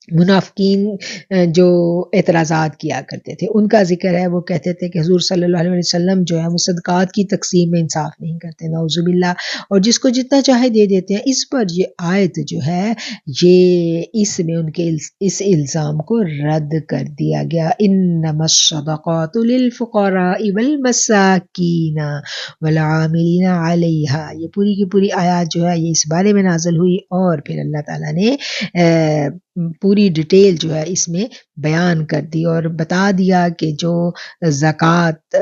منافقین جو اعتراضات کیا کرتے تھے ان کا ذکر ہے. وہ کہتے تھے کہ حضور صلی اللہ علیہ وسلم جو ہے وہ صدقات کی تقسیم میں انصاف نہیں کرتے، نعوذ باللہ، اور جس کو جتنا چاہے دے دیتے ہیں. اس پر یہ آیت جو ہے یہ اس میں ان کے اس الزام کو رد کر دیا گیا. انما الصدقات للفقراء والمساکین والعاملین علیہا. یہ پوری کی پوری آیات جو ہے یہ اس بارے میں نازل ہوئی، اور پھر اللہ تعالیٰ نے پوری ڈیٹیل جو ہے اس میں بیان کر دی اور بتا دیا کہ جو زکوٰۃ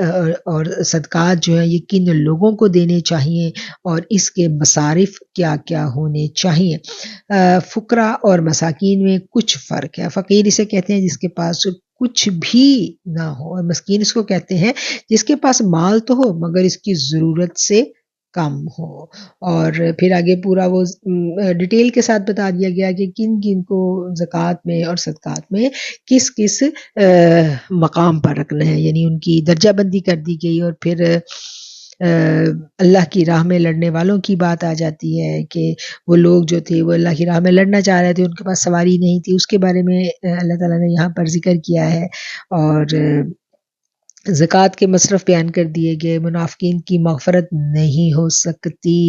اور صدقات جو ہیں یہ کن لوگوں کو دینے چاہیے اور اس کے مصارف کیا کیا ہونے چاہیے. فقراء اور مساکین میں کچھ فرق ہے. فقیر اسے کہتے ہیں جس کے پاس کچھ بھی نہ ہو، اور مسکین اس کو کہتے ہیں جس کے پاس مال تو ہو مگر اس کی ضرورت سے کم ہو. اور پھر آگے پورا وہ ڈیٹیل کے ساتھ بتا دیا گیا کہ کن کن کو زکوٰۃ میں اور صدقات میں کس کس مقام پر رکھنا ہے، یعنی ان کی درجہ بندی کر دی گئی. اور پھر اللہ کی راہ میں لڑنے والوں کی بات آ جاتی ہے کہ وہ لوگ جو تھے وہ اللہ کی راہ میں لڑنا چاہ رہے تھے، ان کے پاس سواری نہیں تھی، اس کے بارے میں اللہ تعالیٰ نے یہاں پر ذکر کیا ہے. اور زکوٰۃ کے مصرف بیان کر دیے گئے. منافقین کی مغفرت نہیں ہو سکتی،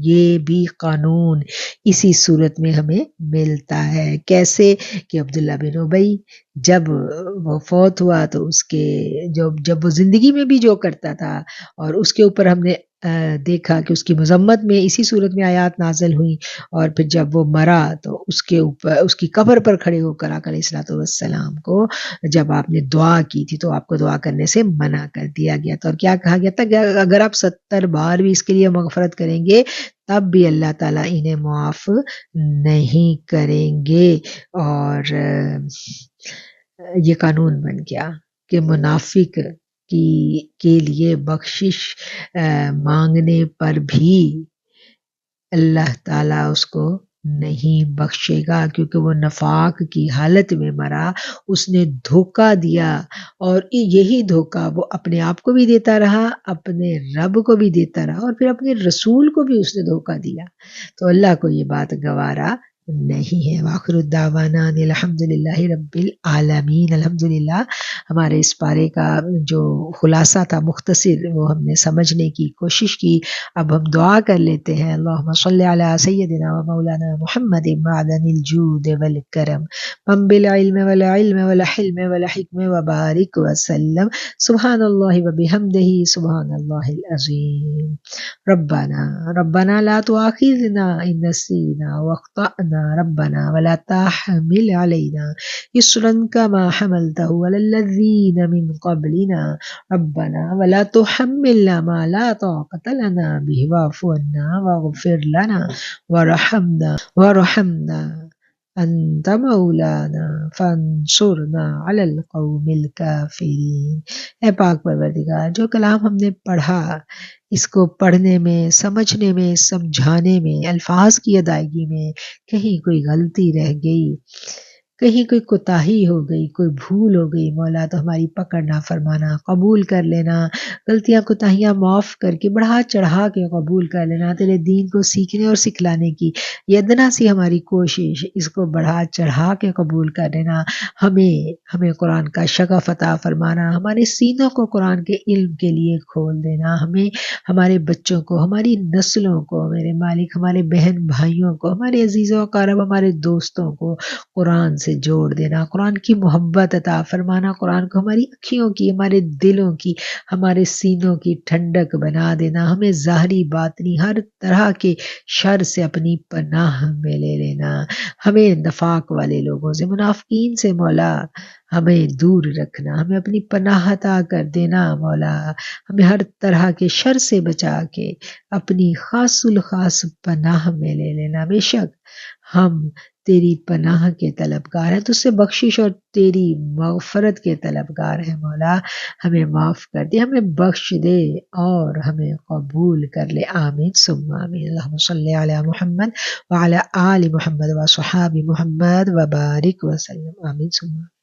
یہ بھی قانون اسی صورت میں ہمیں ملتا ہے. کیسے کہ عبداللہ بن ابی جب وہ فوت ہوا تو اس کے جب وہ زندگی میں بھی جو کرتا تھا اور اس کے اوپر ہم نے دیکھا کہ اس کی مذمت میں اسی صورت میں آیات نازل ہوئی، اور پھر جب وہ مرا تو اس کے اوپر اس کی قبر پر کھڑے ہو کر آقا علیہ الصلوۃ والسلام کو جب آپ نے دعا کی تھی تو آپ کو دعا کرنے سے منع کر دیا گیا تھا. اور کیا کہا گیا تھا کہ اگر آپ 70 بار بھی اس کے لیے مغفرت کریں گے تب بھی اللہ تعالیٰ انہیں معاف نہیں کریں گے. اور یہ قانون بن گیا کہ منافق کے لیے بخشش مانگنے پر بھی اللہ تعالیٰ اس کو نہیں بخشے گا، کیونکہ وہ نفاق کی حالت میں مرا، اس نے دھوکہ دیا، اور یہی دھوکہ وہ اپنے آپ کو بھی دیتا رہا، اپنے رب کو بھی دیتا رہا، اور پھر اپنے رسول کو بھی اس نے دھوکہ دیا. تو اللہ کو یہ بات گوارا نہیں ہے. وآخر الدعوانا ان الحمدللہ رب العالمین. الحمدللہ ہمارے اس پارے کا جو خلاصہ تھا مختصر وہ ہم نے سمجھنے کی کوشش کی. اب ہم دعا کر لیتے ہیں. اللہم صلی علی سیدنا و مولانا محمد معدن الجود والکرم منبع العلم والعلم والحلم والحکم وبارک وسلم. سبحان اللہ وبحمدہ سبحان اللہ العظیم. ربنا لا تؤاخذنا ان نسینا واخطأنا ربنا ولا تحمل علينا إصرا كما حملته على الذين من قبلنا ربنا ولا تحملنا ما لا طاقة لنا به واعف عنا واغفر لنا وارحمنا أنت مولانا فانصرنا على القوم الكافرين. اے پاک پروردگار، جو کلام ہم نے پڑھا اس کو پڑھنے میں، سمجھنے میں، سمجھانے میں، الفاظ کی ادائیگی میں کہیں کوئی غلطی رہ گئی، کہیں کوئی کوتاہی ہو گئی، کوئی بھول ہو گئی، مولا تو ہماری پکڑنا فرمانا، قبول کر لینا، غلطیاں کوتاہیاں معاف کر کے بڑھا چڑھا کے قبول کر لینا. تیرے دین کو سیکھنے اور سکھلانے کی یہ ادنا سی ہماری کوشش، اس کو بڑھا چڑھا کے قبول کر لینا. ہمیں قرآن کا شغف عطا فرمانا، ہمارے سینوں کو قرآن کے علم کے لیے کھول دینا، ہمیں، ہمارے بچوں کو، ہماری نسلوں کو، میرے مالک، ہمارے بہن بھائیوں کو، ہمارے عزیزوں و اقارب، ہمارے دوستوں کو قرآن سے جوڑ دینا. قرآن کی محبت عطا فرمانا، قرآن کو ہماری اکھیوں کی، ہمارے دلوں کی، ہمارے سینوں کی ٹھنڈک بنا دینا. ہمیں ظاہری باطنی ہر طرح کے شر سے اپنی پناہ میں لے لینا. ہمیں نفاق والے لوگوں سے، منافقین سے مولا ہمیں دور رکھنا، ہمیں اپنی پناہ عطا کر دینا مولا. ہمیں ہر طرح کے شر سے بچا کے اپنی خاص الخاص پناہ میں لے لینا. بے شک ہم تیری پناہ کے طلبگار ہیں، تجھ سے بخشش اور تیری مغفرت کے طلبگار ہیں مولا. ہمیں معاف کر دے، ہمیں بخش دے اور ہمیں قبول کر لے. آمین ثم آمین. اللہم صلی علی محمد وعلی آل محمد وصحاب محمد وبارک وسلم. آمین ثم آمین.